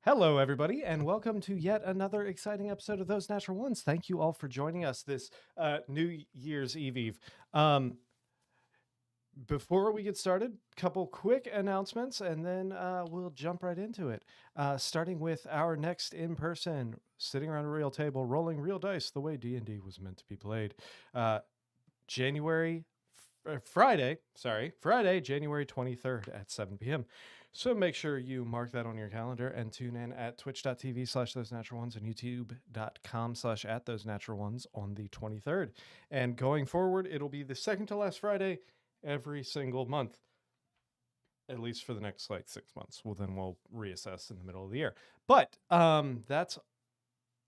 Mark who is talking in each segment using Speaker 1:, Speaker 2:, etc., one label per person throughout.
Speaker 1: Hello, everybody, and welcome to yet another exciting episode of Those Natural Ones. Thank you all for joining us this New Year's Eve. Before we get started, couple quick announcements, and then we'll jump right into it. Starting with our next in-person, sitting around a real table, rolling real dice the way D&D was meant to be played. Friday, January 23rd at 7 p.m. So make sure you mark that on your calendar and tune in at twitch.tv/those natural ones and youtube.com/@those natural ones on the 23rd. And going forward, it'll be the second to last Friday every single month, at least for the next like 6 months. Well, then we'll reassess in the middle of the year. But that's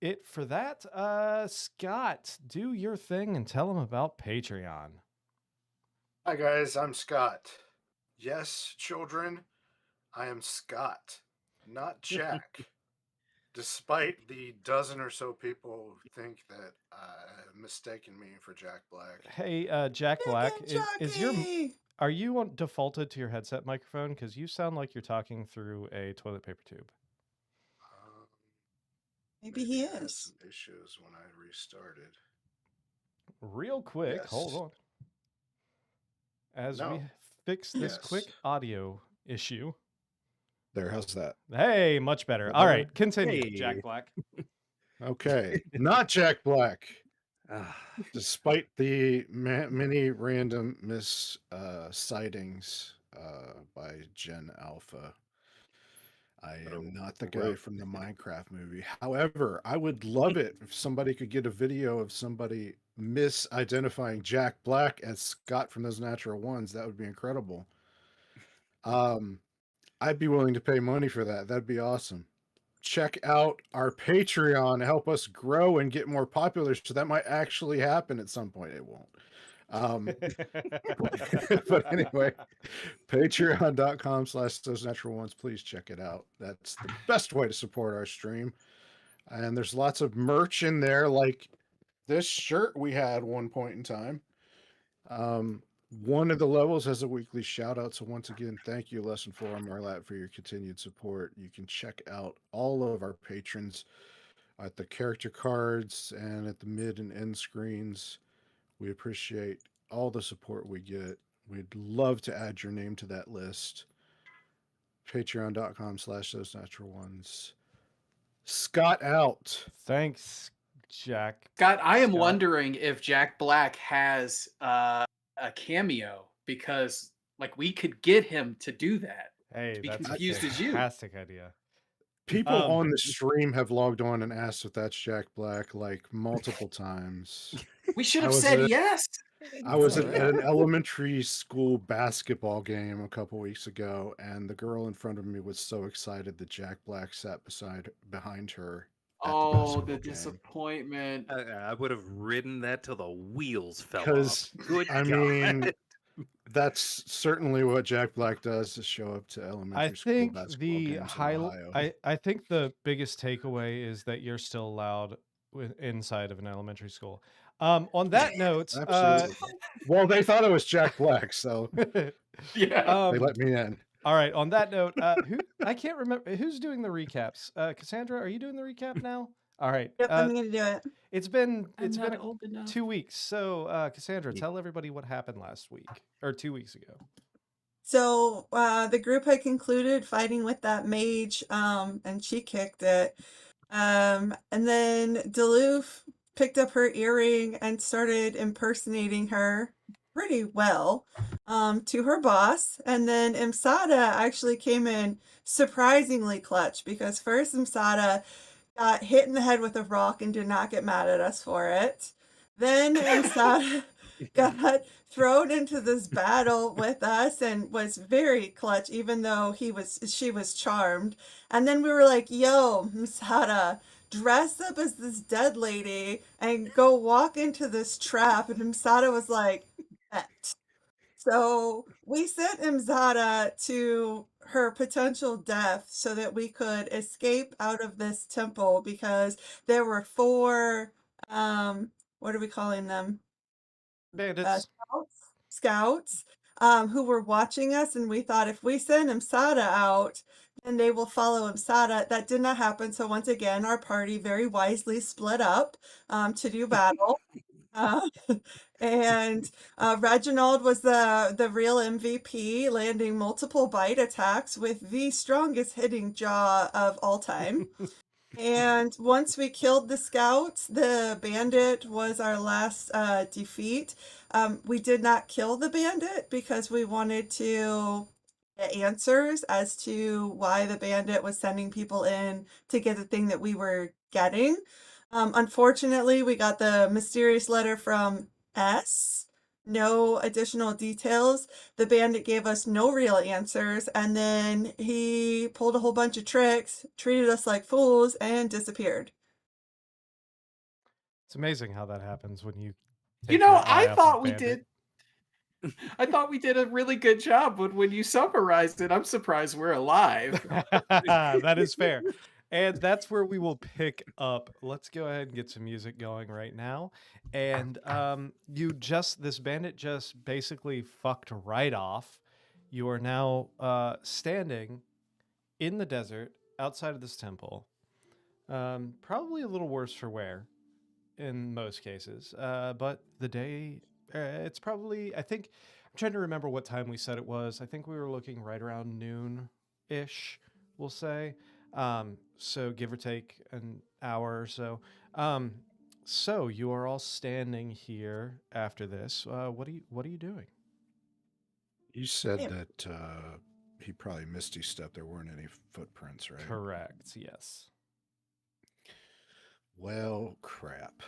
Speaker 1: it for that. Scott, do your thing and tell them about Patreon.
Speaker 2: Hi guys, I'm Scott. Yes, children, I am Scott, not Jack. Despite the dozen or so people who think that have mistaken me for Jack Black.
Speaker 1: Hey, Jack Black, are you defaulted to your headset microphone? Because you sound like you're talking through a toilet paper tube.
Speaker 3: Maybe he
Speaker 2: I had
Speaker 3: is.
Speaker 2: some issues when I restarted.
Speaker 1: Real quick,
Speaker 2: Yes.
Speaker 1: hold on. As we fix this quick audio issue.
Speaker 4: There, how's that?
Speaker 1: Hey, much better. All right, continue, Jack Black.
Speaker 4: Okay, not Jack Black. Despite the many random sightings by Gen Alpha, I am not the guy from the Minecraft movie. However, I would love it if somebody could get a video of somebody misidentifying Jack Black as Scott from Those Natural Ones. That would be incredible. I'd be willing to pay money for that. That'd be awesome. Check out our Patreon to help us grow and get more popular. So that might actually happen at some point. It won't. But anyway, patreon.com/those natural ones. Please check it out. That's the best way to support our stream. And there's lots of merch in there, like this shirt we had one point in time. One of the levels has a weekly shout out. So once again, thank you, Lesson 4 on Marlat, for your continued support. You can check out all of our patrons at the character cards and at the mid and end screens. We appreciate all the support we get. We'd love to add your name to that list. Patreon.com/those natural ones. Scott out.
Speaker 1: Thanks, Jack.
Speaker 5: Scott, I am wondering if Jack Black has a cameo, because like we could get him to do that.
Speaker 1: Hey,
Speaker 5: to be
Speaker 1: that's
Speaker 5: confused
Speaker 1: a
Speaker 5: as you.
Speaker 1: fantastic idea.
Speaker 4: People on the stream have logged on and asked if that's Jack Black like multiple times.
Speaker 5: We should have said yes.
Speaker 4: I was at an elementary school basketball game a couple weeks ago, and the girl in front of me was so excited that Jack Black sat behind her.
Speaker 5: Oh, the disappointment.
Speaker 6: I would have ridden that till the wheels fell off.
Speaker 4: Because,
Speaker 6: Good
Speaker 4: I
Speaker 6: God.
Speaker 4: mean, that's certainly what Jack Black does, to show up to elementary school basketball games in Ohio.
Speaker 1: I think the biggest takeaway is that you're still allowed inside of an elementary school. On that note,
Speaker 4: well, they thought it was Jack Black, so
Speaker 5: yeah,
Speaker 4: they let me in.
Speaker 1: All right. On that note, I can't remember who's doing the recaps. Cassandra, are you doing the recap now? All right.
Speaker 3: Yep, I'm going to do it.
Speaker 1: It's been 2 weeks. So, Cassandra, tell everybody what happened last week or 2 weeks ago.
Speaker 3: So the group had concluded fighting with that mage, and she kicked it. And then Duluth picked up her earring and started impersonating her pretty well to her boss. And then Imsada actually came in surprisingly clutch, because first Imsada got hit in the head with a rock and did not get mad at us for it. Then Imsada got thrown into this battle with us and was very clutch, even though she was charmed. And then we were like, yo, Imsada, dress up as this dead lady and go walk into this trap. And Imsada was like, bet. So we sent Imsada to her potential death so that we could escape out of this temple, because there were 4, what are we calling them?
Speaker 1: Bandits.
Speaker 3: Scouts who were watching us, and we thought if we send Imsada out, and they will follow Imsada. That did not happen. So once again, our party very wisely split up to do battle. Uh, and Reginald was the real MVP, landing multiple bite attacks with the strongest hitting jaw of all time. And once we killed the scouts, the bandit was our last defeat. We did not kill the bandit because we wanted to get answers as to why the bandit was sending people in to get the thing that we were getting. Unfortunately, we got the mysterious letter from S. No additional details. The bandit gave us no real answers, and then he pulled a whole bunch of tricks, treated us like fools, and disappeared.
Speaker 1: It's amazing how that happens when you
Speaker 5: You
Speaker 1: take
Speaker 5: know,
Speaker 1: your eye
Speaker 5: I
Speaker 1: off
Speaker 5: thought
Speaker 1: of
Speaker 5: we
Speaker 1: Bandit.
Speaker 5: did. I thought we did a really good job, but when you summarized it, I'm surprised we're alive.
Speaker 1: That is fair. And that's where we will pick up. Let's go ahead and get some music going right now. And this bandit just basically fucked right off. You are now standing in the desert outside of this temple. Probably a little worse for wear in most cases. But the day, it's probably, I'm trying to remember what time we said it was. I think we were looking right around noon-ish, we'll say. So give or take an hour or so. So you are all standing here after this. What are you doing?
Speaker 4: You said
Speaker 3: Yeah.
Speaker 4: that he probably misty stepped. There weren't any footprints, right?
Speaker 1: Correct. Yes.
Speaker 4: Well, crap.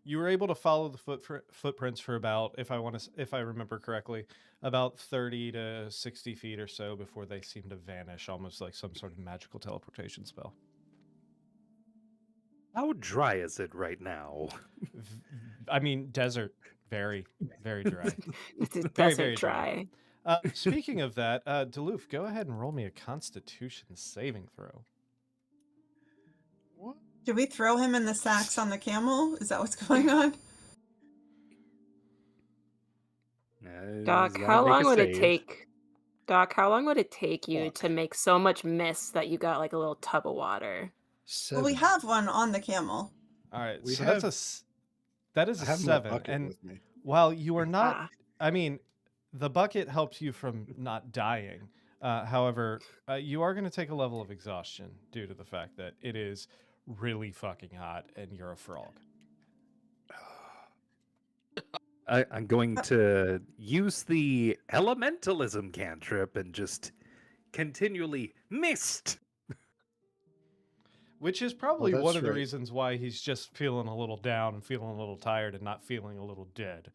Speaker 1: You were able to follow the footprints for about, if I remember correctly, about 30 to 60 feet or so before they seem to vanish, almost like some sort of magical teleportation spell.
Speaker 6: How dry is it right now?
Speaker 1: I mean, desert, very, very dry.
Speaker 7: It's
Speaker 1: Very,
Speaker 7: very
Speaker 1: very
Speaker 7: dry.
Speaker 1: Speaking of that, Duluth, go ahead and roll me a Constitution saving throw.
Speaker 4: What?
Speaker 3: Did we throw him in the sacks on the camel? Is that what's going on?
Speaker 7: Doc, how long would it take? Doc, how long would it take you
Speaker 4: Fuck.
Speaker 7: to make so much mist that you got like a little tub of water?
Speaker 3: Well, we have one on the camel.
Speaker 1: All right,
Speaker 4: We
Speaker 1: so
Speaker 4: have-
Speaker 1: that is
Speaker 4: I
Speaker 1: a
Speaker 4: have my
Speaker 1: 7.
Speaker 4: bucket
Speaker 1: And
Speaker 4: with me.
Speaker 1: while you are not,
Speaker 7: Ah.
Speaker 1: I mean, the bucket helps you from not dying. However, you are going to take a level of exhaustion due to the fact that it is really fucking hot and you're a frog.
Speaker 6: I'm going to use the elementalism cantrip and just continually mist.
Speaker 1: Which is probably
Speaker 4: that's
Speaker 1: one of the
Speaker 4: right.
Speaker 1: reasons why he's just feeling a little down and feeling a little tired and not feeling a little dead.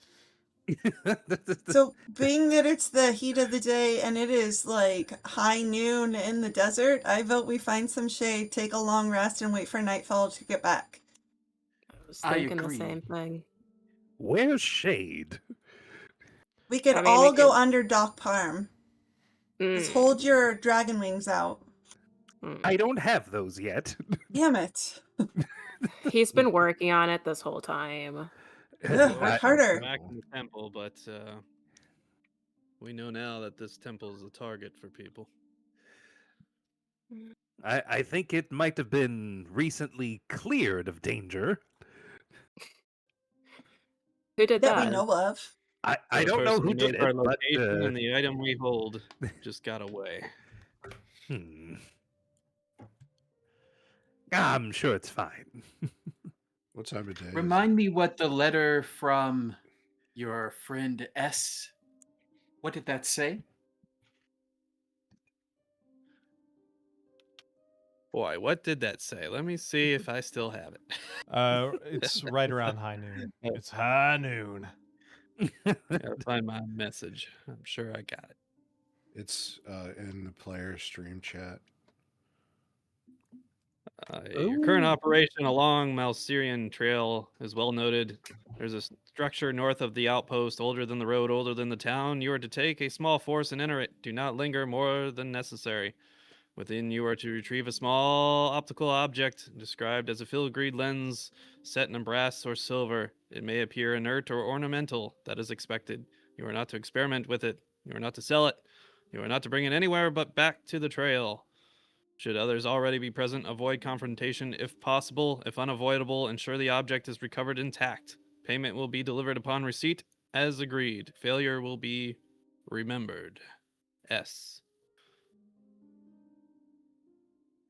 Speaker 3: So, being that it's the heat of the day and it is like high noon in the desert, I vote we find some shade, take a long rest, and wait for nightfall to get back.
Speaker 7: I was
Speaker 5: I
Speaker 7: thinking the
Speaker 5: agree.
Speaker 7: same thing.
Speaker 6: Where's shade?
Speaker 3: We could
Speaker 7: I mean,
Speaker 3: all
Speaker 7: we
Speaker 3: go
Speaker 7: could-
Speaker 3: under Doc Parm. Just
Speaker 7: Mm,
Speaker 3: hold your dragon wings out.
Speaker 7: mm.
Speaker 6: I don't have those yet.
Speaker 3: Damn it.
Speaker 7: He's been working on it this whole time.
Speaker 3: Ugh, work harder.
Speaker 8: Back in the temple, but we know now that this temple is a target for people.
Speaker 6: I think it might have been recently cleared of danger.
Speaker 7: Who did
Speaker 3: That
Speaker 7: that?
Speaker 3: we know of.
Speaker 6: I
Speaker 8: The
Speaker 6: don't know
Speaker 8: person
Speaker 6: who
Speaker 8: knows
Speaker 6: did
Speaker 8: our
Speaker 6: it, but
Speaker 8: location and the item we hold just got away.
Speaker 6: I'm sure it's fine.
Speaker 4: What time of day? is it?
Speaker 5: Remind me what the letter from your friend S. What did that say?
Speaker 8: Boy, what did that say? Let me see if I still have it.
Speaker 1: It's right around high noon. It's high noon.
Speaker 8: Gotta find my message. I'm sure I got it.
Speaker 4: It's in the player stream chat.
Speaker 8: Your current operation along Malsearian Trail is well noted. There's a structure north of the outpost, older than the road, older than the town. You are to take a small force and enter it. Do not linger more than necessary. Within, you are to retrieve a small optical object described as a filigreed lens set in brass or silver. It may appear inert or ornamental. That is expected. You are not to experiment with it. You are not to sell it. You are not to bring it anywhere but back to the trail. Should others already be present, avoid confrontation if possible. If unavoidable, ensure the object is recovered intact. Payment will be delivered upon receipt, as agreed. Failure will be remembered. S.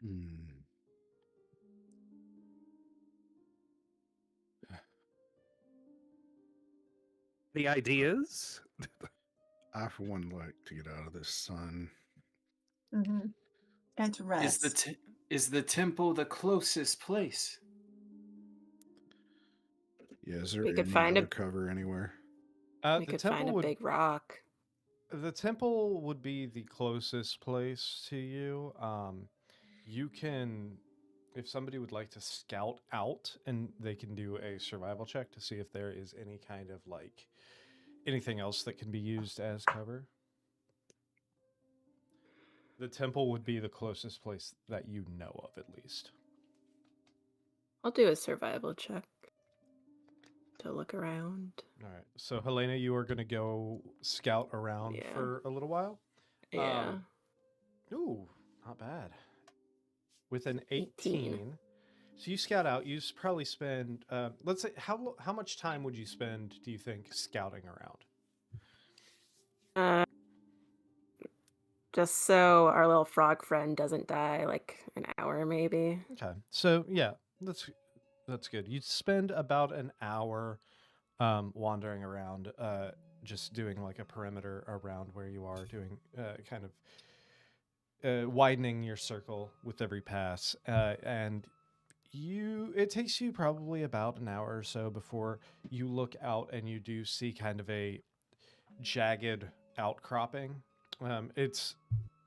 Speaker 4: Hmm.
Speaker 6: The ideas?
Speaker 4: I, for one, like to get out of this sun.
Speaker 3: Mm-hmm. And to rest.
Speaker 5: Is the temple the closest place?
Speaker 4: Yeah, is there
Speaker 7: We could
Speaker 4: any
Speaker 7: find
Speaker 4: other
Speaker 7: a-
Speaker 4: cover anywhere?
Speaker 7: We could find a big rock.
Speaker 1: The temple would be the closest place to you. You can, if somebody would like to scout out, and they can do a survival check to see if there is any kind of like anything else that can be used as cover. The temple would be the closest place that you know of, at least.
Speaker 7: I'll do a survival check to look around.
Speaker 1: All right. So, Helena, you are going to go scout around
Speaker 7: Yeah.
Speaker 1: for a little while.
Speaker 7: Yeah.
Speaker 1: Ooh, not bad. With an 18. So you scout out. You probably spend, let's say, how much time would you spend, do you think, scouting around?
Speaker 7: Just so our little frog friend doesn't die, like an hour maybe.
Speaker 1: Okay. So, yeah, that's good. You'd spend about an hour wandering around, just doing like a perimeter around where you are, doing kind of widening your circle with every pass, and it takes you probably about an hour or so before you look out and you do see kind of a jagged outcropping. It's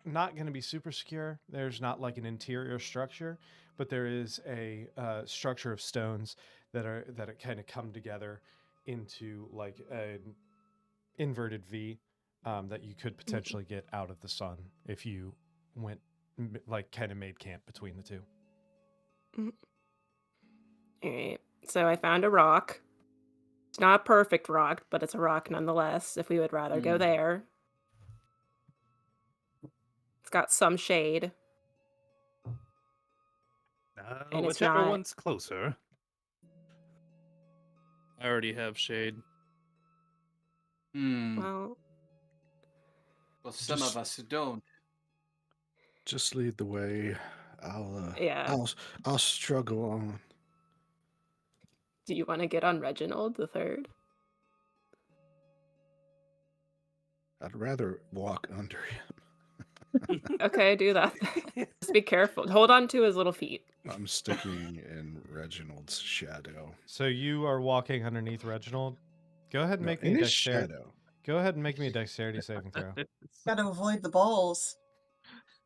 Speaker 1: not going to be super secure. There's not like an interior structure, but there is a structure of stones that kind of come together into like an inverted V that you could potentially get out of the sun if you went like kind of made camp between the two.
Speaker 7: All right. So I found a rock. It's not a perfect rock, but it's a rock nonetheless, if we would rather go there. It's got some shade. And it's
Speaker 6: Whichever
Speaker 7: not...
Speaker 6: one's closer.
Speaker 8: I already have shade.
Speaker 5: Well, some of us don't.
Speaker 4: Just lead the way. I'll struggle on.
Speaker 7: Do you want to get on Reginald the Third?
Speaker 4: I'd rather walk under him.
Speaker 7: Okay, do that. Just be careful. Hold on to his little feet.
Speaker 4: I'm sticking in Reginald's shadow.
Speaker 1: So you are walking underneath Reginald. Go ahead and make me
Speaker 4: in
Speaker 1: a
Speaker 4: his
Speaker 1: dexterity.
Speaker 4: shadow.
Speaker 1: Go ahead and make me a dexterity saving throw.
Speaker 3: Gotta avoid the balls.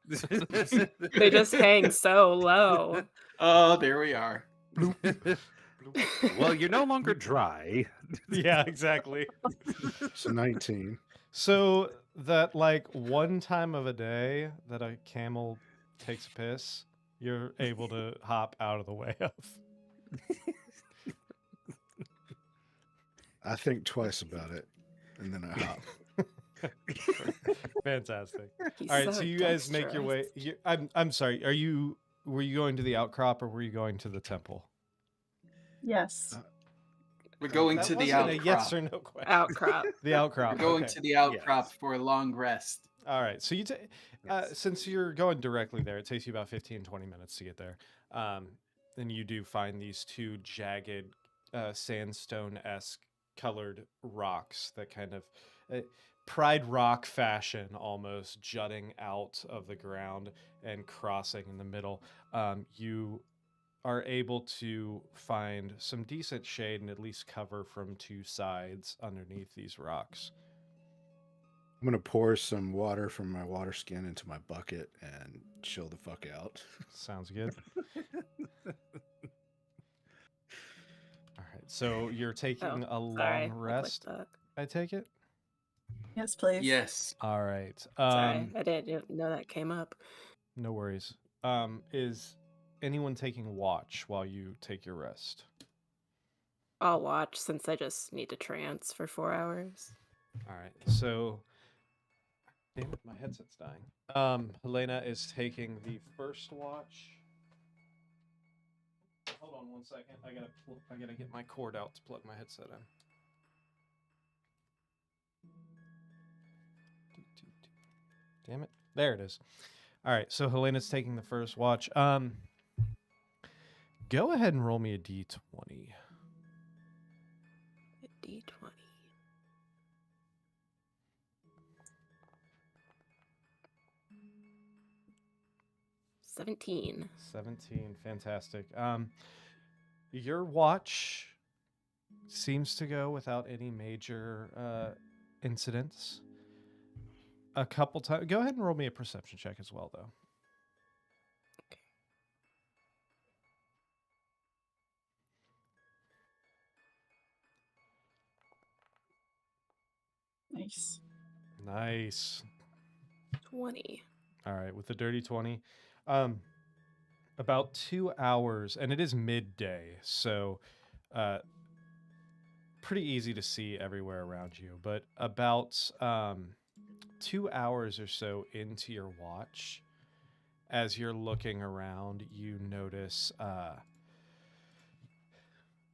Speaker 7: They just hang so low.
Speaker 5: Oh, there we are.
Speaker 6: Well, you're no longer dry.
Speaker 1: Yeah, exactly.
Speaker 4: It's a 19.
Speaker 1: So that like one time of a day that a camel takes a piss, you're able to hop out of the way of.
Speaker 4: I think twice about it, and then I hop.
Speaker 1: Fantastic.
Speaker 7: He's
Speaker 1: All right,
Speaker 7: so
Speaker 1: so you guys make your way.
Speaker 7: dexterous.
Speaker 1: I'm sorry. Were you going to the outcrop or were you going to the temple?
Speaker 3: Yes.
Speaker 5: We're going
Speaker 1: That
Speaker 5: to the
Speaker 1: wasn't a
Speaker 5: outcrop.
Speaker 1: yes or no question.
Speaker 7: Outcrop.
Speaker 1: The outcrop.
Speaker 5: We're going
Speaker 1: okay.
Speaker 5: to the outcrop
Speaker 6: Yes.
Speaker 5: for a long rest.
Speaker 1: All right. So you
Speaker 6: Yes.
Speaker 1: since you're going directly there, it takes you about 15-20 minutes to get there. Then you do find these two jagged sandstone-esque colored rocks that kind of Pride Rock fashion, almost jutting out of the ground and crossing in the middle. You are able to find some decent shade and at least cover from two sides underneath these rocks.
Speaker 4: I'm going to pour some water from my water skin into my bucket and chill the fuck out.
Speaker 1: Sounds good. All right, so you're taking a long rest, I take it?
Speaker 3: Yes, please.
Speaker 5: Yes.
Speaker 1: All right.
Speaker 7: Sorry, I didn't know that came up.
Speaker 1: No worries. Is anyone taking watch while you take your rest?
Speaker 7: I'll watch since I just need to trance for 4 hours.
Speaker 1: All right. So Damn it, my headset's dying. Helena is taking the first watch. Hold on 1 second. I gotta get my cord out to plug my headset in. Damn it. There it is. All right, so Helena's taking the first watch. Go ahead and roll me a d20.
Speaker 7: A D20. 17.
Speaker 1: 17, fantastic. Your watch seems to go without any major incidents. A couple times. Go ahead and roll me a perception check as well, though.
Speaker 3: Nice.
Speaker 1: Nice.
Speaker 7: 20.
Speaker 1: All right, with the dirty 20. About 2 hours, and it is midday, so pretty easy to see everywhere around you. But about 2 hours or so into your watch, as you're looking around, you notice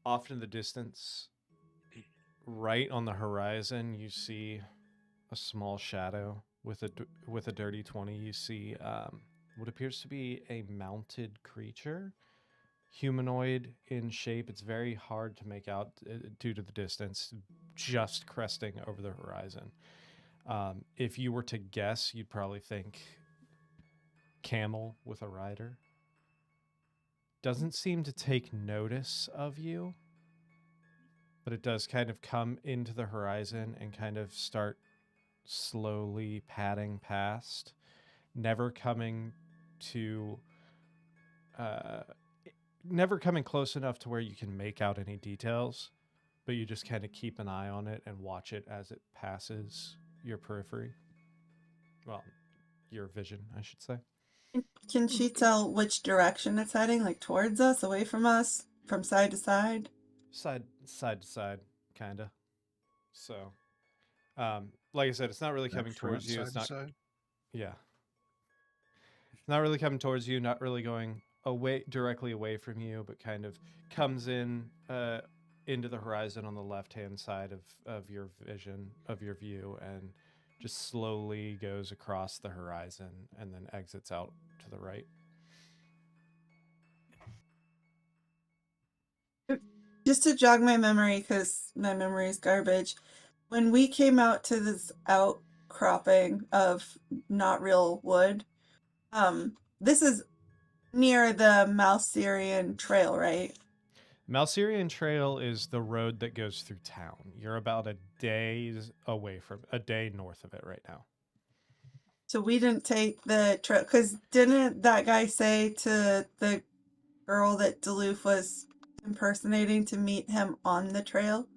Speaker 1: off in the distance, right on the horizon, you see a small shadow with a dirty 20. You see what appears to be a mounted creature, humanoid in shape. It's very hard to make out due to the distance, just cresting over the horizon. If you were to guess, you'd probably think camel with a rider. Doesn't seem to take notice of you, but it does kind of come into the horizon and kind of start slowly padding past, never coming close enough to where you can make out any details, but you just kind of keep an eye on it and watch it as it passes your periphery. Well, your vision, I should say.
Speaker 3: Can she tell which direction it's heading? Like towards us, away from us, from side to side?
Speaker 1: Side to side, kind of. So, like I said, it's not really coming towards you. It's not.
Speaker 4: Side?
Speaker 1: Yeah. It's not really coming towards you, not really going directly away from you, but kind of comes in into the horizon on the left-hand side of your view, and just slowly goes across the horizon and then exits out to the right.
Speaker 3: Just to jog my memory, because my memory is garbage, when we came out to this outcropping of not real wood, this is near the Malsearian Trail, right?
Speaker 1: Malsearian Trail is the road that goes through town. You're about a day north of it right now.
Speaker 3: So we didn't take the trail, because didn't that guy say to the girl that Duluth was impersonating to meet him on the trail?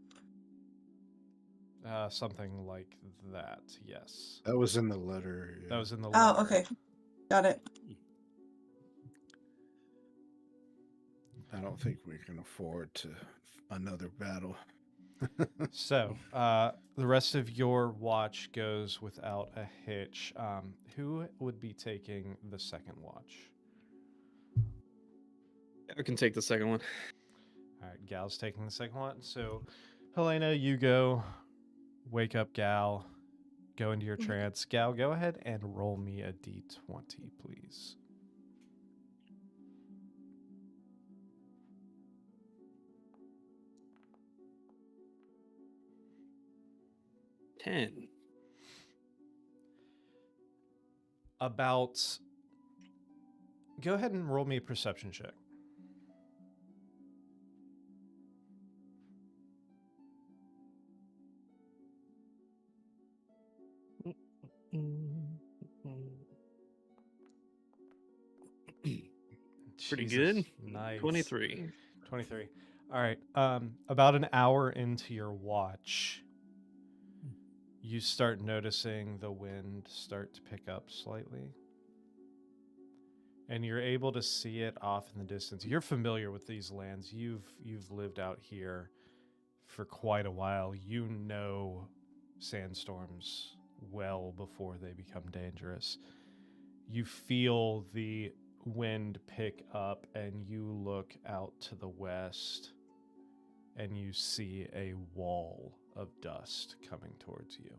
Speaker 1: Something like that, yes.
Speaker 4: That was in the letter. Yeah.
Speaker 1: That was in the letter.
Speaker 3: Oh, okay. Got it.
Speaker 4: I don't think we can afford to another battle.
Speaker 1: So, the rest of your watch goes without a hitch. Who would be taking the second watch?
Speaker 8: I can take the second one.
Speaker 1: All right, Gal's taking the second one. So, Helena, you go. Wake up, Gal. Go into your trance. Gal, go ahead and roll me a d20, please.
Speaker 8: Ten.
Speaker 1: Go ahead and roll me a perception check.
Speaker 8: Pretty
Speaker 1: Jesus,
Speaker 8: good.
Speaker 1: Nice.
Speaker 8: 23.
Speaker 1: 23. All right. About an hour into your watch, you start noticing the wind start to pick up slightly. And you're able to see it off in the distance. You're familiar with these lands. You've lived out here for quite a while. You know sandstorms well before they become dangerous. You feel the wind pick up and you look out to the west and you see a wall of dust coming towards you.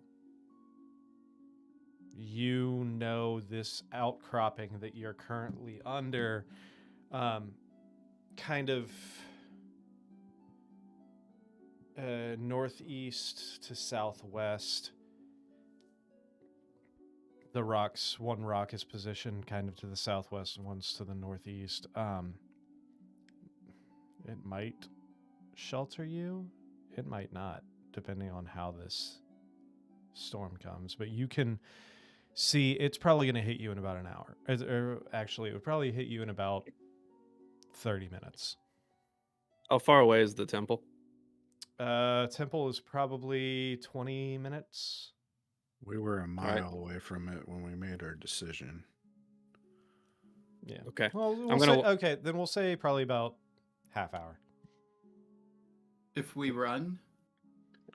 Speaker 1: You know this outcropping that you're currently under kind of northeast to southwest. The rocks, one rock is positioned kind of to the southwest and one's to the northeast. It might shelter you. It might not, depending on how this storm comes. But you can see it's probably going to hit you in about an hour. Or actually, it would probably hit you in about 30 minutes.
Speaker 8: How far away is the temple?
Speaker 1: Temple is probably 20 minutes.
Speaker 4: We were a
Speaker 8: right.
Speaker 4: mile away from it when we made our decision.
Speaker 1: Yeah.
Speaker 8: Okay.
Speaker 1: Well,
Speaker 8: I'm gonna-
Speaker 1: okay, then we'll say probably about half hour.
Speaker 5: If we run,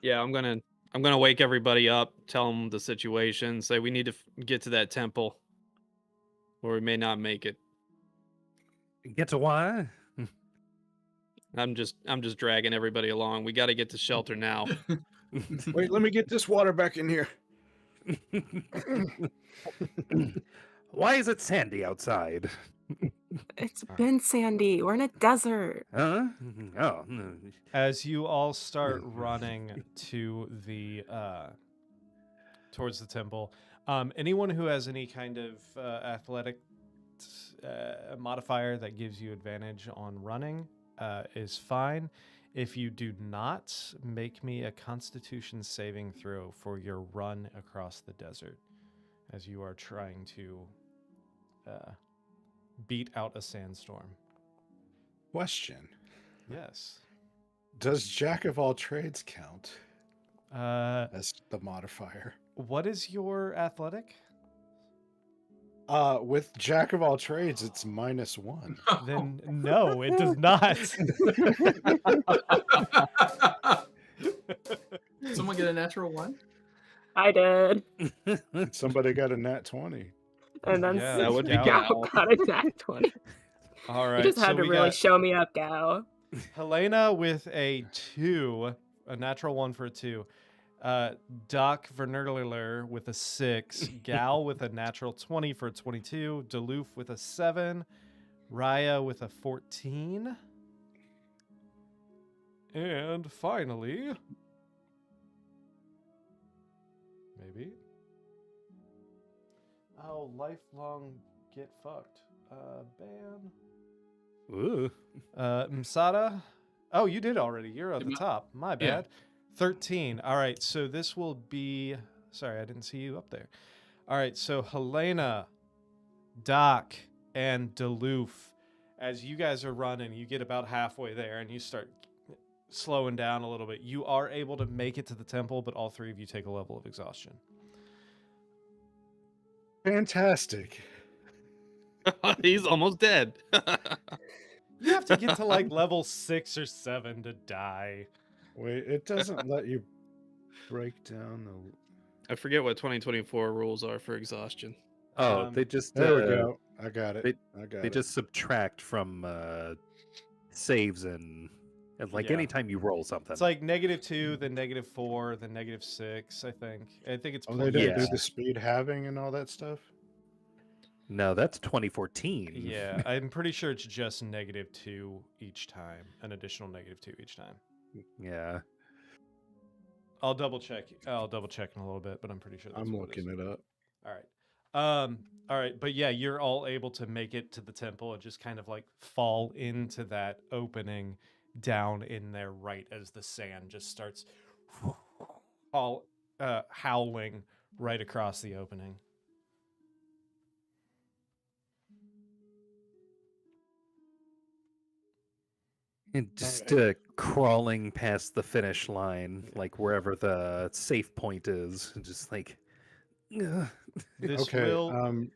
Speaker 8: Yeah, I'm gonna wake everybody up, tell them the situation, say we need to get to that temple, or we may not make it.
Speaker 6: Get to why?
Speaker 8: I'm just dragging everybody along. We got to get to shelter now.
Speaker 4: Wait, let me get this water back in here.
Speaker 6: Why is it sandy outside?
Speaker 7: It's been sandy. We're in a desert.
Speaker 6: Huh? Oh. No.
Speaker 1: As you all start running to the towards the temple, anyone who has any kind of athletic modifier that gives you advantage on running is fine. If you do not, make me a Constitution saving throw for your run across the desert as you are trying to beat out a sandstorm.
Speaker 4: Question.
Speaker 1: Yes.
Speaker 4: Does Jack of all trades count
Speaker 1: As
Speaker 4: the modifier?
Speaker 1: what is your athletic?
Speaker 4: With Jack of all trades, it's -1.
Speaker 1: Then no, it does not.
Speaker 5: someone get a natural 1?
Speaker 7: I did.
Speaker 4: Somebody got a nat 20.
Speaker 7: And then
Speaker 1: Yeah,
Speaker 8: that would be
Speaker 7: Gal
Speaker 8: Gal.
Speaker 7: got a nat 20.
Speaker 1: All
Speaker 7: You
Speaker 1: right.
Speaker 7: just had
Speaker 1: so
Speaker 7: to
Speaker 1: we
Speaker 7: really
Speaker 1: got
Speaker 7: show me up, Gal.
Speaker 1: Helena with a 2, a natural 1 for a 2. Doc Vernerler with a 6. Gal with a natural 20 for a 22. Duluth with a 7. Raya with a 14. And finally, maybe. Oh, lifelong get fucked. Ban.
Speaker 6: Ooh.
Speaker 1: Msada. Oh, you did already. You're at the
Speaker 5: Yeah.
Speaker 1: top. My
Speaker 5: Yeah.
Speaker 1: bad. 13. All right. So this will be. Sorry, I didn't see you up there. All right. So Helena, Doc, and Duluth, as you guys are running, you get about halfway there and you start slowing down a little bit. You are able to make it to the temple, but all three of you take a level of exhaustion.
Speaker 4: Fantastic.
Speaker 8: He's almost dead.
Speaker 1: You have to get to like level 6 or 7 to die.
Speaker 4: Wait, it doesn't let you break down the.
Speaker 8: I forget what 2024 rules are for exhaustion.
Speaker 6: Oh, they just
Speaker 4: There we go. I got it.
Speaker 6: they-
Speaker 4: I got
Speaker 6: they
Speaker 4: it.
Speaker 6: just subtract from saves and like
Speaker 1: Yeah.
Speaker 6: anytime you roll something.
Speaker 1: It's like -2, then -4, then -6, I think. I think it's
Speaker 4: Oh, they don't do
Speaker 6: Yeah.
Speaker 4: the speed halving and all that stuff?
Speaker 6: No, that's 2014.
Speaker 1: Yeah, I'm pretty sure it's just -2 each time, an additional -2 each time.
Speaker 6: Yeah.
Speaker 1: I'll double check in a little bit, but I'm pretty sure that's
Speaker 4: I'm
Speaker 1: what it is.
Speaker 4: looking it up.
Speaker 1: All right. All right, but yeah, you're all able to make it to the temple and just kind of like fall into that opening down in there right as the sand just starts howling right across the opening.
Speaker 6: And just crawling past the finish line, like wherever the safe point is, just like. Ugh.
Speaker 1: This
Speaker 4: Okay.
Speaker 1: will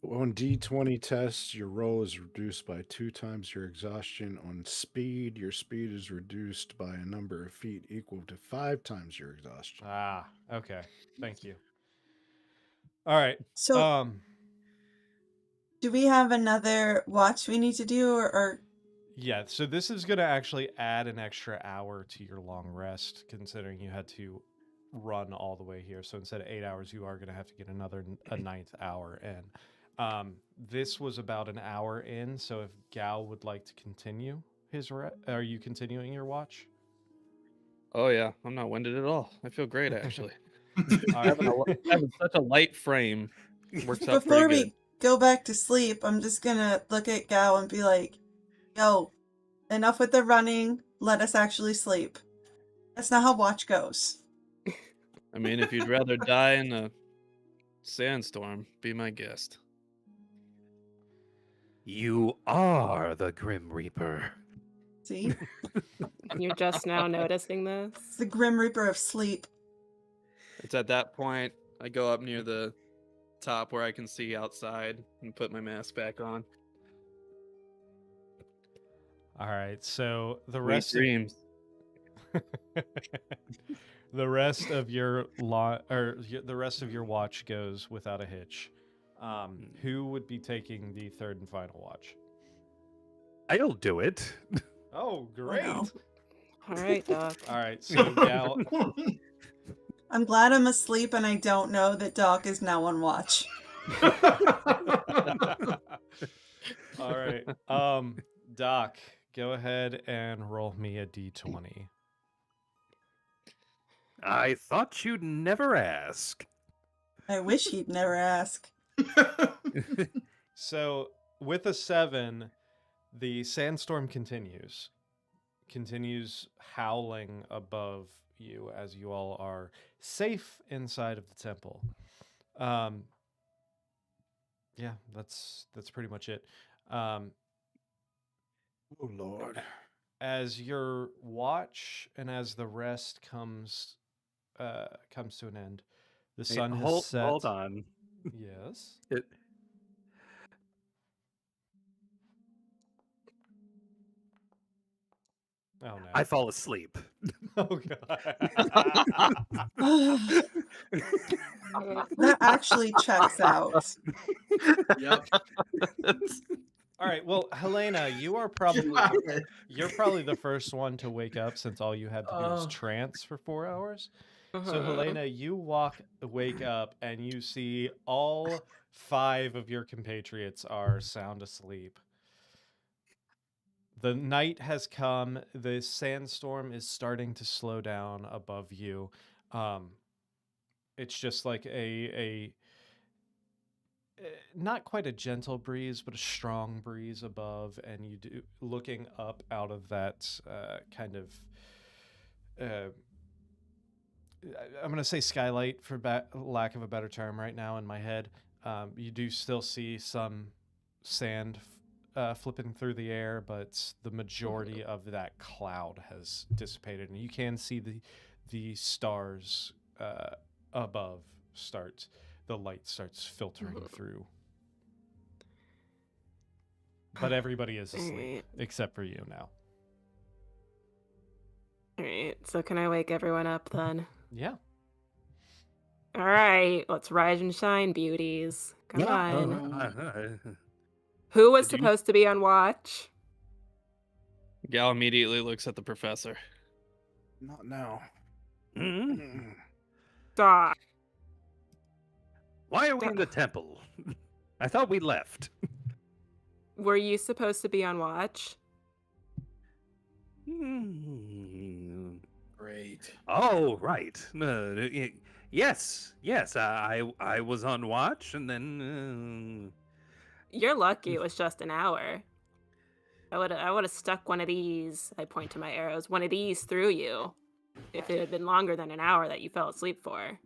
Speaker 4: On D20 tests, your roll is reduced by 2 times your exhaustion. On speed, your speed is reduced by a number of feet equal to 5 times your exhaustion.
Speaker 1: Ah, okay. Thank you. All right.
Speaker 3: So, do we have another watch we need to do, or
Speaker 1: Yeah, so this is going to actually add an extra hour to your long rest, considering you had to run all the way here. So instead of 8 hours, you are going to have to get a ninth hour in. This was about an hour in, so if Gal would like to continue are you continuing your watch?
Speaker 8: Oh yeah, I'm not winded at all. I feel great actually.
Speaker 1: All
Speaker 8: having,
Speaker 1: right.
Speaker 8: having such a light frame works out
Speaker 3: before
Speaker 8: pretty good.
Speaker 3: we go back to sleep, I'm just gonna look at Gal and be like, "Yo, enough with the running. Let us actually sleep." That's not how watch goes.
Speaker 8: I mean, if you'd rather die in a sandstorm, be my guest.
Speaker 6: You are the Grim Reaper.
Speaker 3: See,
Speaker 7: You're just now noticing
Speaker 3: it's
Speaker 7: this.
Speaker 3: the Grim Reaper of sleep.
Speaker 8: It's at that point I go up near the top where I can see outside and put my mask back on.
Speaker 1: All right. So the
Speaker 8: Sweet
Speaker 1: rest
Speaker 8: dreams.
Speaker 1: the rest of your the rest of your watch goes without a hitch. Who would be taking the third and final watch?
Speaker 6: I'll do it.
Speaker 1: Oh, great!
Speaker 3: no.
Speaker 7: All right, Doc.
Speaker 1: All right, so Gal,
Speaker 3: I'm glad I'm asleep and I don't know that Doc is now on watch.
Speaker 1: all right, Doc, go ahead and roll me a d20.
Speaker 6: I thought you'd never ask.
Speaker 3: I wish he'd never ask.
Speaker 1: So with a 7, the sandstorm continues howling above you as you all are safe inside of the temple. Yeah, that's pretty much it.
Speaker 4: Oh, Lord.
Speaker 1: As your watch and as the rest comes to an end, the
Speaker 6: Hey,
Speaker 1: sun has set.
Speaker 6: hold on.
Speaker 1: Yes. Oh no.
Speaker 6: I fall asleep.
Speaker 1: Oh god.
Speaker 3: That actually checks out.
Speaker 5: Yep.
Speaker 1: All right. Well, Helena, you're probably the first one to wake up since all you had to do was
Speaker 5: Oh.
Speaker 1: trance for 4 hours. So
Speaker 7: Uh-huh.
Speaker 1: Helena, you wake up and you see all 5 of your compatriots are sound asleep. The night has come. The sandstorm is starting to slow down above you. It's just like a not quite a gentle breeze, but a strong breeze above, and you do looking up out of that kind of. I'm going to say skylight for lack of a better term right now in my head. You do still see some sand flipping through the air, but the majority of that cloud has dissipated, and you can see the stars above the light starts filtering through. But everybody is asleep
Speaker 7: Alright.
Speaker 1: except for you now.
Speaker 7: Alright, so can I wake everyone up then?
Speaker 1: Yeah.
Speaker 7: Alright, let's rise and shine, beauties. Come on.
Speaker 6: Uh,
Speaker 7: Who was
Speaker 8: Did you-
Speaker 7: supposed to be on watch?
Speaker 8: Gal immediately looks at the professor.
Speaker 4: Not now.
Speaker 6: hmm?
Speaker 7: Doc.
Speaker 6: Why are we in the temple? I thought we left.
Speaker 7: Were you supposed to be on watch?
Speaker 6: Hmm.
Speaker 5: Great.
Speaker 6: Oh, right. Yes, I was on watch, and then
Speaker 7: You're lucky it was just an hour. I would have stuck one of these, I point to my arrows, one of these through you if it had been longer than an hour that you fell asleep for.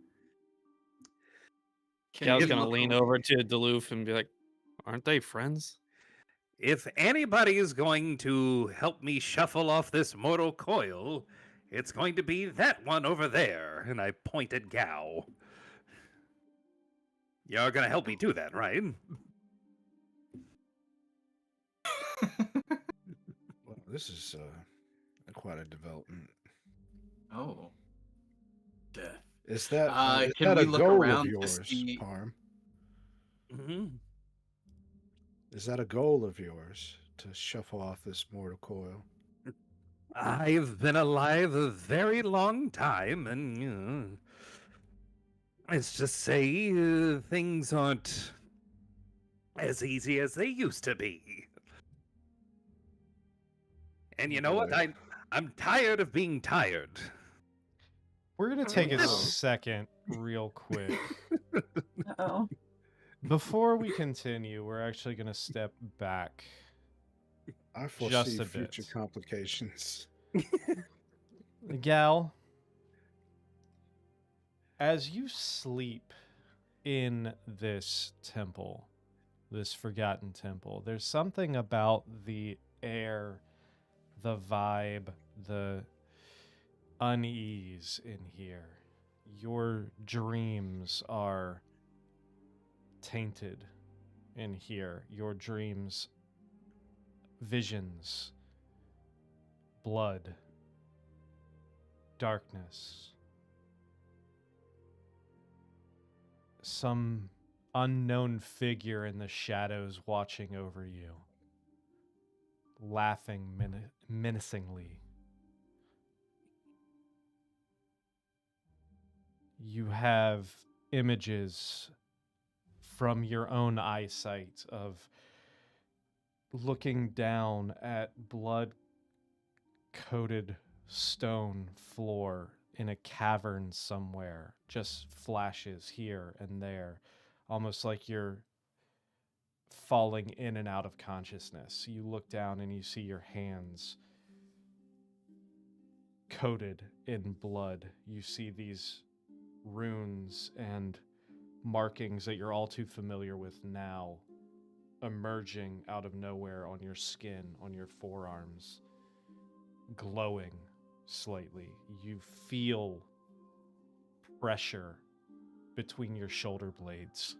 Speaker 8: Gal's
Speaker 5: you
Speaker 8: gonna
Speaker 5: look
Speaker 8: lean over to Duluth and be like, "Aren't they friends?"
Speaker 6: if anybody is going to help me shuffle off this mortal coil, it's going to be that one over there. And I point at Gao. You're going to help me do that, right?
Speaker 4: Well, this is quite a development.
Speaker 5: Oh, death.
Speaker 4: Is that
Speaker 5: Can we
Speaker 4: a
Speaker 5: look
Speaker 4: goal
Speaker 5: around
Speaker 4: of
Speaker 5: to
Speaker 4: yours,
Speaker 5: see?
Speaker 4: Parm?
Speaker 6: Hmm.
Speaker 4: Is that a goal of yours to shuffle off this mortal coil?
Speaker 6: I've been alive a very long time, and let's just say things aren't as easy as they used to be. And you know what?
Speaker 4: Boy.
Speaker 6: I'm tired of being tired.
Speaker 1: We're going to take a
Speaker 3: Oh.
Speaker 1: second real quick.
Speaker 3: Uh-oh.
Speaker 1: Before we continue, we're actually going to step back
Speaker 4: I
Speaker 1: just
Speaker 4: foresee
Speaker 1: a
Speaker 4: future
Speaker 1: bit.
Speaker 4: complications.
Speaker 1: Gal, as you sleep in this temple, this forgotten temple, there's something about the air, the vibe, the unease in here. Your dreams are tainted in here. Your dreams, visions, blood, darkness. Some unknown figure in the shadows watching over you, laughing menacingly. You have images from your own eyesight of looking down at blood-coated stone floor in a cavern somewhere, just flashes here and there, almost like you're falling in and out of consciousness. You look down and you see your hands coated in blood. You see these runes and markings that you're all too familiar with now emerging out of nowhere on your skin, on your forearms, glowing slightly. You feel pressure between your shoulder blades.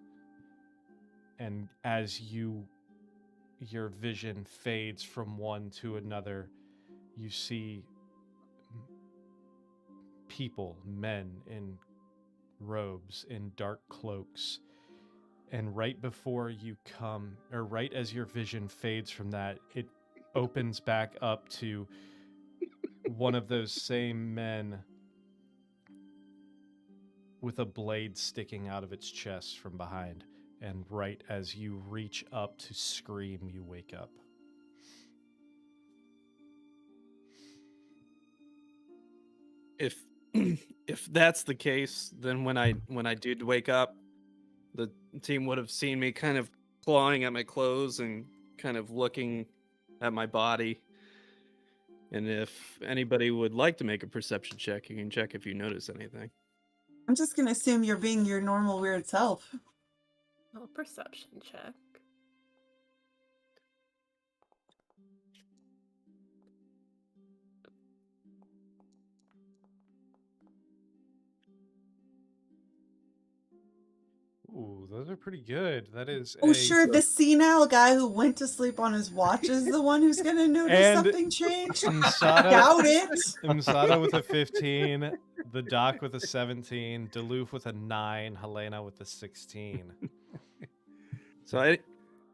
Speaker 1: And as your vision fades from one to another, you see people, men in robes, in dark cloaks. And right before you come, or right as your vision fades from that, it opens back up to one of those same men with a blade sticking out of its chest from behind. And right as you reach up to scream, you wake up.
Speaker 8: If that's the case, then when I did wake up, the team would have seen me kind of clawing at my clothes and kind of looking at my body. And if anybody would like to make a perception check, you can check if you notice anything.
Speaker 3: I'm just going to assume you're being your normal weird self.
Speaker 7: Oh, perception check.
Speaker 1: Ooh, those are pretty good. That is
Speaker 3: Oh, sure, the senile guy who went to sleep on his watch is the one who's going to notice
Speaker 1: And
Speaker 3: something changed?
Speaker 1: Umsada,
Speaker 3: Doubt it.
Speaker 1: Umsada with a 15, the Doc with a 17, Duluth with a 9, Helena with a 16.
Speaker 8: So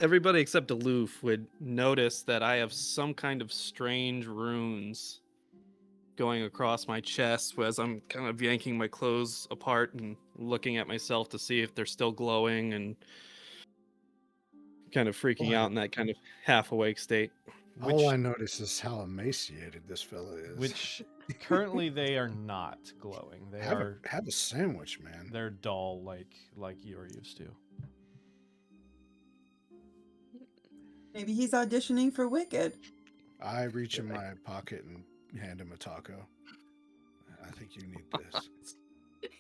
Speaker 8: everybody except Duluth would notice that I have some kind of strange runes going across my chest as I'm kind of yanking my clothes apart and looking at myself to see if they're still glowing and kind of freaking out in that kind of half awake state.
Speaker 4: All I notice is how emaciated this fella is.
Speaker 1: Which currently they are not glowing. They
Speaker 4: have a sandwich, man.
Speaker 1: They're dull like you're used to.
Speaker 3: Maybe he's auditioning for Wicked.
Speaker 4: I reach in my pocket and hand him a taco. I think you need this.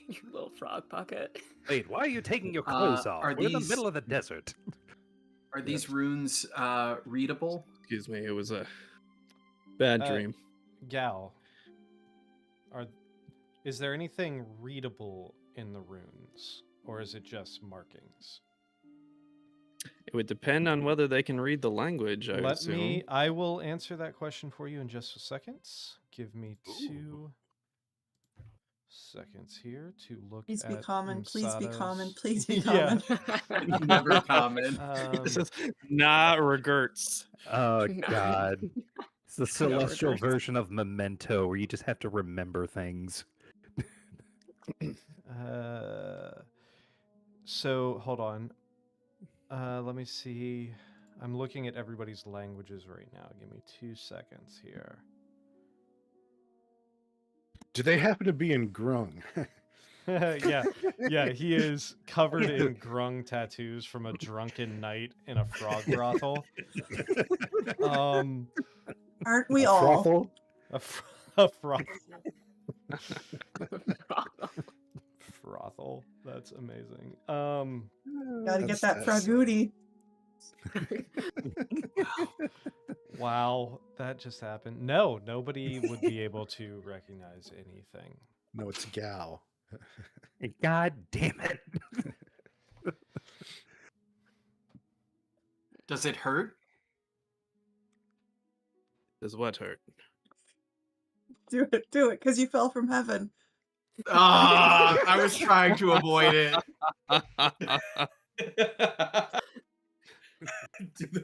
Speaker 7: You little frog pocket.
Speaker 6: Wait, why are you taking your clothes off? We're in the
Speaker 5: these-
Speaker 6: middle of the desert.
Speaker 5: Are these runes readable?
Speaker 8: Excuse me, it was a bad dream.
Speaker 1: Gal, is there anything readable in the runes, or is it just markings?
Speaker 8: It would depend on whether they can read the language, I assume.
Speaker 1: I will answer that question for you in just a second. Give me 2 seconds here to look
Speaker 3: Please be
Speaker 1: at
Speaker 3: common. Please be common.
Speaker 1: Msada's-
Speaker 3: Please be
Speaker 1: Yeah.
Speaker 3: common.
Speaker 5: Never common.
Speaker 8: This is not regrets.
Speaker 6: Oh
Speaker 7: No.
Speaker 6: God. It's the celestial
Speaker 7: regrets.
Speaker 6: version of Memento where you just have to remember things.
Speaker 1: So hold on. Let me see. I'm looking at everybody's languages right now. Give me 2 seconds here.
Speaker 4: Do they happen to be in Grung?
Speaker 1: Yeah, he is covered in grung tattoos from a drunken night in a frog brothel.
Speaker 3: Aren't we
Speaker 4: A
Speaker 3: all?
Speaker 4: Frothel?
Speaker 1: A frothel. Frothel. That's amazing.
Speaker 3: Gotta get that
Speaker 4: That's-
Speaker 3: fragooty.
Speaker 1: Wow, that just happened. No, nobody would be able to recognize anything.
Speaker 4: No, it's Gal.
Speaker 6: God damn it.
Speaker 5: Does it hurt?
Speaker 8: Does what hurt?
Speaker 3: Do it, because you fell from heaven.
Speaker 5: Ah, I was trying to avoid it.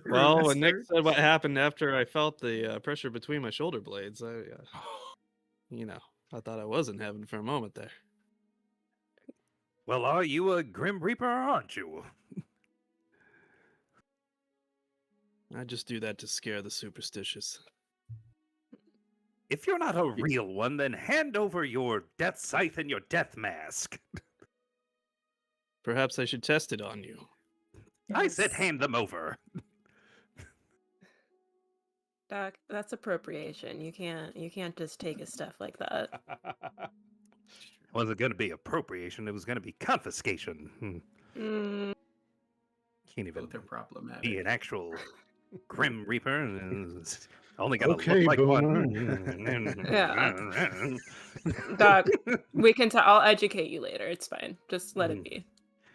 Speaker 8: Well, when Nick said what happened after I felt the pressure between my shoulder blades, I thought I was in heaven for a moment there.
Speaker 6: Well, are you a Grim Reaper or aren't you?
Speaker 8: I just do that to scare the superstitious.
Speaker 6: If you're not a real one, then hand over your death scythe and your death mask.
Speaker 8: Perhaps I should test it on you.
Speaker 6: I said hand them over.
Speaker 7: Doc, that's appropriation. You can't just take his stuff like that.
Speaker 6: It wasn't going to be appropriation. It was going to be confiscation.
Speaker 7: Mm,
Speaker 6: Can't even
Speaker 5: Both are problematic.
Speaker 6: be an actual Grim Reaper. It's only going to
Speaker 4: Okay,
Speaker 6: look like
Speaker 4: Boomer.
Speaker 6: one.
Speaker 7: Yeah. Doc, I'll educate you later. It's fine. Just let it be.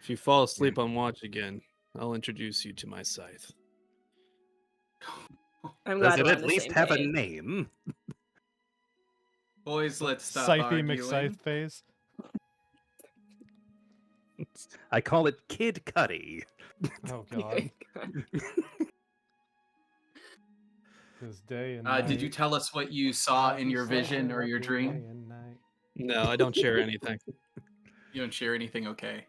Speaker 8: If you fall asleep on watch again, I'll introduce you to my scythe.
Speaker 7: I'm
Speaker 6: Does
Speaker 7: glad
Speaker 6: it
Speaker 7: we're on
Speaker 6: at
Speaker 7: the
Speaker 6: least
Speaker 7: same
Speaker 6: have a
Speaker 7: page.
Speaker 6: name?
Speaker 5: Boys, let's stop
Speaker 1: Scythe
Speaker 5: arguing.
Speaker 1: McScythe phase.
Speaker 6: I call it Kid Cuddy.
Speaker 1: Oh god. This day and night.
Speaker 5: Did you tell us what you saw in your vision or your dream?
Speaker 1: Day and night.
Speaker 8: No, I don't share anything.
Speaker 5: You don't share anything? Okay.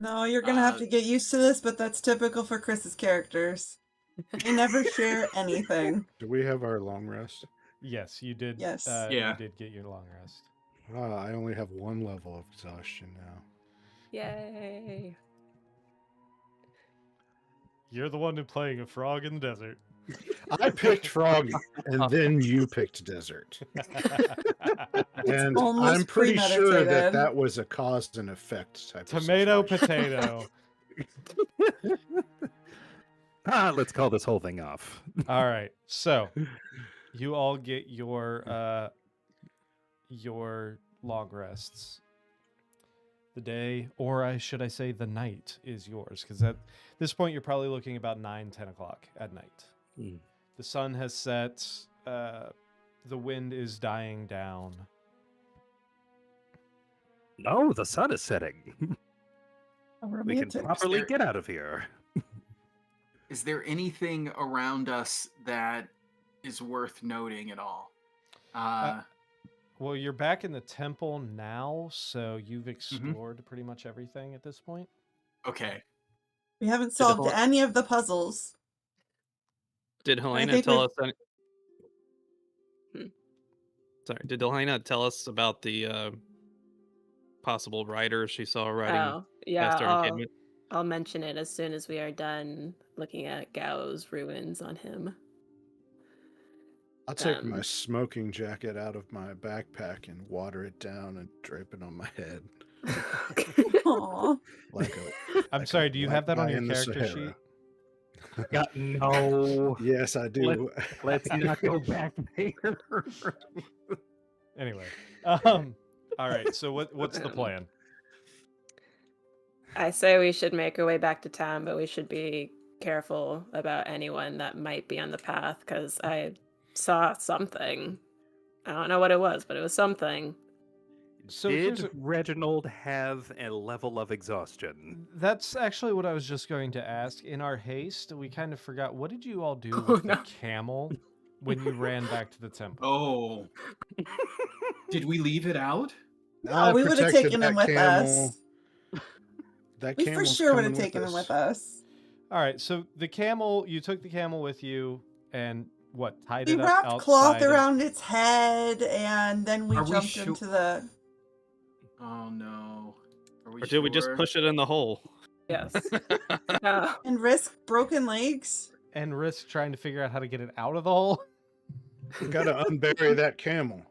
Speaker 3: No, you're gonna have to get used to this, but that's typical for Chris's characters. They never share anything.
Speaker 4: Do we have our long rest?
Speaker 1: Yes, you did.
Speaker 3: Yes.
Speaker 5: Yeah.
Speaker 1: You did get your long rest.
Speaker 4: I only have 1 level of exhaustion now.
Speaker 7: Yay.
Speaker 1: You're the one who playing a frog in the desert.
Speaker 4: I picked frog, and then you picked desert. And
Speaker 3: almost
Speaker 4: I'm pretty sure that
Speaker 3: premeditated.
Speaker 4: that was a cause and effect type
Speaker 1: Tomato,
Speaker 4: of situation.
Speaker 1: potato.
Speaker 6: Let's call this whole thing off.
Speaker 1: All right. So, you all get your long rests. The day, or should I say the night, is yours. Because at this point, you're probably looking about 9, 10 o'clock at night.
Speaker 6: Mm.
Speaker 1: The sun has set. The wind is dying down.
Speaker 6: No, the sun is setting. We can
Speaker 3: Romantic.
Speaker 6: properly get out of here.
Speaker 5: Is there anything around us that is worth noting at all?
Speaker 1: Well, you're back in the temple now, so you've explored pretty much everything at this point.
Speaker 5: Okay.
Speaker 3: We haven't solved
Speaker 8: Hel-
Speaker 3: any of the puzzles.
Speaker 8: Did Helena
Speaker 3: think
Speaker 8: tell
Speaker 3: we've-
Speaker 8: us any... Sorry, did Helena tell us about the possible rider she saw riding
Speaker 7: Oh, yeah.
Speaker 8: past our encampment?
Speaker 7: I'll mention it as soon as we are done looking at Gao's ruins on him.
Speaker 4: I'll take
Speaker 7: Um,
Speaker 4: my smoking jacket out of my backpack and water it down and drape it on my head.
Speaker 3: Aw.
Speaker 4: Like
Speaker 1: I'm
Speaker 4: like
Speaker 1: sorry,
Speaker 4: a
Speaker 1: do you
Speaker 4: black
Speaker 1: have that on
Speaker 4: guy
Speaker 1: your
Speaker 4: in the
Speaker 1: character
Speaker 4: Sahara.
Speaker 1: sheet?
Speaker 6: No.
Speaker 4: Yes, I do.
Speaker 6: Let's not go back there.
Speaker 1: Anyway, all right. So what's the plan?
Speaker 7: I say we should make our way back to town, but we should be careful about anyone that might be on the path because I saw something. I don't know what it was, but it was something.
Speaker 1: So here's
Speaker 6: Did Reginald have a level of exhaustion?
Speaker 1: That's actually what I was just going to ask. In our haste, we kind of forgot. What did you all do
Speaker 5: Oh,
Speaker 1: with
Speaker 5: no.
Speaker 1: the camel when you ran back to the temple?
Speaker 5: Oh. Did we leave it out?
Speaker 3: Oh, we would have
Speaker 4: protected
Speaker 3: taken
Speaker 4: that
Speaker 3: him with
Speaker 4: camel.
Speaker 3: us.
Speaker 4: That
Speaker 3: We for
Speaker 4: camel's
Speaker 3: sure would have
Speaker 4: coming
Speaker 3: taken him
Speaker 4: us.
Speaker 3: with us.
Speaker 1: All right, so the camel, you took the camel with you and what, tied
Speaker 3: We
Speaker 1: it up
Speaker 3: wrapped
Speaker 1: outside
Speaker 3: cloth
Speaker 1: of-
Speaker 3: around its head, and then we
Speaker 5: Are we
Speaker 3: jumped
Speaker 5: sure-
Speaker 3: into the.
Speaker 5: Oh no. Are we
Speaker 8: Or did we just
Speaker 5: sure?
Speaker 8: push it in the hole?
Speaker 7: Yes. Uh,
Speaker 3: And risk broken legs.
Speaker 1: and risk trying to figure out how to get it out of the hole.
Speaker 4: We gotta unbury that camel.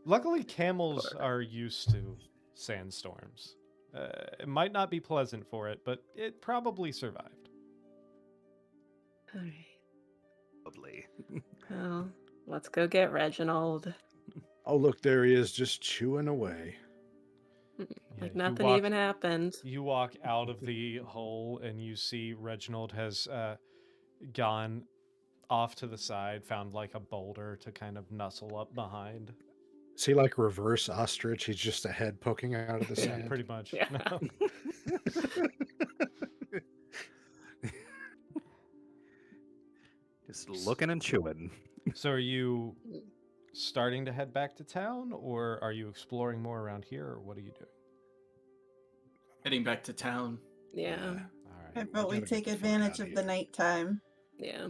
Speaker 1: Luckily, camels are used to sandstorms. It might not be pleasant for it, but it probably survived.
Speaker 7: all right.
Speaker 6: Lovely.
Speaker 7: Well, let's go get Reginald.
Speaker 4: Oh, look, there he is, just chewing away.
Speaker 1: Yeah,
Speaker 7: Like
Speaker 1: you
Speaker 7: nothing
Speaker 1: walk-
Speaker 7: even happened.
Speaker 1: You walk out of the hole and you see Reginald has gone off to the side, found like a boulder to kind of nuzzle up behind.
Speaker 4: Is he like reverse ostrich? He's just a head poking out of the
Speaker 1: Yeah,
Speaker 4: sand.
Speaker 1: pretty much.
Speaker 7: Yeah.
Speaker 1: No.
Speaker 6: Just looking and chewing.
Speaker 1: So are you starting to head back to town, or are you exploring more around here, or what are you doing?
Speaker 5: Heading back to town.
Speaker 7: Yeah.
Speaker 1: All
Speaker 3: I
Speaker 1: right.
Speaker 3: vote we
Speaker 4: gotta get
Speaker 3: take
Speaker 4: the fuck
Speaker 3: advantage
Speaker 4: outta
Speaker 3: of the
Speaker 4: here.
Speaker 3: nighttime.
Speaker 7: Yeah.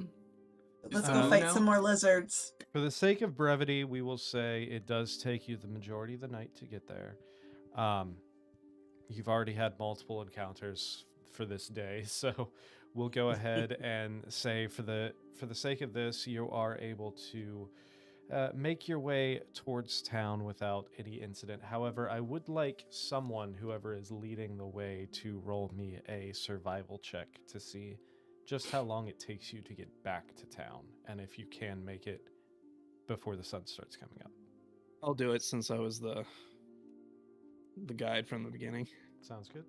Speaker 3: Let's
Speaker 1: Uh,
Speaker 3: go fight
Speaker 5: now-
Speaker 3: some more lizards.
Speaker 1: For the sake of brevity, we will say it does take you the majority of the night to get there. You've already had multiple encounters for this day, so we'll go ahead and say for the sake of this, you are able to make your way towards town without any incident. However, I would like someone, whoever is leading the way, to roll me a survival check to see just how long it takes you to get back to town, and if you can make it before the sun starts coming up.
Speaker 8: I'll do it since I was the guide from the beginning.
Speaker 1: Sounds good.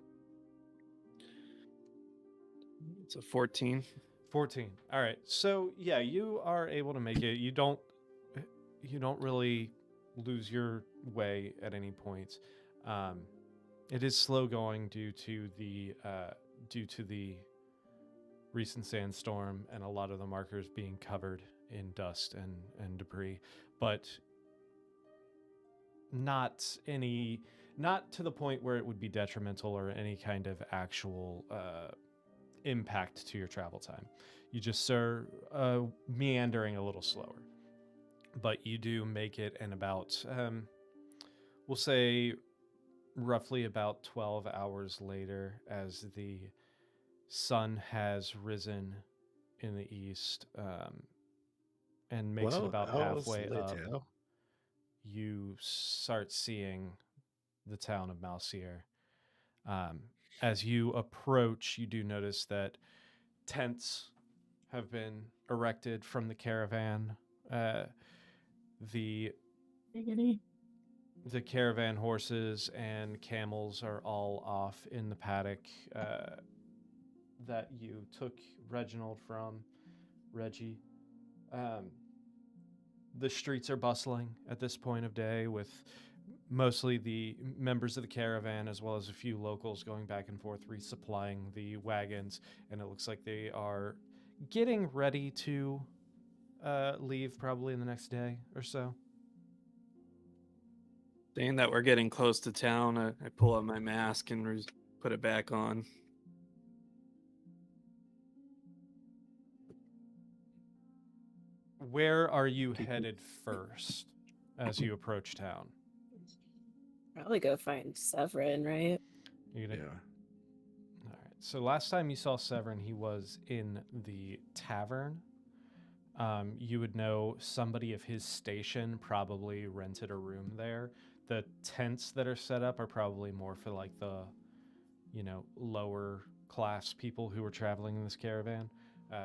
Speaker 8: It's a 14.
Speaker 1: 14. All right. So yeah, you are able to make it. You don't really lose your way at any point. It is slow going due to the recent sandstorm and a lot of the markers being covered in dust and debris, but not to the point where it would be detrimental or any kind of actual impact to your travel time. You just are meandering a little slower, but you do make it in about we'll say roughly about 12 hours later, as the sun has risen in the east and makes it about halfway up. You start seeing the town of Malseare. As you approach, you do notice that tents have been erected from the caravan. The caravan horses and camels are all off in the paddock that you took Reginald from, Reggie. The streets are bustling at this point of day, with mostly the members of the caravan as well as a few locals going back and forth resupplying the wagons, and it looks like they are getting ready to leave probably in the next day or so.
Speaker 8: Saying that we're getting close to town, I pull out my mask and put it back on.
Speaker 1: Where are you headed first as you approach town?
Speaker 7: Probably go find Severin, right?
Speaker 1: You're gonna...
Speaker 4: Yeah.
Speaker 1: All right. So last time you saw Severin, he was in the tavern. You would know somebody of his station probably rented a room there. The tents that are set up are probably more for like the, lower class people who are traveling in this caravan.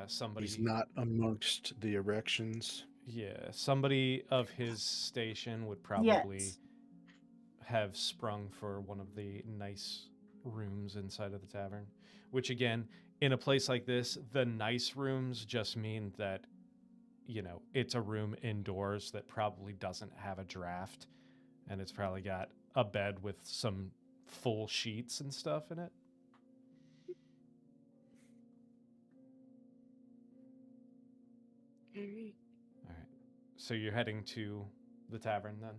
Speaker 1: Somebody
Speaker 4: He's not amongst the erections.
Speaker 1: Yeah, somebody of his station would probably
Speaker 3: Yes.
Speaker 1: have sprung for one of the nice rooms inside of the tavern, which again, in a place like this, the nice rooms just mean that, you know, it's a room indoors that probably doesn't have a draft, and it's probably got a bed with some full sheets and stuff in it.
Speaker 7: All right.
Speaker 1: All right. So you're heading to the tavern then?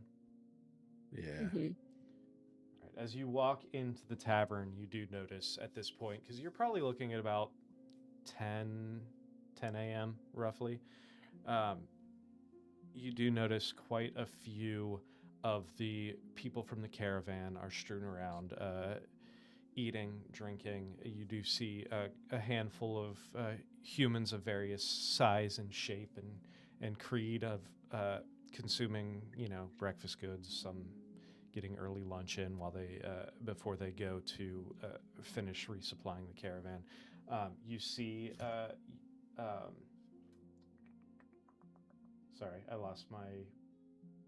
Speaker 4: Yeah.
Speaker 7: Mhm.
Speaker 1: All right. As you walk into the tavern, you do notice at this point, because you're probably looking at about 10 a.m. roughly, you do notice quite a few of the people from the caravan are strewn around, eating, drinking. You do see a handful of humans of various size and shape and creed of consuming, you know, breakfast goods. Some getting early lunch in while they before they go to finish resupplying the caravan. You see. Sorry, I lost my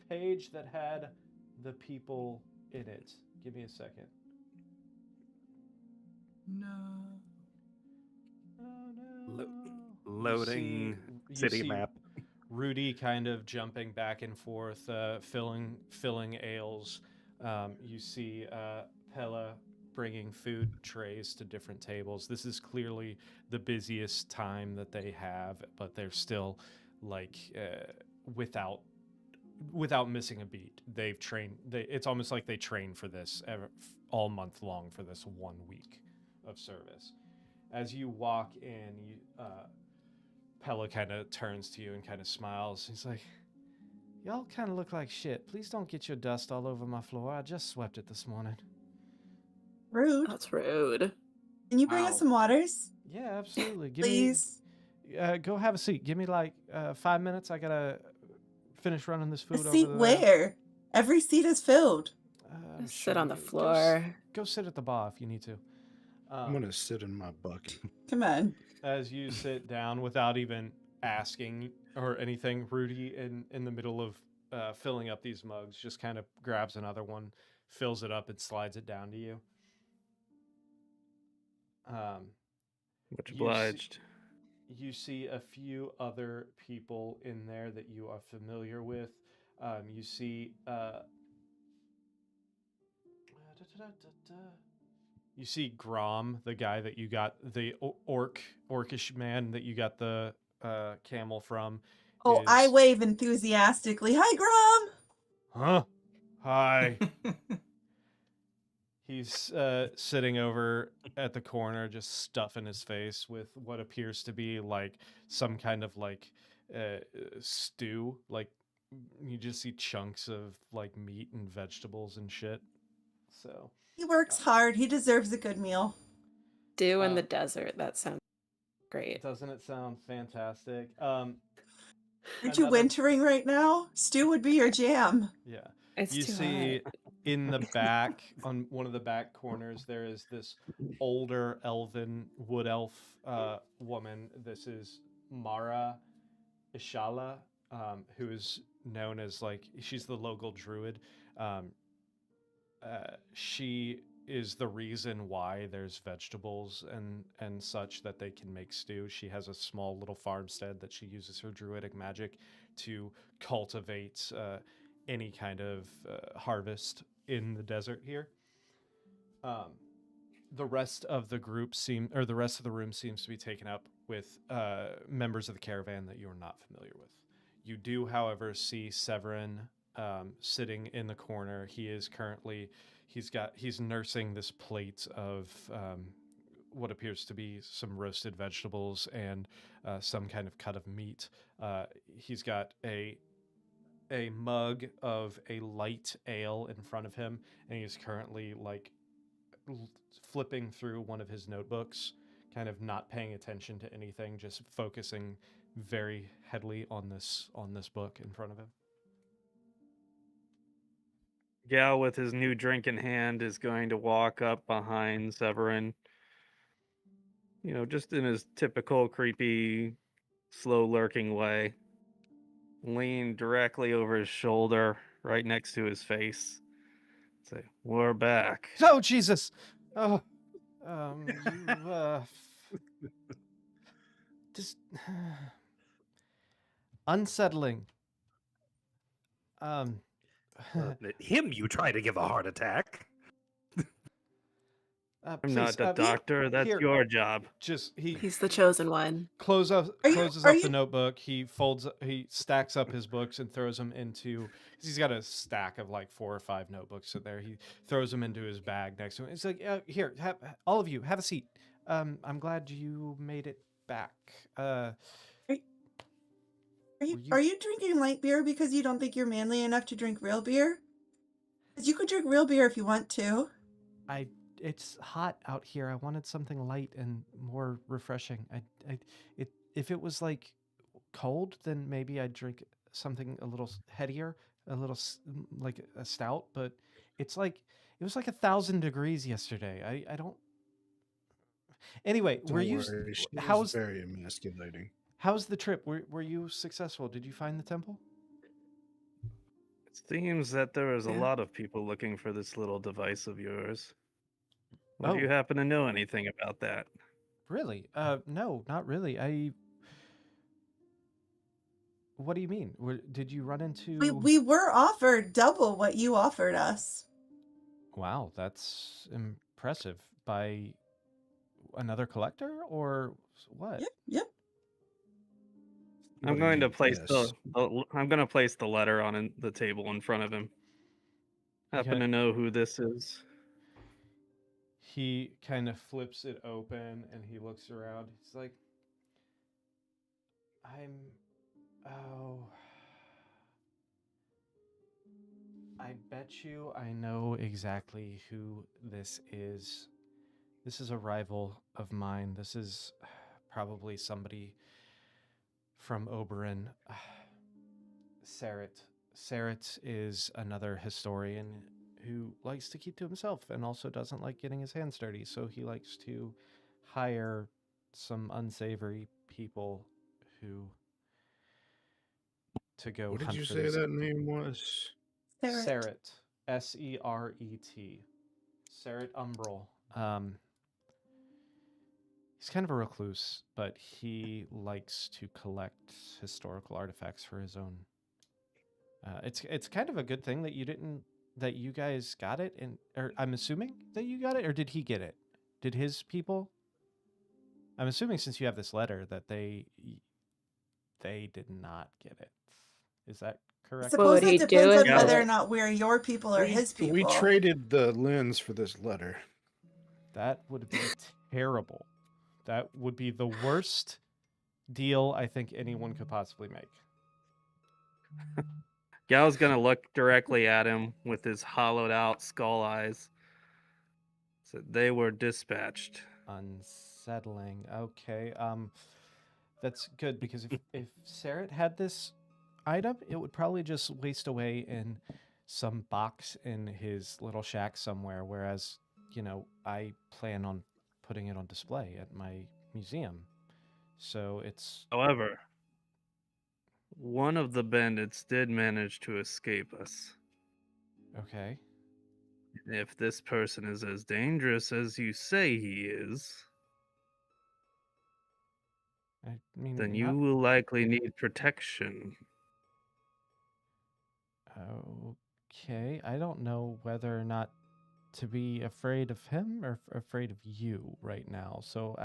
Speaker 1: page that had the people in it. Give me a second.
Speaker 3: No.
Speaker 1: Oh no.
Speaker 6: Lo-
Speaker 1: You
Speaker 6: loading
Speaker 1: you
Speaker 6: city
Speaker 1: see
Speaker 6: map.
Speaker 1: Rudy kind of jumping back and forth, filling ales. You see Pella bringing food trays to different tables. This is clearly the busiest time that they have, but they're still like without missing a beat. They've trained. It's almost like they train for this all month long for this 1 week of service. As you walk in, Pella kind of turns to you and kind of smiles. He's like, "Y'all kind of look like shit. Please don't get your dust all over my floor. I just swept it this morning."
Speaker 3: Rude.
Speaker 7: That's rude.
Speaker 3: Can you bring us
Speaker 5: Wow.
Speaker 3: some waters,
Speaker 1: Yeah, absolutely.
Speaker 3: please?
Speaker 1: Go have a seat. Give me like 5 minutes. I gotta finish running this
Speaker 3: A
Speaker 1: food over
Speaker 3: seat
Speaker 1: there.
Speaker 3: where? Every seat is filled.
Speaker 1: I'm
Speaker 7: Just
Speaker 1: sure
Speaker 7: sit on the
Speaker 1: you-
Speaker 7: floor.
Speaker 1: Go sit at the bar if you need to.
Speaker 4: I'm gonna sit in my bucket.
Speaker 3: Come on.
Speaker 1: As you sit down without even asking or anything, Rudy, in the middle of filling up these mugs, just kind of grabs another one, fills it up, and slides it down to you.
Speaker 8: Much
Speaker 1: You see-
Speaker 8: obliged.
Speaker 1: You see a few other people in there that you are familiar with. You see you see Grom, the guy that you got, the orcish man that you got the camel from.
Speaker 3: Oh, I
Speaker 1: is-
Speaker 3: wave enthusiastically. Hi, Grom.
Speaker 1: Huh? Hi. He's sitting over at the corner, just stuffing his face with what appears to be like some kind of like stew. Like you just see chunks of like meat and vegetables and shit. So
Speaker 3: He works hard. He deserves a good meal.
Speaker 7: Dew in the
Speaker 1: Um,
Speaker 7: desert. That sounds great.
Speaker 1: doesn't it sound fantastic?
Speaker 3: Aren't you
Speaker 1: another-
Speaker 3: wintering right now? Stew would be your jam.
Speaker 1: Yeah.
Speaker 7: It's
Speaker 1: You
Speaker 7: too
Speaker 1: see
Speaker 7: hot.
Speaker 1: in the back, on one of the back corners, there is this older elven wood elf woman. This is Mara Ishala, who is known as like, she's the local druid. She is the reason why there's vegetables and such that they can make stew. She has a small little farmstead that she uses her druidic magic to cultivate any kind of harvest in the desert here. The rest of the the rest of the room seems to be taken up with members of the caravan that you are not familiar with. You do, however, see Severin sitting in the corner. He is currently he's nursing this plate of what appears to be some roasted vegetables and some kind of cut of meat. He's got a mug of a light ale in front of him, and he's currently like flipping through one of his notebooks, kind of not paying attention to anything, just focusing very heavily on this book in front of him.
Speaker 8: Gal, with his new drink in hand, is going to walk up behind Severin. You know, just in his typical creepy, slow lurking way. Lean directly over his shoulder, right next to his face. Say, "We're back."
Speaker 1: Oh Jesus! Oh, you just unsettling. Um,
Speaker 6: Him, you try to give a heart attack.
Speaker 8: I'm
Speaker 1: please,
Speaker 8: not the doctor. That's
Speaker 1: here.
Speaker 8: your job.
Speaker 1: Just
Speaker 7: He's the chosen one.
Speaker 1: closes
Speaker 3: Are
Speaker 1: up
Speaker 3: you-
Speaker 1: the notebook. He stacks up his books and throws them into. Cause he's got a stack of like 4 or 5 notebooks in there. He throws them into his bag next to him. It's like, here, all of you have a seat. I'm glad you made it back.
Speaker 3: Are
Speaker 1: you-
Speaker 3: you drinking light beer because you don't think you're manly enough to drink real beer? 'Cause you could drink real beer if you want to.
Speaker 1: It's hot out here. I wanted something light and more refreshing. If it was like cold, then maybe I'd drink something a little headier, like a stout. But it's like it was like 1,000 degrees yesterday. I don't. Anyway,
Speaker 4: Don't worry, she was very emasculating.
Speaker 1: How's the trip? Were you successful? Did you find the temple?
Speaker 8: It seems that there is a
Speaker 3: Yeah.
Speaker 8: lot of people looking for this little device of yours. Would
Speaker 1: Oh.
Speaker 8: you happen to know anything about that?
Speaker 1: Really? No, not really. What do you mean? Did you run into?
Speaker 3: We were offered double what you offered us.
Speaker 1: Wow, that's impressive. By another collector or what?
Speaker 3: Yep.
Speaker 8: I'm
Speaker 4: What do
Speaker 8: going
Speaker 4: you
Speaker 8: to place
Speaker 4: guess?
Speaker 8: I'm going to place the letter on the table in front of him. Happen
Speaker 1: Okay.
Speaker 8: to know who this is?
Speaker 1: He kind of flips it open and he looks around. He's like, I bet you I know exactly who this is. This is a rival of mine. This is probably somebody from Oberon. Serit. Serit is another historian who likes to keep to himself and also doesn't like getting his hands dirty. So he likes to hire some unsavory people to go
Speaker 4: What did
Speaker 1: hunt
Speaker 4: you
Speaker 1: for
Speaker 4: say
Speaker 1: this.
Speaker 4: that name was?
Speaker 1: Seret. Seret. Seret Umbral. He's kind of a recluse, but he likes to collect historical artifacts for his own. It's kind of a good thing that you guys got it, or I'm assuming that you got it, or did he get it? Did his people? I'm assuming since you have this letter that they did not get it. Is that correct?
Speaker 3: Suppose
Speaker 7: would he
Speaker 3: it
Speaker 7: do
Speaker 3: depends on
Speaker 7: if
Speaker 3: whether or
Speaker 7: it-
Speaker 3: not we're your people or his people.
Speaker 4: We traded the lens for this letter.
Speaker 1: That would be terrible. That would be the worst deal I think anyone could possibly make.
Speaker 8: Gal's going to look directly at him with his hollowed out skull eyes. So they were dispatched.
Speaker 1: Unsettling. Okay. That's good because if Seret had this item, it would probably just waste away in some box in his little shack somewhere. Whereas, I plan on putting it on display at my museum. So it's
Speaker 8: However, one of the bandits did manage to escape us.
Speaker 1: okay.
Speaker 8: If this person is as dangerous as you say he is,
Speaker 1: I mean,
Speaker 8: then you will likely need protection.
Speaker 1: Okay. I don't know whether or not to be afraid of him or afraid of you right now. So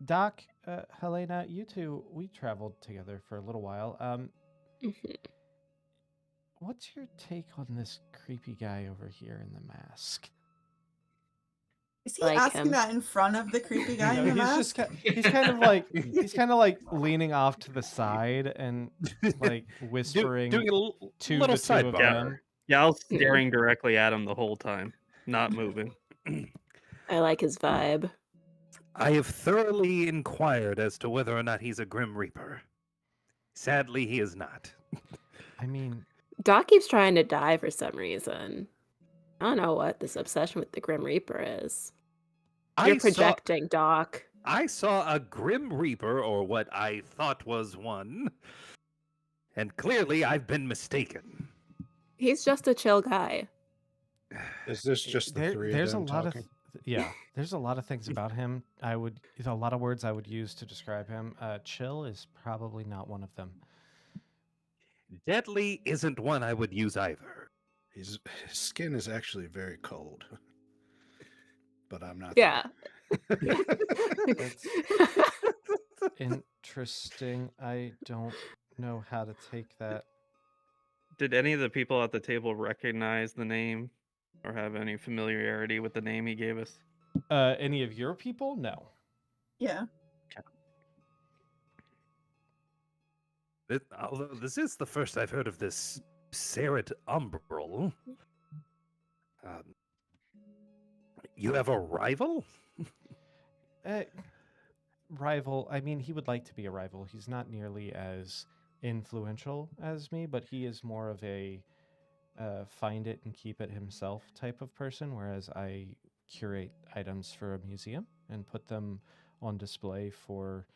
Speaker 1: Doc, Helena, you two, we traveled together for a little while. What's your take on this creepy guy over here in the mask?
Speaker 3: Is he
Speaker 7: Like
Speaker 3: asking
Speaker 7: him.
Speaker 3: that in front of the creepy guy in the mask?
Speaker 1: He's kind of like leaning off to the side and like whispering
Speaker 6: doing a
Speaker 1: to
Speaker 6: little
Speaker 1: the two of
Speaker 6: sidebar.
Speaker 1: them.
Speaker 8: Gal's staring directly at him the whole time, not moving.
Speaker 7: I like his vibe.
Speaker 6: I have thoroughly inquired as to whether or not he's a Grim Reaper. Sadly, he is not.
Speaker 1: I mean,
Speaker 7: Doc keeps trying to die for some reason. I don't know what this obsession with the Grim Reaper is. You're projecting, Doc.
Speaker 6: I saw a Grim Reaper, or what I thought was one, And clearly I've been mistaken.
Speaker 7: He's just a chill guy.
Speaker 4: Is this just the three
Speaker 1: there's
Speaker 4: of
Speaker 1: a
Speaker 4: them
Speaker 1: lot
Speaker 4: talking?
Speaker 1: there's a lot of things about him. A lot of words I would use to describe him. Chill is probably not one of them.
Speaker 6: Deadly isn't one I would use either.
Speaker 4: His skin is actually very cold. But I'm not.
Speaker 7: Yeah.
Speaker 1: That's interesting. I don't know how to take that.
Speaker 8: Did any of the people at the table recognize the name or have any familiarity with the name he gave us?
Speaker 1: Any of your people? No.
Speaker 3: Yeah.
Speaker 6: Although this is the first I've heard of this Serret Umbral. You have a rival?
Speaker 1: Rival. I mean, he would like to be a rival. He's not nearly as influential as me, but he is more of a find it and keep it himself type of person, whereas I curate items for a museum and put them on display for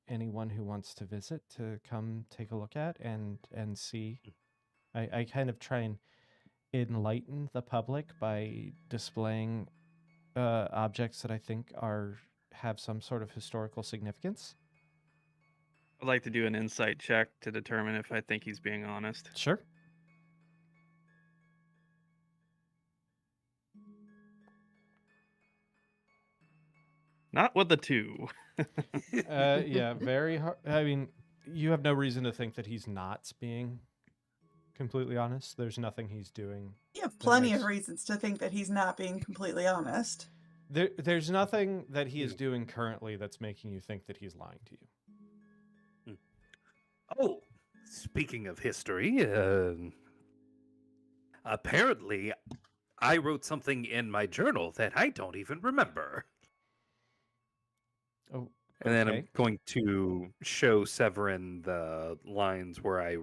Speaker 1: anyone who wants to visit to come take a look at and see. I kind of try and enlighten the public by displaying objects that I think have some sort of historical significance.
Speaker 8: I'd like to do an insight check to determine if I think he's being honest.
Speaker 1: Sure.
Speaker 8: Not with the 2.
Speaker 1: Yeah, very hard. I mean, you have no reason to think that he's not being completely honest. There's nothing he's doing.
Speaker 3: You have plenty of
Speaker 1: makes-
Speaker 3: reasons to think that he's not being completely honest.
Speaker 1: There's nothing that he is doing currently that's making you think that he's lying to you.
Speaker 6: Oh, speaking of history, apparently I wrote something in my journal that I don't even remember.
Speaker 1: Oh,
Speaker 6: And then I'm
Speaker 1: okay.
Speaker 6: going to show Severin the lines where I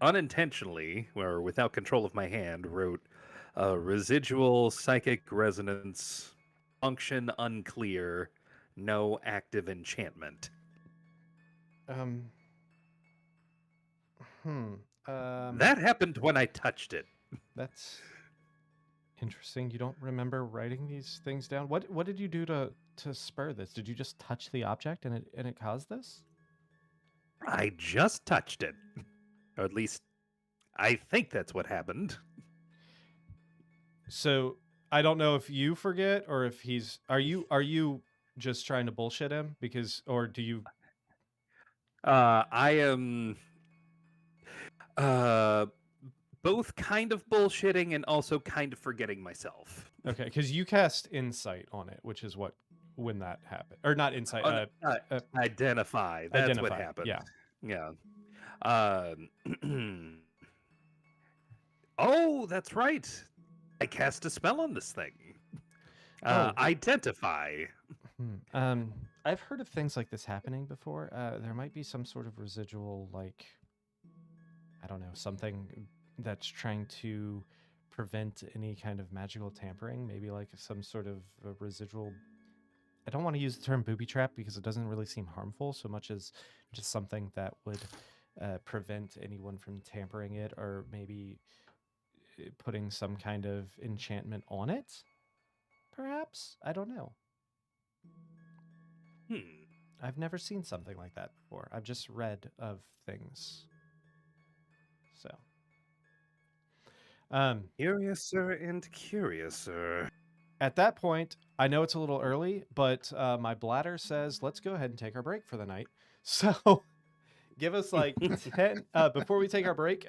Speaker 6: unintentionally, or without control of my hand, wrote residual psychic resonance, function unclear, no active enchantment. That happened when I touched it.
Speaker 1: That's interesting. You don't remember writing these things down. What did you do to spur this? Did you just touch the object and it caused this?
Speaker 6: I just touched it. Or at least, I think that's what happened.
Speaker 1: So I don't know if you forget or if he's. Are you just trying to bullshit him or do you?
Speaker 6: I am both kind of bullshitting and also kind of forgetting myself.
Speaker 1: Okay, because you cast insight on it, which is when that happened, or not insight.
Speaker 6: Identify. That's what
Speaker 1: identify,
Speaker 6: happened.
Speaker 1: yeah.
Speaker 6: Oh, that's right. I cast a spell on this thing. Identify.
Speaker 1: I've heard of things like this happening before. There might be some sort of residual, I don't know, something that's trying to prevent any kind of magical tampering. Maybe like some sort of a residual. I don't want to use the term booby trap because it doesn't really seem harmful so much as just something that would prevent anyone from tampering it, or maybe putting some kind of enchantment on it. Perhaps? I don't know. I've never seen something like that before. I've just read of things. So.
Speaker 6: Curiouser and curiouser.
Speaker 1: At that point, I know it's a little early, but my bladder says, let's go ahead and take our break for the night. So give us 10, before we take our break,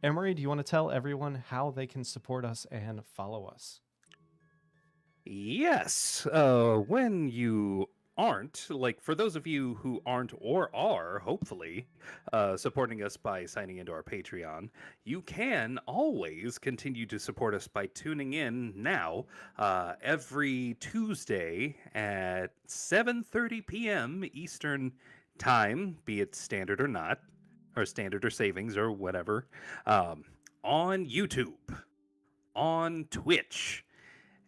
Speaker 1: Emery, do you want to tell everyone how they can support us and follow us?
Speaker 6: Yes. When you aren't, for those of you who aren't or are, hopefully, supporting us by signing into our Patreon, you can always continue to support us by tuning in now every Tuesday at 7:30 p.m. Eastern Time, be it standard or not, or standard or savings or whatever, on YouTube, on Twitch,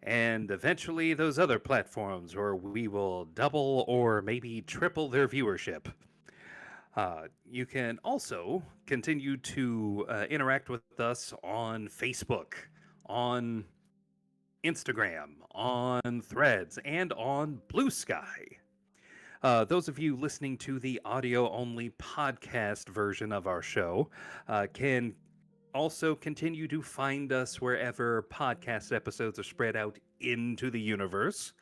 Speaker 6: and eventually those other platforms where we will double or maybe triple their viewership. You can also continue to interact with us on Facebook, on Instagram, on Threads, and on Blue Sky. Those of you listening to the audio-only podcast version of our show can also continue to find us wherever podcast episodes are spread out into the universe.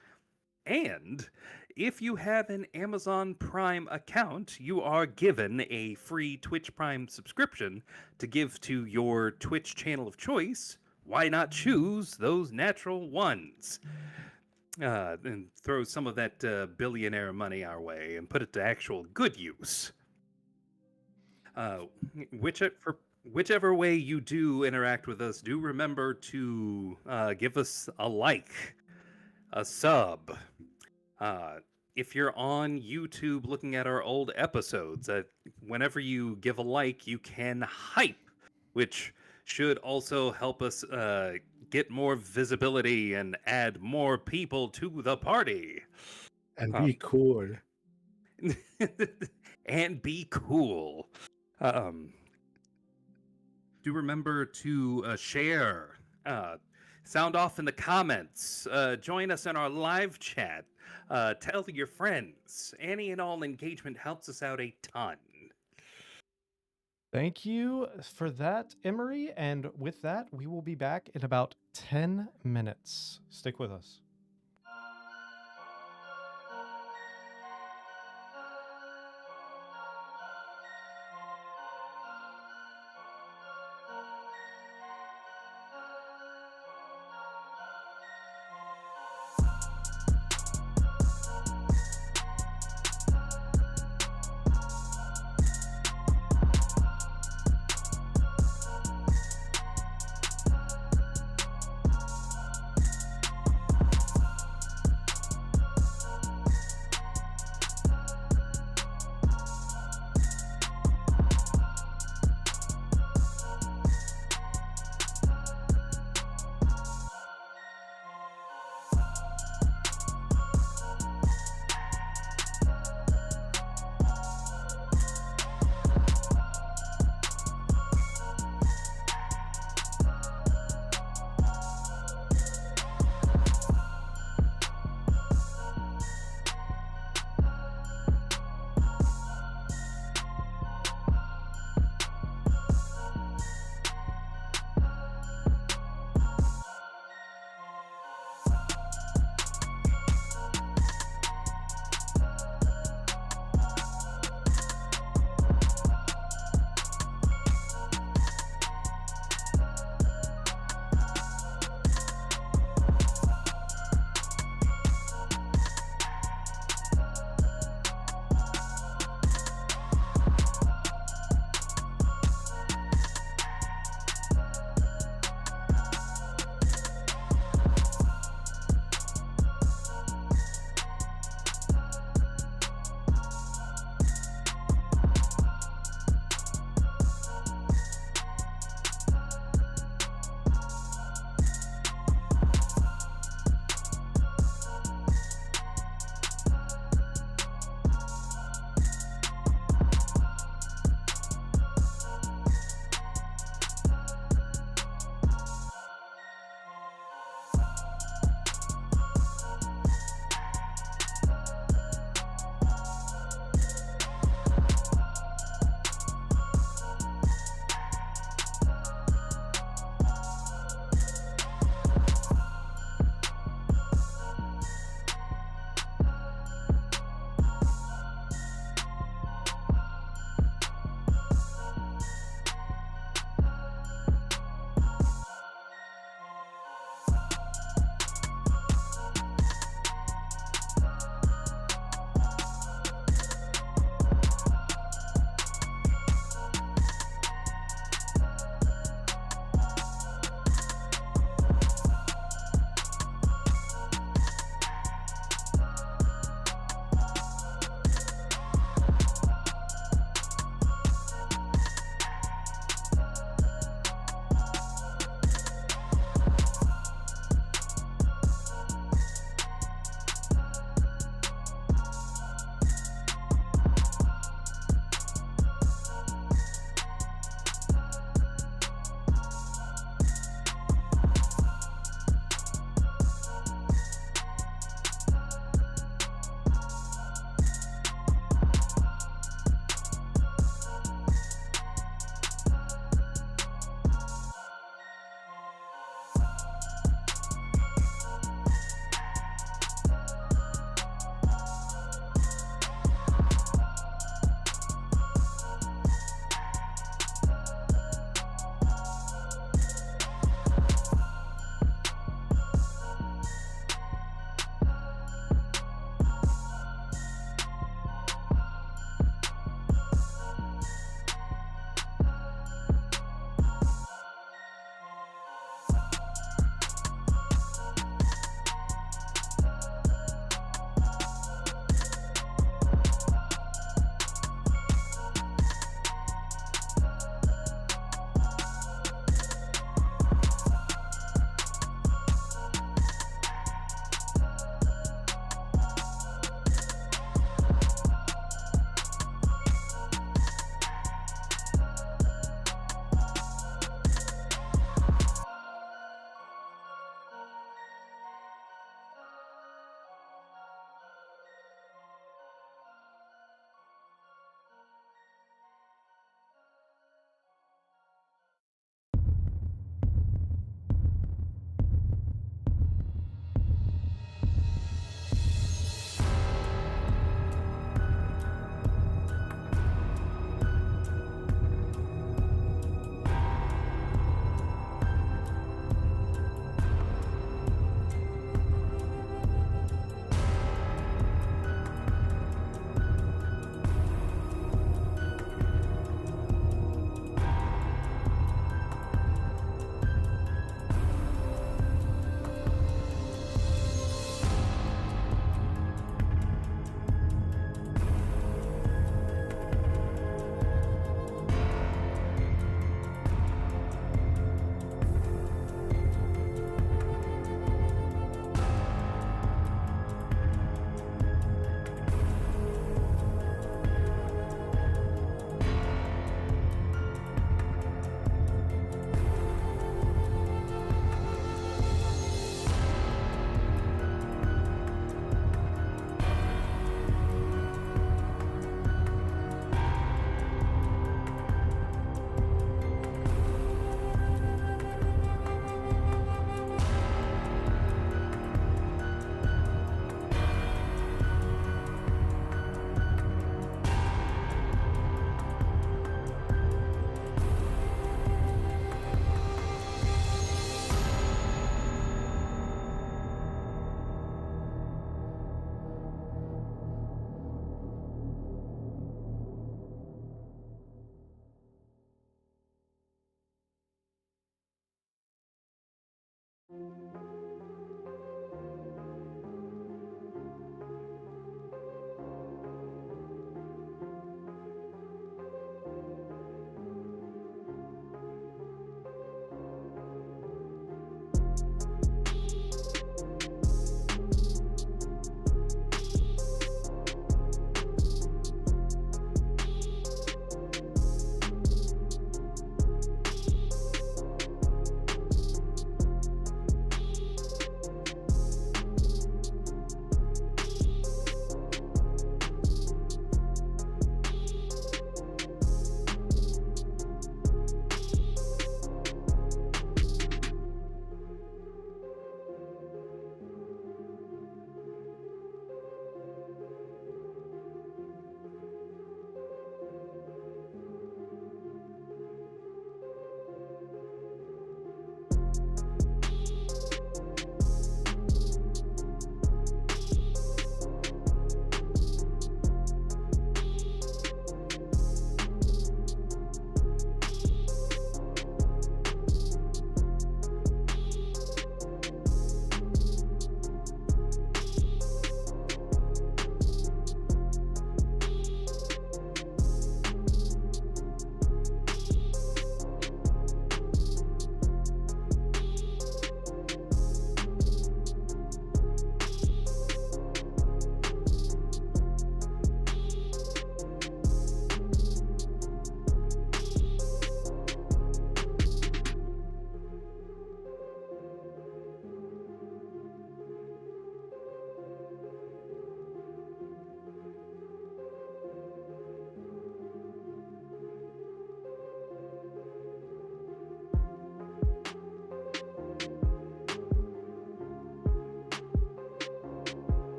Speaker 6: And if you have an Amazon Prime account, you are given a free Twitch Prime subscription to give to your Twitch channel of choice. Why not choose those natural ones? And throw some of that billionaire money our way and put it to actual good use. Whichever way you do interact with us, do remember to give us a like, a sub. If you're on YouTube looking at our old episodes, whenever you give a like, you can hype, which should also help us get more visibility and add more people to the party.
Speaker 4: And be cool.
Speaker 6: And be cool. Do remember to share. Sound off in the comments. Join us in our live chat. Tell your friends. Any and all engagement helps us out a ton.
Speaker 1: Thank you for that, Emery. And with that, we will be back in about 10 minutes. Stick with us.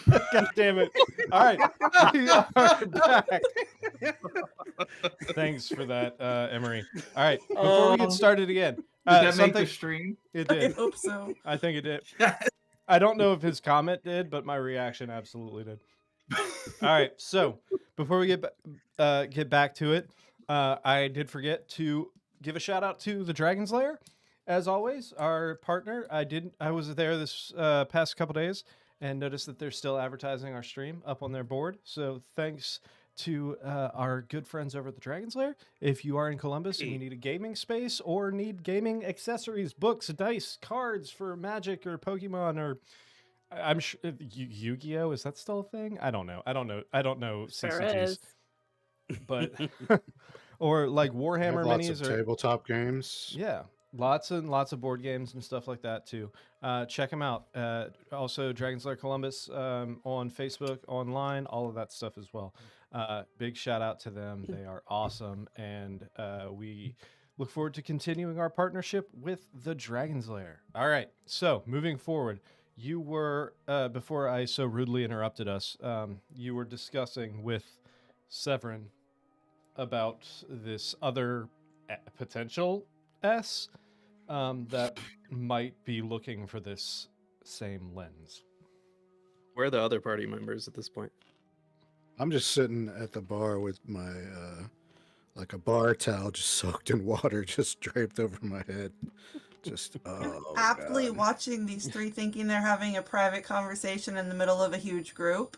Speaker 1: God damn it! All right, we are back. Thanks for that, Emery. All right, before we get started again,
Speaker 5: Did that make
Speaker 1: something
Speaker 5: the stream?
Speaker 1: it
Speaker 3: I
Speaker 1: did.
Speaker 3: hope so.
Speaker 1: I think it did. I don't know if his comment did, but my reaction absolutely did. All right, so before we get back to it, I did forget to give a shout out to the Dragon's Lair, as always, our partner. I was there this past couple days and noticed that they're still advertising our stream up on their board. So thanks to our good friends over at the Dragon's Lair. If you are in Columbus and you need a gaming space or need gaming accessories, books, dice, cards for Magic or Pokemon or I'm sure Yu-Gi-Oh, is that still a thing? I don't know. I don't know
Speaker 7: Sure
Speaker 1: CCGs,
Speaker 7: is.
Speaker 1: but or like
Speaker 4: We have
Speaker 1: Warhammer
Speaker 4: lots
Speaker 1: minis
Speaker 4: of
Speaker 1: or
Speaker 4: tabletop games.
Speaker 1: yeah, lots and lots of board games and stuff like that too. Check them out. Also, Dragon's Lair Columbus on Facebook, online, all of that stuff as well. Big shout out to them. They are awesome, and we look forward to continuing our partnership with the Dragon's Lair. All right, so moving forward. You were, before I so rudely interrupted us, you were discussing with Severin about this other potential S that might be looking for this same lens.
Speaker 8: Where are the other party members at this point?
Speaker 4: I'm just sitting at the bar with my like a bar towel just soaked in water, just draped over my head. Just
Speaker 3: Aptly
Speaker 4: God.
Speaker 3: watching these three thinking they're having a private conversation in the middle of a huge group.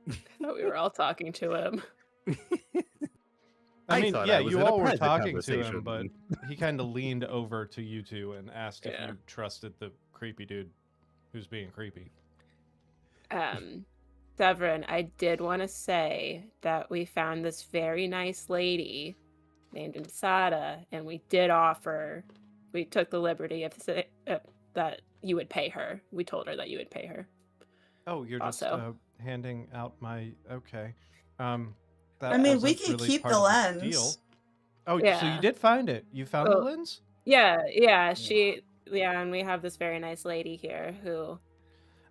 Speaker 7: I thought we were all talking to him.
Speaker 1: I
Speaker 6: I
Speaker 1: mean,
Speaker 6: thought
Speaker 1: yeah,
Speaker 6: I was
Speaker 1: you
Speaker 6: in a
Speaker 1: all were
Speaker 6: private
Speaker 1: talking to him, but
Speaker 6: conversation.
Speaker 1: he kind of leaned over to you two and asked if
Speaker 7: Yeah.
Speaker 1: you trusted the creepy dude who's being creepy.
Speaker 7: Severin, I did want to say that we found this very nice lady named Sada, and we did offer. We took the liberty of that you would pay her. We told her that you would pay her.
Speaker 1: Oh, you're just
Speaker 7: Also.
Speaker 1: handing out my okay. That
Speaker 3: I mean, we
Speaker 1: wasn't
Speaker 3: can
Speaker 1: really
Speaker 3: keep
Speaker 1: part
Speaker 3: the
Speaker 1: of deal.
Speaker 3: lens.
Speaker 1: Oh, so
Speaker 7: Yeah.
Speaker 1: you did find it? You found the
Speaker 7: Oh.
Speaker 1: lens?
Speaker 7: Yeah, and we have this very nice lady here who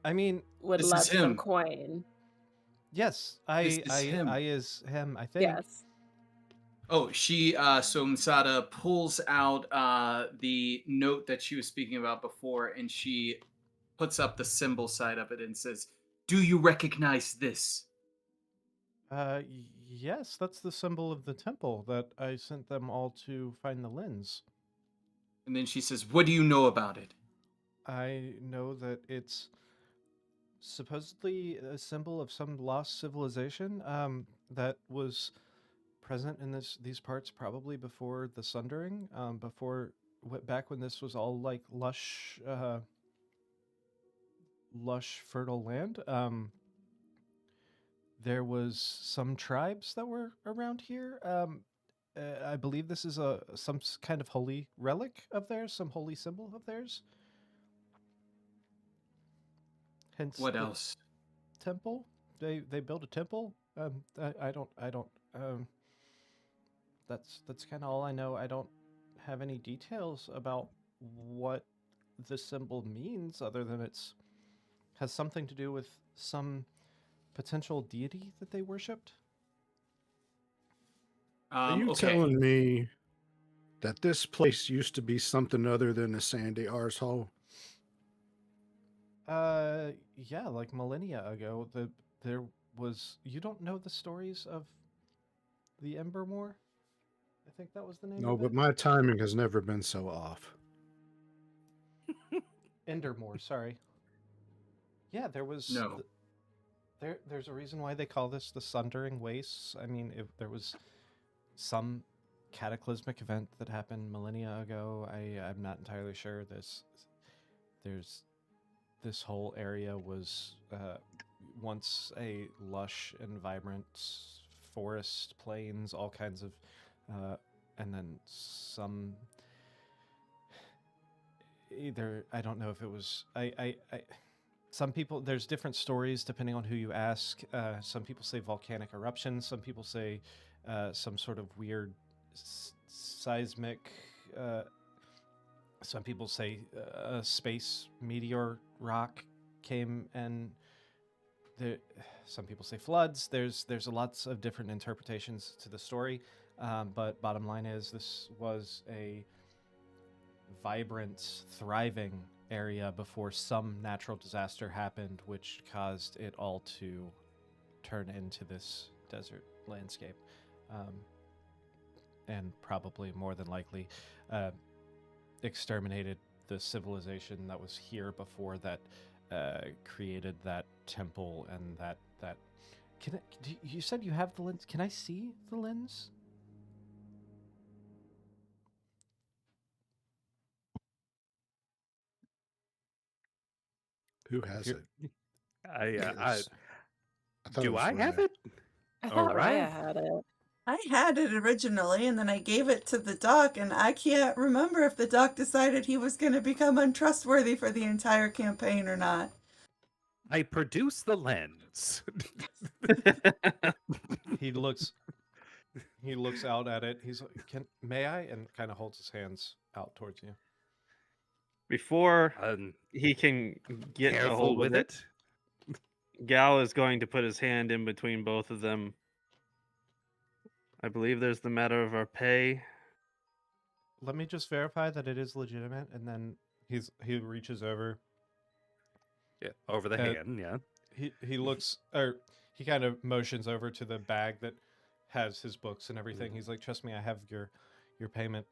Speaker 1: I mean,
Speaker 7: would
Speaker 5: This
Speaker 7: love
Speaker 5: is
Speaker 7: some
Speaker 5: him.
Speaker 7: coin.
Speaker 1: yes,
Speaker 5: This is him.
Speaker 1: I is him. I think.
Speaker 7: Yes.
Speaker 5: Oh, she so Masada pulls out the note that she was speaking about before, and she puts up the symbol side of it and says, "Do you recognize this?"
Speaker 1: Yes, that's the symbol of the temple that I sent them all to find the lens.
Speaker 5: And then she says, "What do you know about it?"
Speaker 1: I know that it's supposedly a symbol of some lost civilization that was present in these parts probably before the Sundering, back when this was all like lush fertile land. There was some tribes that were around here. I believe this is some kind of holy relic of theirs, some holy symbol of theirs. Hence,
Speaker 5: What
Speaker 1: the
Speaker 5: else?
Speaker 1: temple. They built a temple. I don't. That's kind of all I know. I don't have any details about what the symbol means, other than has something to do with some potential deity that they worshipped.
Speaker 4: Are you
Speaker 5: Okay.
Speaker 4: telling me that this place used to be something other than a sandy arsehole?
Speaker 1: Yeah, like millennia ago, there was. You don't know the stories of the Ember War? I think that was the name
Speaker 4: No,
Speaker 1: of it.
Speaker 4: but my timing has never been so off.
Speaker 1: Endermore, sorry. Yeah, there was.
Speaker 5: No.
Speaker 1: There's a reason why they call this the Sundering Wastes. I mean, if there was some cataclysmic event that happened millennia ago, I'm not entirely sure. This whole area was once a lush and vibrant forest, plains, all kinds of, and then some. Either I don't know if it was some people, there's different stories depending on who you ask. Some people say volcanic eruptions. Some people say some sort of weird seismic. Some people say a space meteor rock came and some people say floods. There's lots of different interpretations to the story, but bottom line is this was a vibrant, thriving area before some natural disaster happened, which caused it all to turn into this desert landscape, and probably more than likely exterminated the civilization that was here before that created that temple and that. You said you have the lens. Can I see the lens?
Speaker 4: Who has it?
Speaker 6: I
Speaker 4: thought
Speaker 6: do
Speaker 4: was
Speaker 6: I have
Speaker 4: Raya.
Speaker 6: it?
Speaker 7: I
Speaker 6: All
Speaker 7: thought
Speaker 6: right.
Speaker 7: Raya had it.
Speaker 3: I had it originally, and then I gave it to the doc, and I can't remember if the doc decided he was going to become untrustworthy for the entire campaign or not.
Speaker 6: I produce the lens.
Speaker 1: He looks out at it. He's like, may I? And kind of holds his hands out towards you.
Speaker 8: Before
Speaker 6: Um,
Speaker 8: he can get a
Speaker 6: careful
Speaker 8: hold
Speaker 6: with
Speaker 8: of it, Gal is going to put his hand in between both of them. I believe there's the matter of our pay.
Speaker 1: Let me just verify that it is legitimate, and then he reaches over.
Speaker 6: Yeah, over the hand, yeah.
Speaker 1: He looks, or he kind of motions over to the bag that has his books and everything. He's like, "Trust me, I have your payment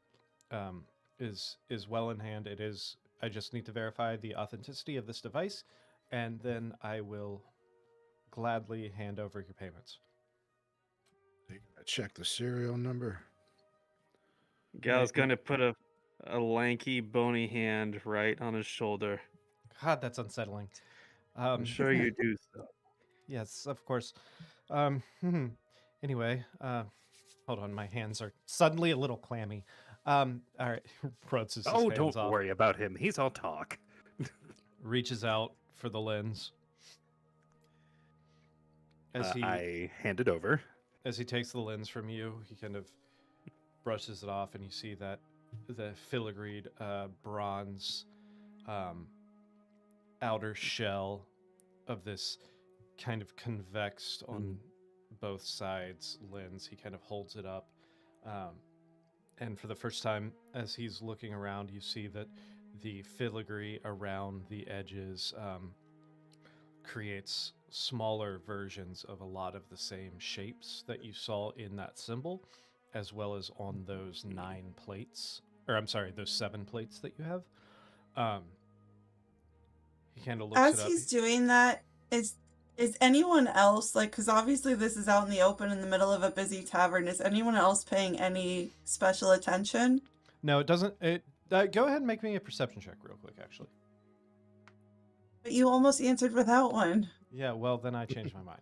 Speaker 1: is well in hand. It is. I just need to verify the authenticity of this device, and then I will gladly hand over your payments."
Speaker 4: Check the serial number.
Speaker 8: Gal's going to put a lanky, bony hand right on his shoulder.
Speaker 1: God, that's unsettling.
Speaker 8: I'm sure you do so.
Speaker 1: Yes, of course. Anyway, hold on. My hands are suddenly a little clammy. All right. Rubs his
Speaker 6: Oh,
Speaker 1: hands
Speaker 6: don't
Speaker 1: off,
Speaker 6: worry about him. He's all talk.
Speaker 1: reaches out for the lens.
Speaker 6: I hand it over.
Speaker 1: As he takes the lens from you, he kind of brushes it off, and you see that the filigreed bronze outer shell of this kind of convexed on both sides lens. He kind of holds it up, and for the first time, as he's looking around, you see that the filigree around the edges creates smaller versions of a lot of the same shapes that you saw in that symbol, as well as on those 9 plates, or I'm sorry, those 7 plates that you have. He kind of looks
Speaker 3: As
Speaker 1: it up.
Speaker 3: he's doing that, is anyone else, like, because obviously this is out in the open in the middle of a busy tavern, is anyone else paying any special attention?
Speaker 1: No, it doesn't. Go ahead and make me a perception check real quick, actually.
Speaker 3: But you almost answered without one.
Speaker 1: Yeah, well, then I changed my mind.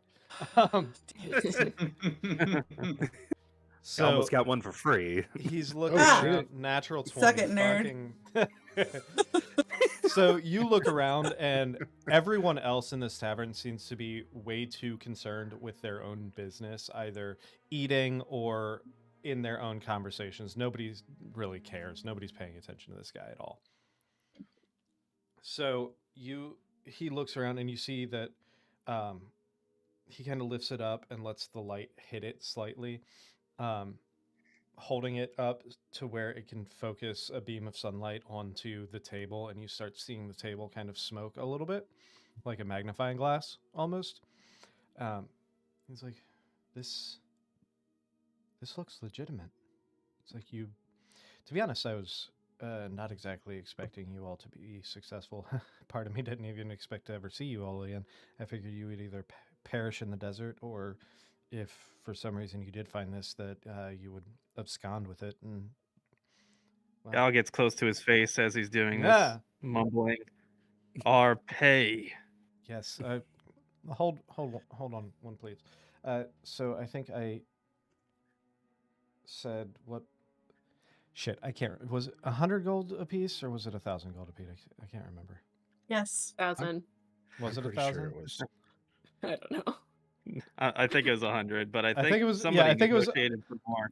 Speaker 1: So
Speaker 6: Almost got one for free.
Speaker 1: he's looking
Speaker 3: Ah.
Speaker 1: around, natural 20.
Speaker 3: Suck it, nerd.
Speaker 1: So you look around, and everyone else in this tavern seems to be way too concerned with their own business, either eating or in their own conversations. Nobody really cares. Nobody's paying attention to this guy at all. So he looks around, and you see that he kind of lifts it up and lets the light hit it slightly, holding it up to where it can focus a beam of sunlight onto the table, and you start seeing the table kind of smoke a little bit, like a magnifying glass almost. He's like, this looks legitimate. It's like, to be honest, I was not exactly expecting you all to be successful. Part of me didn't even expect to ever see you all again. I figured you would either perish in the desert, or if for some reason you did find this, that you would abscond with it. And
Speaker 8: Gal gets close to his face as he's doing
Speaker 1: Yeah.
Speaker 8: this, mumbling, "Our pay."
Speaker 1: Yes. Hold on one, please. So I think I said what? Shit, I can't. Was it 100 gold a piece, or was it 1,000 gold a piece? I can't remember.
Speaker 3: Yes.
Speaker 7: 1,000.
Speaker 1: Was
Speaker 4: I'm
Speaker 1: it
Speaker 4: pretty
Speaker 1: 1,000?
Speaker 4: sure it was.
Speaker 7: I don't know.
Speaker 8: I think it was 100, but I think
Speaker 1: think it was- yeah,
Speaker 8: somebody
Speaker 1: I think it was-
Speaker 8: negotiated for more.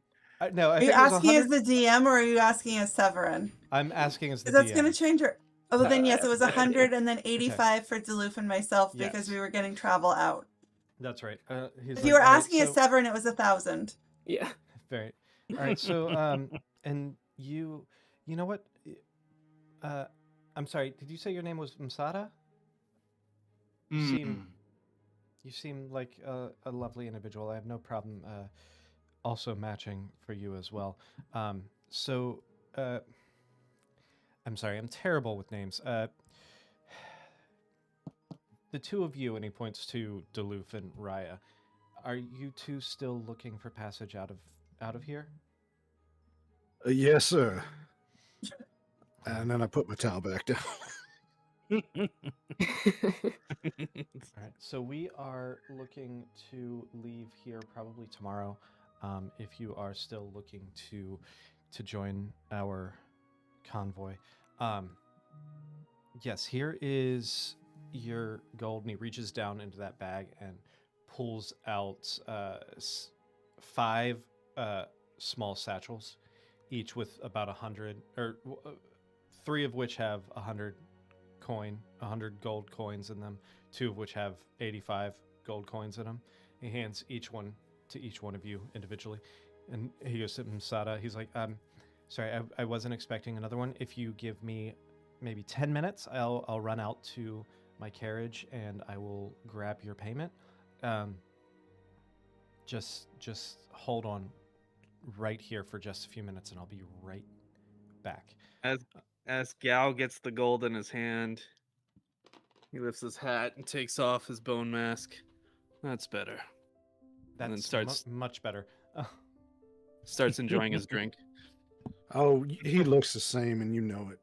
Speaker 1: No, I
Speaker 3: Are
Speaker 1: think
Speaker 3: you
Speaker 1: it was
Speaker 3: asking
Speaker 1: 100.
Speaker 3: as the DM or are you asking as Severin?
Speaker 1: I'm asking as the
Speaker 3: Because that's
Speaker 1: DM.
Speaker 3: going to change your. Oh, then yes, it was 100 and then
Speaker 1: Okay.
Speaker 3: 85 for Duluth and myself because
Speaker 1: Yes.
Speaker 3: we were getting travel out.
Speaker 1: That's right. He's
Speaker 3: If
Speaker 1: like,
Speaker 3: you were
Speaker 1: "All right,
Speaker 3: asking a
Speaker 1: so
Speaker 3: Severin, it was 1,000.
Speaker 7: Yeah.
Speaker 1: very all right. So and you know what? I'm sorry. Did you say your name was Msada? You seem like a lovely individual. I have no problem also matching for you as well. So I'm sorry. I'm terrible with names. The two of you, and he points to Duluth and Raya. Are you two still looking for passage out of here?
Speaker 4: Yes, sir. And then I put my towel back down.
Speaker 1: All right. So we are looking to leave here probably tomorrow. If you are still looking to join our convoy, yes. Here is your gold, and he reaches down into that bag and pulls out 5 small satchels, each with about 100, or 3 of which have 100 gold coins in them, 2 of which have 85 gold coins in them. He hands each one to each one of you individually, and he goes to Msada. He's like, sorry, I wasn't expecting another one. If you give me maybe 10 minutes, I'll run out to my carriage and I will grab your payment. Just hold on right here for just a few minutes and I'll be right back.
Speaker 8: As Gao gets the gold in his hand, he lifts his hat and takes off his bone mask. That's better.
Speaker 1: That's
Speaker 8: then starts
Speaker 1: much better.
Speaker 8: starts enjoying his drink.
Speaker 4: Oh, he looks the same, and you know it.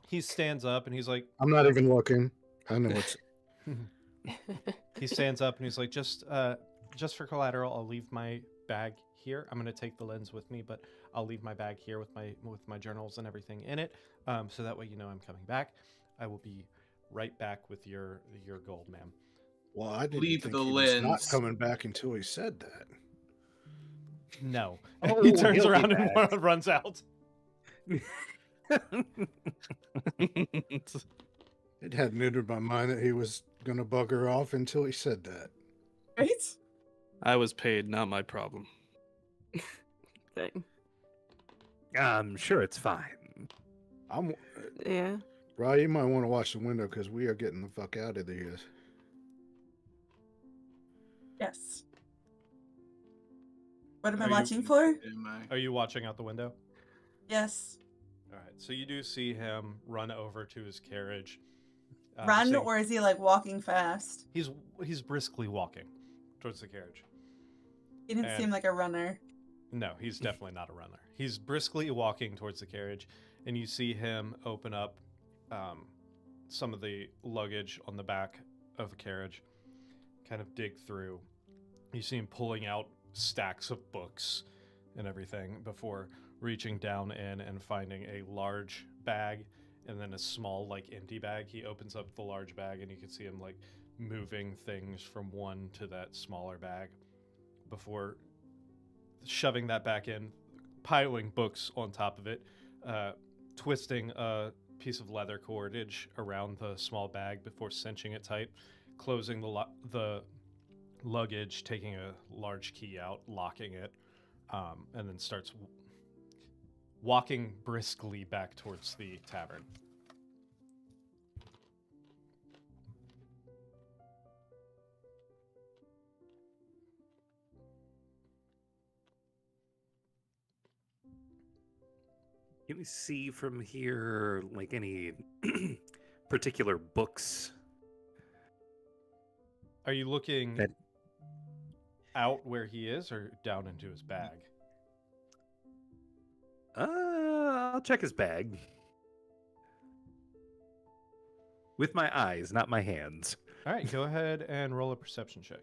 Speaker 1: He stands up and he's like,
Speaker 4: I'm not even looking. I know it's.
Speaker 1: he stands up and he's like, just for collateral, I'll leave my bag here. I'm gonna take the lens with me, but I'll leave my bag here with my journals and everything in it, so that way you know I'm coming back. I will be right back with your gold, ma'am.
Speaker 4: Well, I didn't
Speaker 5: Leave
Speaker 4: think
Speaker 5: the
Speaker 4: he was not
Speaker 5: lens.
Speaker 4: coming back until he said that.
Speaker 1: No.
Speaker 6: Oh,
Speaker 1: He turns
Speaker 6: he'll be
Speaker 1: around and
Speaker 6: back.
Speaker 1: runs out.
Speaker 4: It hadn't entered my mind that he was going to bugger off until he said that.
Speaker 3: Right?
Speaker 8: I was paid, not my problem.
Speaker 7: Thing.
Speaker 6: I'm sure it's fine.
Speaker 7: Yeah.
Speaker 4: Ryan, you might want to watch the window because we are getting the fuck out of here.
Speaker 3: Yes. What am I
Speaker 1: Are you-
Speaker 3: watching for?
Speaker 5: Am I?
Speaker 1: Are you watching out the window?
Speaker 3: Yes.
Speaker 1: All right. So you do see him run over to his carriage.
Speaker 3: Run,
Speaker 1: saying-
Speaker 3: or is he like walking fast?
Speaker 1: He's briskly walking towards the carriage.
Speaker 3: He didn't
Speaker 1: And-
Speaker 3: seem like a runner.
Speaker 1: No, he's definitely not a runner. He's briskly walking towards the carriage, and you see him open up some of the luggage on the back of the carriage, kind of dig through. You see him pulling out stacks of books and everything before reaching down in and finding a large bag and then a small, like, empty bag. He opens up the large bag, and you can see him, like, moving things from one to that smaller bag before shoving that back in, piling books on top of it, twisting a piece of leather cordage around the small bag before cinching it tight, closing the luggage, taking a large key out, locking it, and then starts walking briskly back towards the tavern.
Speaker 6: Can we see from here, like, any particular books?
Speaker 1: Are you looking
Speaker 6: That-
Speaker 1: out where he is or down into his bag?
Speaker 6: I'll check his bag. With my eyes, not my hands.
Speaker 1: All right, go ahead and roll a perception check.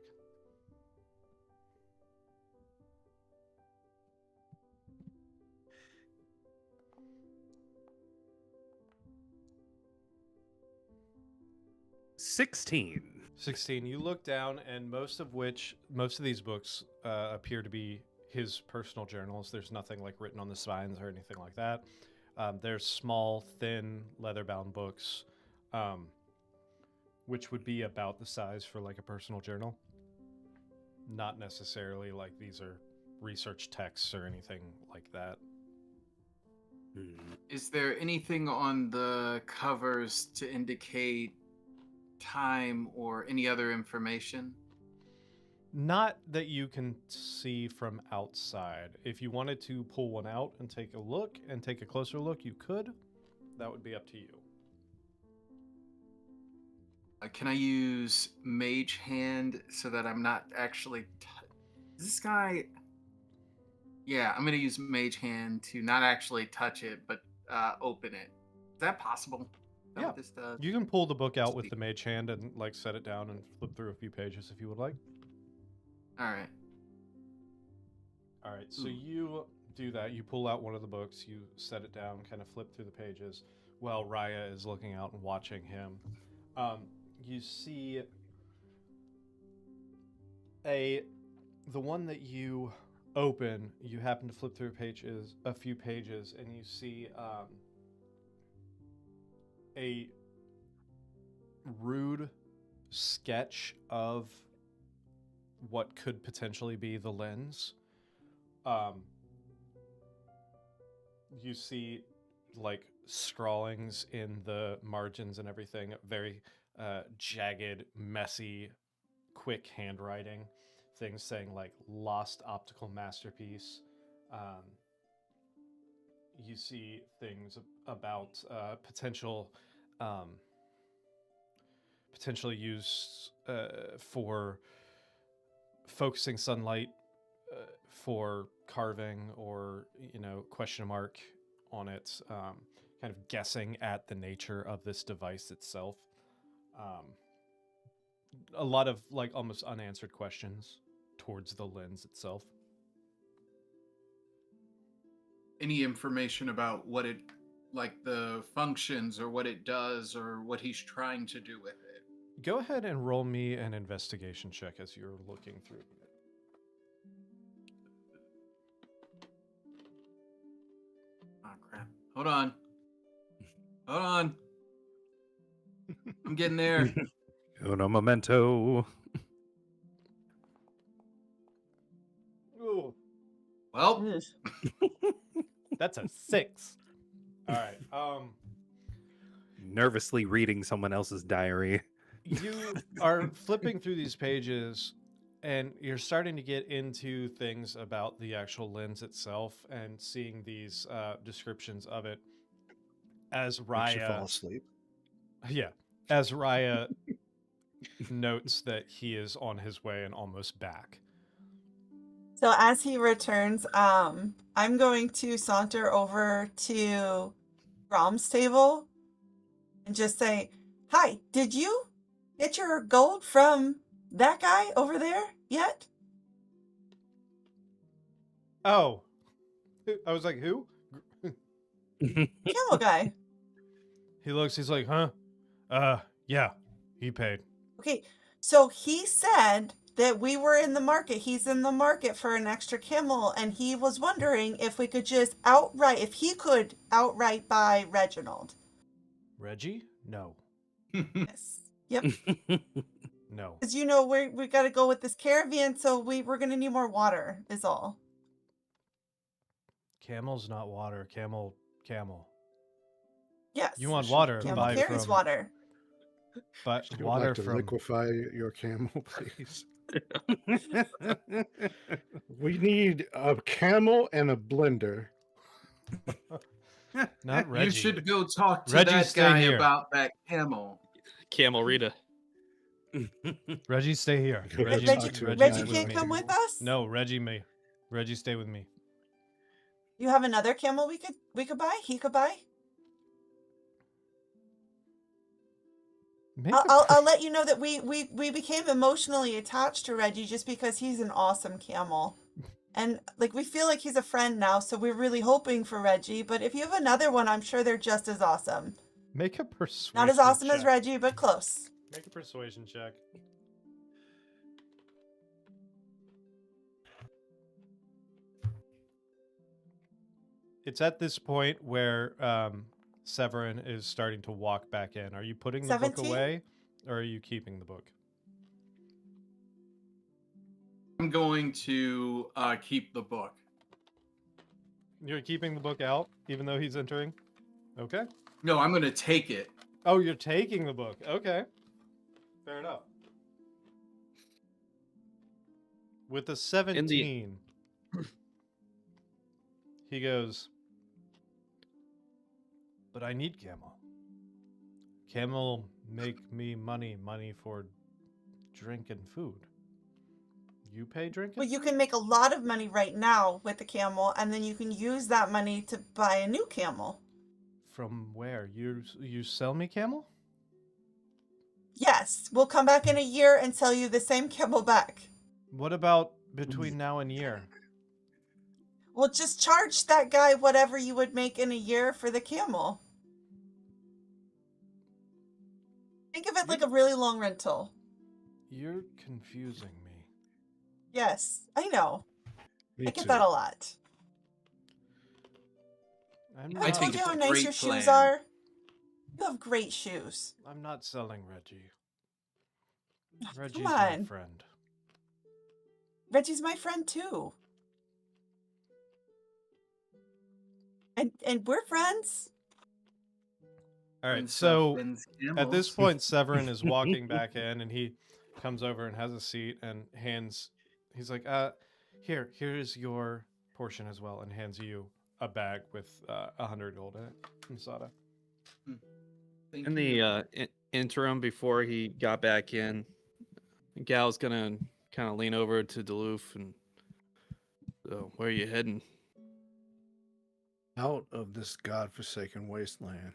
Speaker 6: $16.
Speaker 1: 16. You look down, and most of these books appear to be his personal journals. There's nothing like written on the spines or anything like that. They're small, thin, leather-bound books, which would be about the size for like a personal journal. Not necessarily like these are research texts or anything like that.
Speaker 5: Is there anything on the covers to indicate time or any other information?
Speaker 1: Not that you can see from outside. If you wanted to pull one out and take a look and take a closer look, you could. That would be up to you.
Speaker 5: Can I use Mage Hand so that I'm not actually... This guy... Yeah, I'm going to use Mage Hand to not actually touch it, but open it. Is that possible? Is that
Speaker 1: Yeah.
Speaker 5: what this does?
Speaker 1: You can pull the book out with the mage hand and like set it down and flip through a few pages if you would like.
Speaker 5: All right.
Speaker 1: All right, so you do that. You pull out one of the books, you set it down, kind of flip through the pages while Raya is looking out and watching him. You see the one that you open, you happen to flip through a few pages, and you see a rude sketch of what could potentially be the lens. You see like scrawlings in the margins and everything, very jagged, messy, quick handwriting, things saying like lost optical masterpiece. You see things about potential use for focusing sunlight for carving, or question mark on it, kind of guessing at the nature of this device itself. A lot of like almost unanswered questions towards the lens itself.
Speaker 5: Any information about what it, like the functions or what it does or what he's trying to do with it?
Speaker 1: Go ahead and roll me an investigation check as you're looking through it.
Speaker 5: Oh, crap. Hold on. Hold on. I'm getting there.
Speaker 6: Uno momento.
Speaker 1: Ooh,
Speaker 5: Well,
Speaker 1: that's a 6. All right.
Speaker 6: Nervously reading someone else's diary.
Speaker 1: You are flipping through these pages, and you're starting to get into things about the actual lens itself, and seeing these descriptions of it as
Speaker 4: Makes you fall
Speaker 1: Raya.
Speaker 4: asleep.
Speaker 1: Yeah, as Raya notes that he is on his way and almost back.
Speaker 3: So as he returns, I'm going to saunter over to Rom's table and just say, "Hi, did you get your gold from that guy over there yet?"
Speaker 1: Oh, I was like, who?
Speaker 3: Camel guy.
Speaker 1: He looks, he's like, huh? Yeah, he paid.
Speaker 3: Okay, so he said that we were in the market. He's in the market for an extra camel, and he was wondering if we could just if he could outright buy Reginald.
Speaker 1: Reggie? No.
Speaker 3: Yes. Yep.
Speaker 1: No.
Speaker 3: Because we got to go with this caravan, so we're going to need more water, is all.
Speaker 1: Camel's not water. Camel.
Speaker 3: Yes.
Speaker 1: You want water?
Speaker 3: Camel
Speaker 1: Buy
Speaker 3: carries
Speaker 1: from,
Speaker 3: water.
Speaker 1: But
Speaker 4: You would
Speaker 1: water
Speaker 4: like to
Speaker 1: from.
Speaker 4: liquefy your camel, please. We need a camel and a blender.
Speaker 1: Not Reggie.
Speaker 5: you should go talk to
Speaker 1: Reggie,
Speaker 5: that
Speaker 1: stay
Speaker 5: guy
Speaker 1: here.
Speaker 5: about that camel.
Speaker 8: Camel Rita.
Speaker 1: Reggie, stay here.
Speaker 4: Go
Speaker 1: Reggie,
Speaker 4: talk
Speaker 3: Reggie,
Speaker 4: to a
Speaker 3: Reggie
Speaker 4: giant
Speaker 3: can't
Speaker 1: me.
Speaker 3: come with us?
Speaker 1: No, Reggie, stay with me.
Speaker 3: You have another camel we could buy? He could buy? I'll let you know that we became emotionally attached to Reggie just because he's an awesome camel. And like we feel like he's a friend now, so we're really hoping for Reggie. But if you have another one, I'm sure they're just as awesome.
Speaker 1: Make a persuasion.
Speaker 3: Not as awesome as
Speaker 1: check.
Speaker 3: Reggie, but close.
Speaker 1: Make a persuasion check. It's at this point where Severin is starting to walk back in. Are you putting the book
Speaker 3: 17?
Speaker 1: away, or are you keeping the book?
Speaker 5: I'm going to keep the book.
Speaker 1: You're keeping the book out, even though he's entering? Okay.
Speaker 5: No, I'm going to take it.
Speaker 1: Oh, you're taking the book. Okay. Fair enough. With the 17, he goes, but I need camel. Camel make me money for drink and food. You pay drink and
Speaker 3: Well, you
Speaker 1: food?
Speaker 3: can make a lot of money right now with the camel, and then you can use that money to buy a new camel.
Speaker 1: From where? You sell me camel?
Speaker 3: Yes, we'll come back in a year and sell you the same camel back.
Speaker 1: What about between now and year?
Speaker 3: We'll just charge that guy whatever you would make in a year for the camel. Think of it like a really long rental.
Speaker 1: You're confusing me.
Speaker 3: Yes, I know.
Speaker 4: Me
Speaker 3: I get
Speaker 4: too.
Speaker 3: that a lot.
Speaker 1: I'm
Speaker 3: Have I
Speaker 5: I
Speaker 1: not,
Speaker 5: think
Speaker 3: told you
Speaker 5: it's
Speaker 3: how
Speaker 5: a
Speaker 3: nice
Speaker 5: great
Speaker 3: your shoes
Speaker 5: plan.
Speaker 3: are? You have great shoes.
Speaker 1: I'm not selling Reggie.
Speaker 3: Come
Speaker 1: Reggie's my
Speaker 3: on.
Speaker 1: friend.
Speaker 3: Reggie's my friend too. And we're friends.
Speaker 1: All right,
Speaker 5: Friends
Speaker 1: so
Speaker 5: friends
Speaker 1: at this
Speaker 5: camels.
Speaker 1: point, Severin is walking back in, and he comes over and has a seat and hands. He's like, here's your portion as well," and hands you a bag with 100 gold in it from Sada.
Speaker 5: Thank
Speaker 8: In
Speaker 5: you.
Speaker 8: the interim, before he got back in, Gal's gonna kind of lean over to Duluth and, so where are you heading?
Speaker 4: Out of this godforsaken wasteland.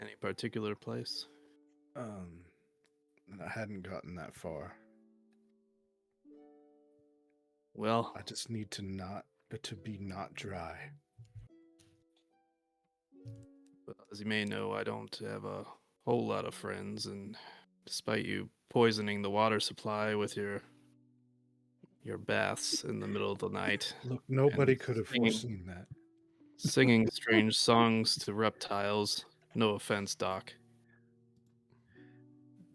Speaker 8: Any particular place?
Speaker 4: And I hadn't gotten that far.
Speaker 8: Well,
Speaker 4: I just need to be not dry.
Speaker 8: as you may know, I don't have a whole lot of friends, and despite you poisoning the water supply with your baths in the middle of the night,
Speaker 4: Look, nobody
Speaker 8: and
Speaker 4: could have
Speaker 8: singing-
Speaker 4: foreseen that.
Speaker 8: singing strange songs to reptiles. No offense, Doc.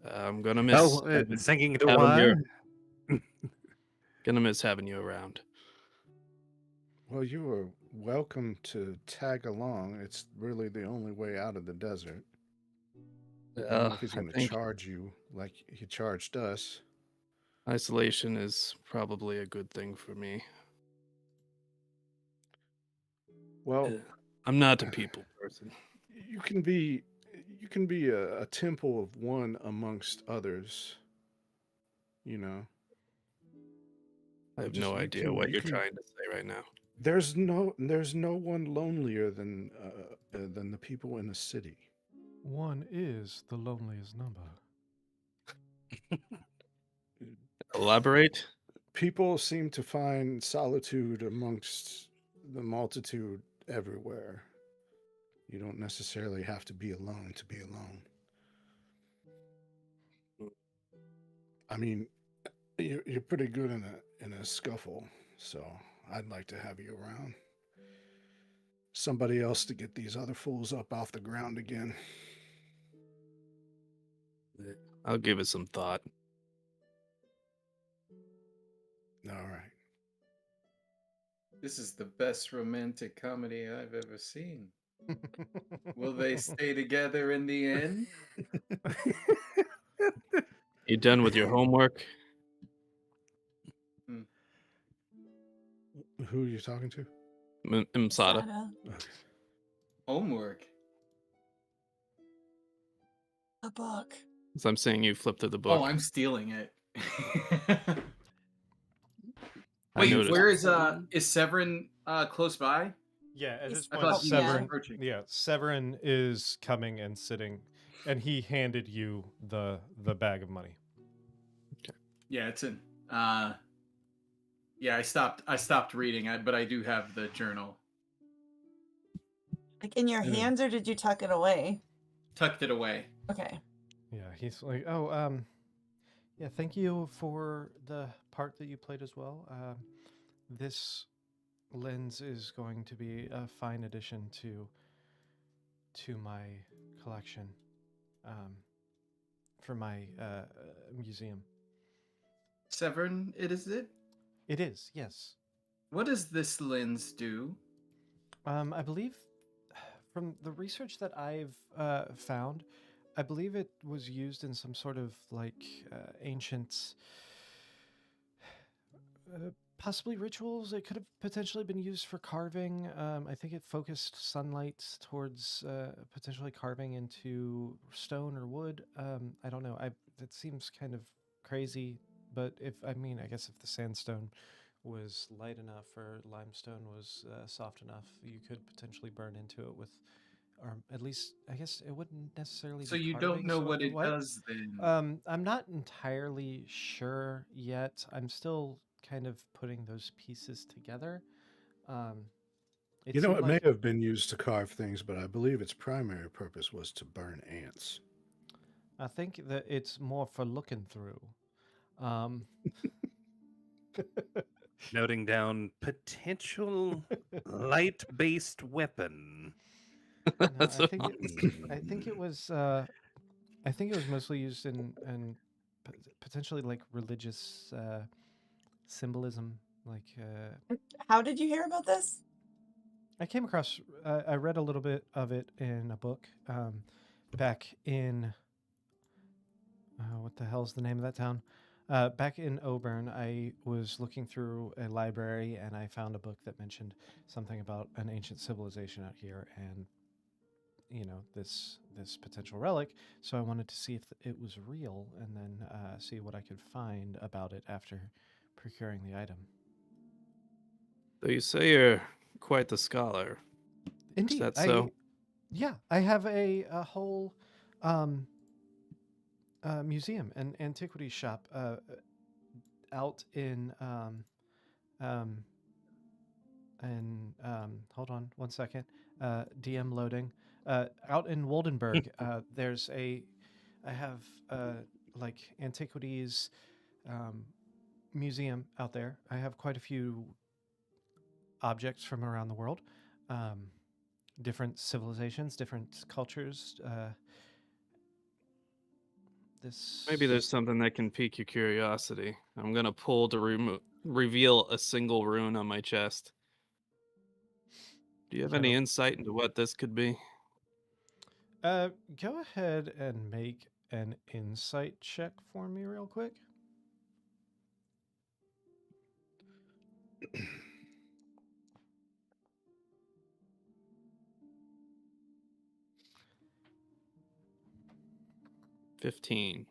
Speaker 8: I'm gonna miss
Speaker 6: Oh, singing to
Speaker 8: having
Speaker 6: what?
Speaker 8: gonna miss having you around.
Speaker 4: Well, you are welcome to tag along. It's really the only way out of the desert. I don't know if he's
Speaker 8: I
Speaker 4: going to
Speaker 8: think
Speaker 4: charge you like he charged us.
Speaker 8: isolation is probably a good thing for me.
Speaker 4: Well,
Speaker 8: I'm not a people person.
Speaker 4: you can be a temple of one amongst others. You know,
Speaker 8: I have
Speaker 4: Just-
Speaker 8: no
Speaker 4: you
Speaker 8: idea
Speaker 4: can-
Speaker 8: what
Speaker 4: you
Speaker 8: you're
Speaker 4: can-
Speaker 8: trying to say right now.
Speaker 4: there's no one lonelier than the people in the city.
Speaker 1: One is the loneliest number.
Speaker 8: Elaborate.
Speaker 4: People seem to find solitude amongst the multitude everywhere. You don't necessarily have to be alone to be alone. I mean, you're pretty good in a scuffle, so I'd like to have you around. Somebody else to get these other fools up off the ground again.
Speaker 8: I'll give it some thought.
Speaker 4: All right.
Speaker 5: This is the best romantic comedy I've ever seen. Will they stay together in the end?
Speaker 8: You done with your homework?
Speaker 4: Who are you talking to?
Speaker 8: Msada.
Speaker 3: Sada,
Speaker 5: Homework.
Speaker 3: a book.
Speaker 8: So I'm saying you flipped through the book.
Speaker 5: Oh, I'm stealing it.
Speaker 8: I
Speaker 5: Wait,
Speaker 8: noticed.
Speaker 5: where is Severin close by?
Speaker 1: Yeah, at
Speaker 3: He's-
Speaker 1: this
Speaker 5: I
Speaker 1: point,
Speaker 5: thought he was
Speaker 1: Severin.
Speaker 5: approaching.
Speaker 1: Yeah, Severin is coming and sitting, and he handed you the bag of money.
Speaker 5: Yeah, it's in. Yeah, I stopped reading, but I do have the journal.
Speaker 3: Like in your
Speaker 4: Mm.
Speaker 3: hands, or did you tuck it away?
Speaker 5: Tucked it away.
Speaker 3: Okay.
Speaker 1: Yeah, he's like, oh, yeah, thank you for the part that you played as well. This lens is going to be a fine addition to my collection, for my museum.
Speaker 5: Severin, is it?
Speaker 1: It is, yes.
Speaker 5: What does this lens do?
Speaker 1: I believe from the research that I've found, I believe it was used in some sort of like ancient, possibly rituals. It could have potentially been used for carving. I think it focused sunlight towards potentially carving into stone or wood. I don't know. That seems kind of crazy, but I guess if the sandstone was light enough or limestone was soft enough, you could potentially burn into it with, or at least I guess it wouldn't necessarily.
Speaker 5: So
Speaker 1: be
Speaker 5: you don't
Speaker 1: carving,
Speaker 5: know
Speaker 1: so
Speaker 5: what it does then.
Speaker 1: I'm not entirely sure yet. I'm still kind of putting those pieces together. It
Speaker 4: You know,
Speaker 1: seemed
Speaker 4: it may
Speaker 1: like-
Speaker 4: have been used to carve things, but I believe its primary purpose was to burn ants.
Speaker 1: I think that it's more for looking through.
Speaker 6: Noting down potential light-based weapon.
Speaker 1: No,
Speaker 8: That's
Speaker 1: I
Speaker 8: so
Speaker 1: think
Speaker 8: funny.
Speaker 1: I think it was mostly used in potentially like religious symbolism. Like
Speaker 3: How did you hear about this?
Speaker 1: I came across, I read a little bit of it in a book back in what the hell's the name of that town? Back in Auburn, I was looking through a library and I found a book that mentioned something about an ancient civilization out here, and this potential relic. So I wanted to see if it was real, and then see what I could find about it after procuring the item.
Speaker 8: So you say you're quite the scholar.
Speaker 1: Indeed,
Speaker 8: that so?
Speaker 1: Yeah, I have a whole museum and antiquities shop out in hold on one second, DM loading, out in Woldenberg. I have like antiquities museum out there. I have quite a few objects from around the world, different civilizations, different cultures.
Speaker 8: Maybe there's something that can pique your curiosity. I'm gonna pull to reveal a single rune on my chest. Do you have any insight into what this could be?
Speaker 1: Go ahead and make an insight check for me real quick.
Speaker 8: $15.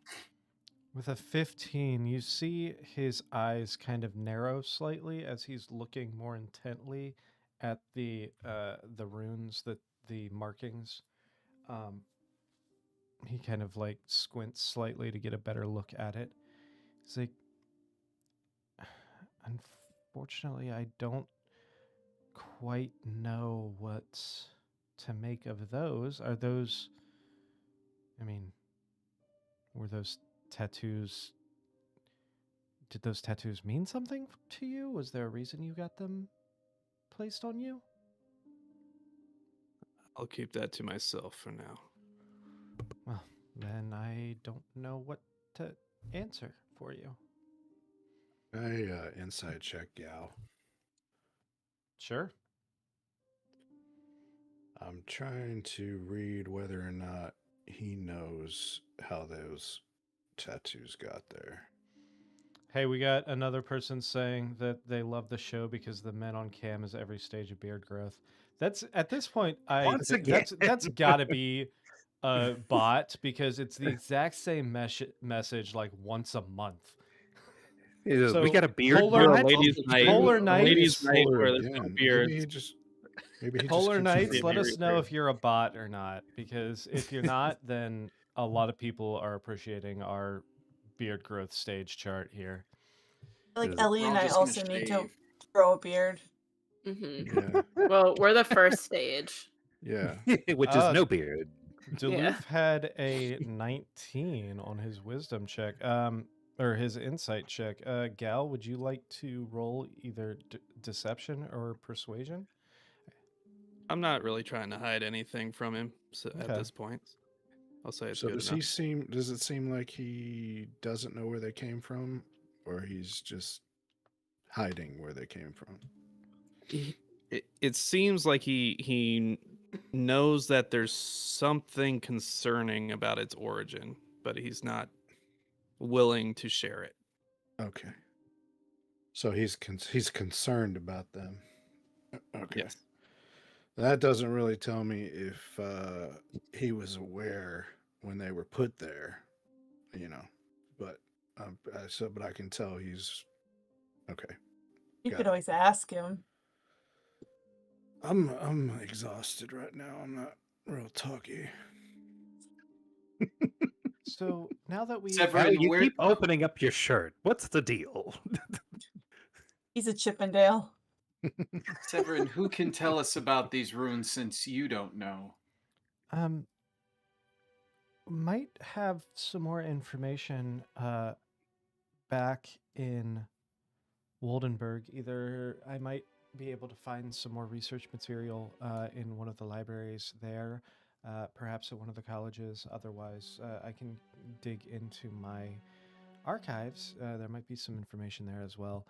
Speaker 1: With a 15, you see his eyes kind of narrow slightly as he's looking more intently at the runes, the markings. He kind of like squints slightly to get a better look at it. He's like, unfortunately, I don't quite know what to make of those. Are those, were those tattoos, did those tattoos mean something to you? Was there a reason you got them placed on you?
Speaker 8: I'll keep that to myself for now.
Speaker 1: Well, then I don't know what to answer for you.
Speaker 4: Inside check Gal.
Speaker 1: Sure.
Speaker 4: I'm trying to read whether or not he knows how those tattoos got there.
Speaker 1: Hey, we got another person saying that they love the show because the men on cam is every stage of beard growth. That's at this point,
Speaker 6: Once again.
Speaker 1: that's got to be a bot, because it's the exact same message like once a month. So,
Speaker 6: we got a beard.
Speaker 1: Polar
Speaker 6: drill
Speaker 1: Night-
Speaker 8: ladies'
Speaker 6: both
Speaker 8: night.
Speaker 1: Polar
Speaker 6: two.
Speaker 1: Night-
Speaker 8: Ladies' night
Speaker 4: Fuller
Speaker 8: where there's no
Speaker 4: again.
Speaker 8: beards.
Speaker 4: Maybe he
Speaker 1: Polar
Speaker 4: just
Speaker 1: Nights,
Speaker 4: confused
Speaker 1: let
Speaker 4: me.
Speaker 1: us know if you're a bot or not, because if you're not, then a lot of people are appreciating our beard growth stage chart here.
Speaker 3: Like
Speaker 6: Is-
Speaker 3: Ellie
Speaker 5: We're
Speaker 3: and
Speaker 5: all
Speaker 3: I
Speaker 5: just gonna
Speaker 3: also need to
Speaker 5: shave.
Speaker 3: grow a beard.
Speaker 7: Mm-hmm.
Speaker 4: Yeah,
Speaker 7: Well, we're the first stage.
Speaker 4: yeah.
Speaker 6: Which is no beard.
Speaker 1: Duluth had a 19 on his wisdom check. or his insight check. Gal, would you like to roll either deception or persuasion?
Speaker 8: I'm not really trying to hide anything from him at
Speaker 1: Okay.
Speaker 8: this point. I'll say it's
Speaker 4: So
Speaker 8: good
Speaker 4: does
Speaker 8: enough.
Speaker 4: does it seem like he doesn't know where they came from, or he's just hiding where they came from?
Speaker 8: It seems like he knows that there's something concerning about its origin, but he's not willing to share it.
Speaker 4: Okay. So he's concerned about them. Okay.
Speaker 8: Yes.
Speaker 4: That doesn't really tell me if he was aware when they were put there, But but I can tell he's okay.
Speaker 3: You
Speaker 4: Got
Speaker 3: could
Speaker 4: it.
Speaker 3: always ask him.
Speaker 4: I'm exhausted right now. I'm not real talky.
Speaker 1: So now that we
Speaker 5: Severin,
Speaker 6: You
Speaker 5: where
Speaker 6: keep opening up your shirt. What's the deal?
Speaker 3: He's a Chippendale.
Speaker 5: Severin, who can tell us about these runes since you don't know?
Speaker 1: might have some more information back in Woldenberg. Either I might be able to find some more research material in one of the libraries there, perhaps at one of the colleges. Otherwise, I can dig into my archives. There might be some information there as well.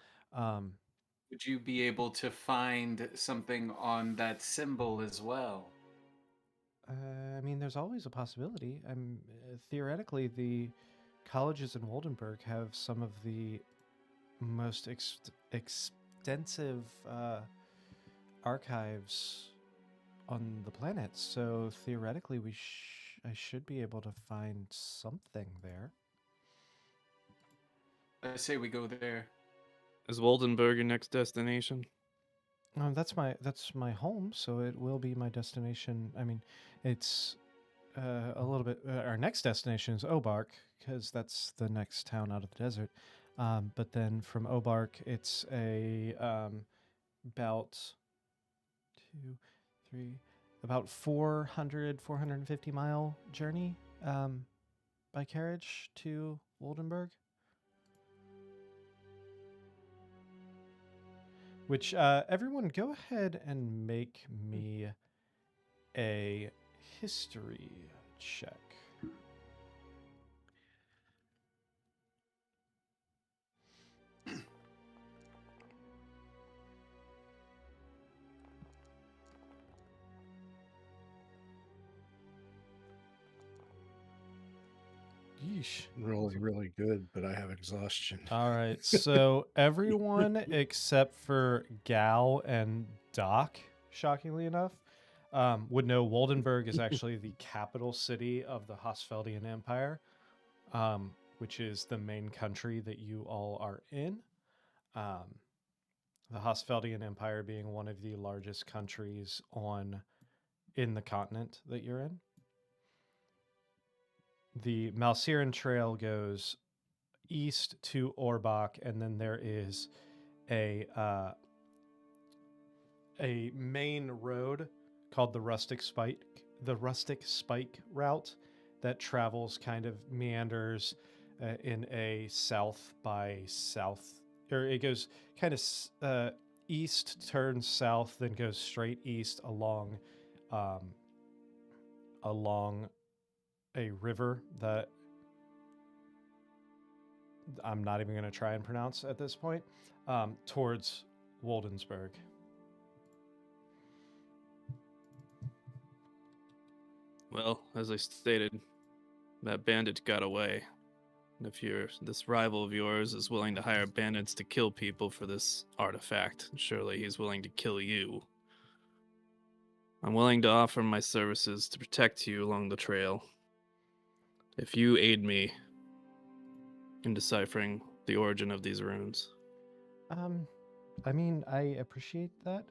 Speaker 5: Would you be able to find something on that symbol as well?
Speaker 1: I mean, there's always a possibility. Theoretically, the colleges in Woldenberg have some of the most extensive archives on the planet. So theoretically, I should be able to find something there.
Speaker 5: I say we go there.
Speaker 8: Is Woldenberg your next destination?
Speaker 1: That's my home, so it will be my destination. I mean, it's a little bit. Our next destination is Obark, because that's the next town out of the desert. But then from Obark, it's about 450 mile journey by carriage to Woldenberg. Which, everyone go ahead and make me a history check. Yeesh.
Speaker 4: Really, really good, but I have exhaustion.
Speaker 1: All right, so everyone except for Gal and Doc, shockingly enough, would know Woldenberg is actually the capital city of the Hosfeldian Empire, which is the main country that you all are in. The Hosfeldian Empire being one of the largest countries in the continent that you're in. The Malseare Trail goes east to Orbach, and then there is a main road called the Rustic Spike route that travels, kind of meanders in a south by south, or it goes kind of east, turns south, then goes straight east along a river that I'm not even going to try and pronounce at this point, towards Woldensburg.
Speaker 8: Well, as I stated, that bandit got away. And if this rival of yours is willing to hire bandits to kill people for this artifact, surely he's willing to kill you. I'm willing to offer my services to protect you along the trail. If you aid me in deciphering the origin of these runes.
Speaker 1: I mean, I appreciate that.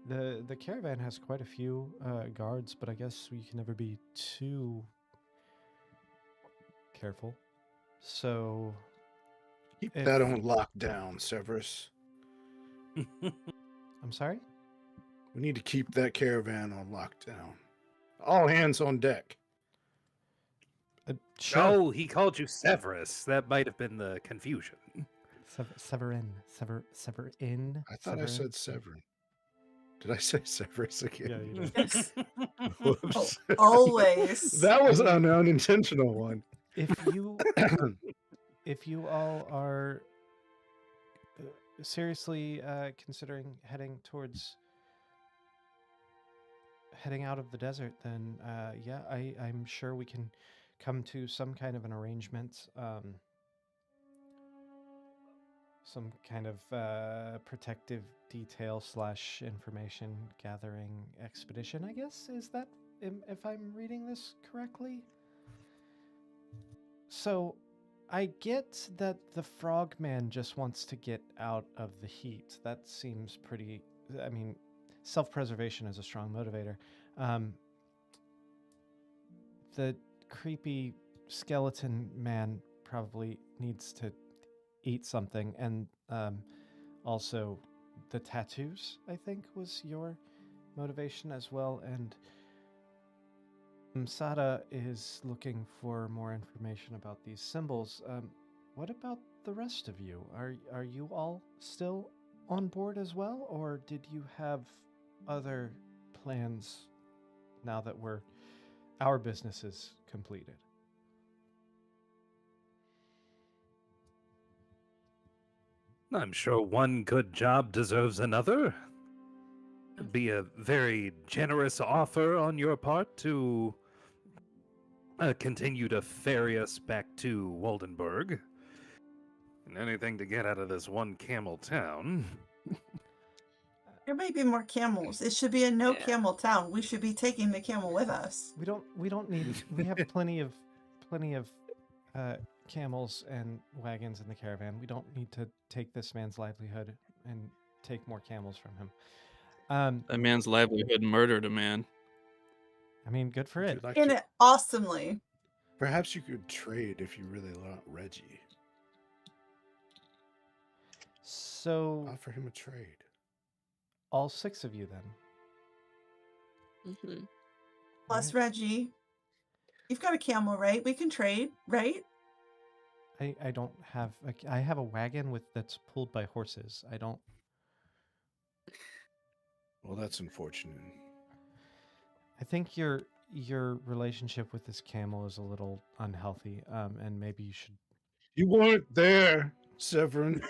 Speaker 1: The caravan has quite a few guards, but I guess we can never be too careful. So
Speaker 4: Keep that on lockdown, Severus.
Speaker 1: I'm sorry?
Speaker 4: We need to keep that caravan on lockdown. All hands on deck.
Speaker 1: Sure.
Speaker 6: Oh, he called you Severus. That might have been the confusion.
Speaker 1: Severin.
Speaker 4: I thought I said Severin. Did I say Severus again?
Speaker 1: Yeah, you did.
Speaker 3: Yes.
Speaker 4: Whoops.
Speaker 3: Always.
Speaker 4: That was an unintentional one.
Speaker 1: If you all are seriously considering heading out of the desert, then yeah, I'm sure we can come to some kind of an arrangement, some kind of protective detail / information gathering expedition, I guess. Is that, if I'm reading this correctly? So I get that the frogman just wants to get out of the heat. That seems pretty, I mean, self-preservation is a strong motivator. The creepy skeleton man probably needs to eat something, and also the tattoos, I think, was your motivation as well. And Msada is looking for more information about these symbols. What about the rest of you? Are you all still on board as well, or did you have other plans now that our business is completed?
Speaker 6: I'm sure one good job deserves another. It'd be a very generous offer on your part to continue to ferry us back to Waldenburg. And anything to get out of this one camel town.
Speaker 3: There may be more camels. It should be a no camel town. We should be taking the camel with us.
Speaker 1: We don't need. We have plenty of camels and wagons in the caravan. We don't need to take this man's livelihood and take more camels from him.
Speaker 8: That man's livelihood murdered a man.
Speaker 1: I mean, good for
Speaker 4: Would
Speaker 1: it.
Speaker 4: you like
Speaker 3: In
Speaker 4: to-
Speaker 3: it awesomely.
Speaker 4: Perhaps you could trade if you really want Reggie.
Speaker 1: So
Speaker 4: Offer him a trade.
Speaker 1: all 6 of you then.
Speaker 7: Hmm.
Speaker 3: Plus Reggie. You've got a camel, right? We can trade, right?
Speaker 1: I don't have. I have a wagon that's pulled by horses. I don't.
Speaker 4: Well, that's unfortunate.
Speaker 1: I think your relationship with this camel is a little unhealthy, and maybe you should.
Speaker 4: You weren't there, Severin.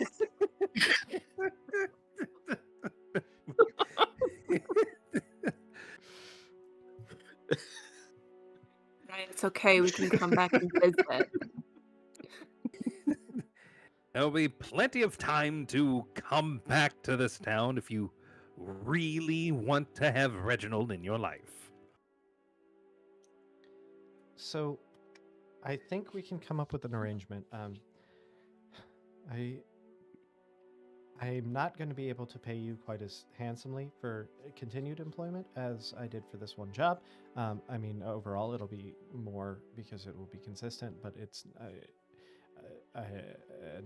Speaker 7: Right, it's okay. We can come back and visit.
Speaker 6: There'll be plenty of time to come back to this town if you really want to have Reginald in your life.
Speaker 1: So, I think we can come up with an arrangement. I'm not going to be able to pay you quite as handsomely for continued employment as I did for this one job. I mean, overall, it'll be more because it will be consistent, but it's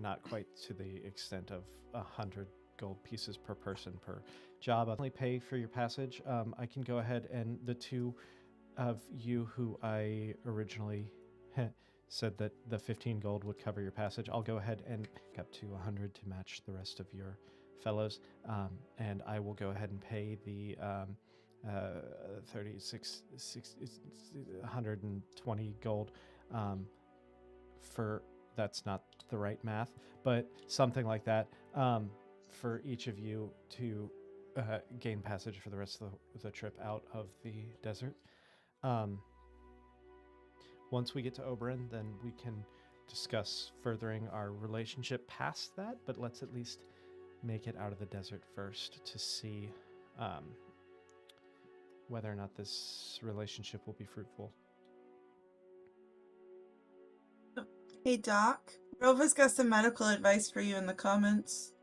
Speaker 1: not quite to the extent of 100 gold pieces per person per job. I'll only pay for your passage. I can go ahead, and the 2 of you who I originally said that the 15 gold would cover your passage, I'll go ahead and pick up to 100 to match the rest of your fellows, and I will go ahead and pay the 120 gold for, that's not the right math, but something like that, for each of you to gain passage for the rest of the trip out of the desert. Once we get to Oberyn, then we can discuss furthering our relationship past that, but let's at least make it out of the desert first to see whether or not this relationship will be fruitful.
Speaker 3: Hey, Doc. Rova's got some medical advice for you in the comments.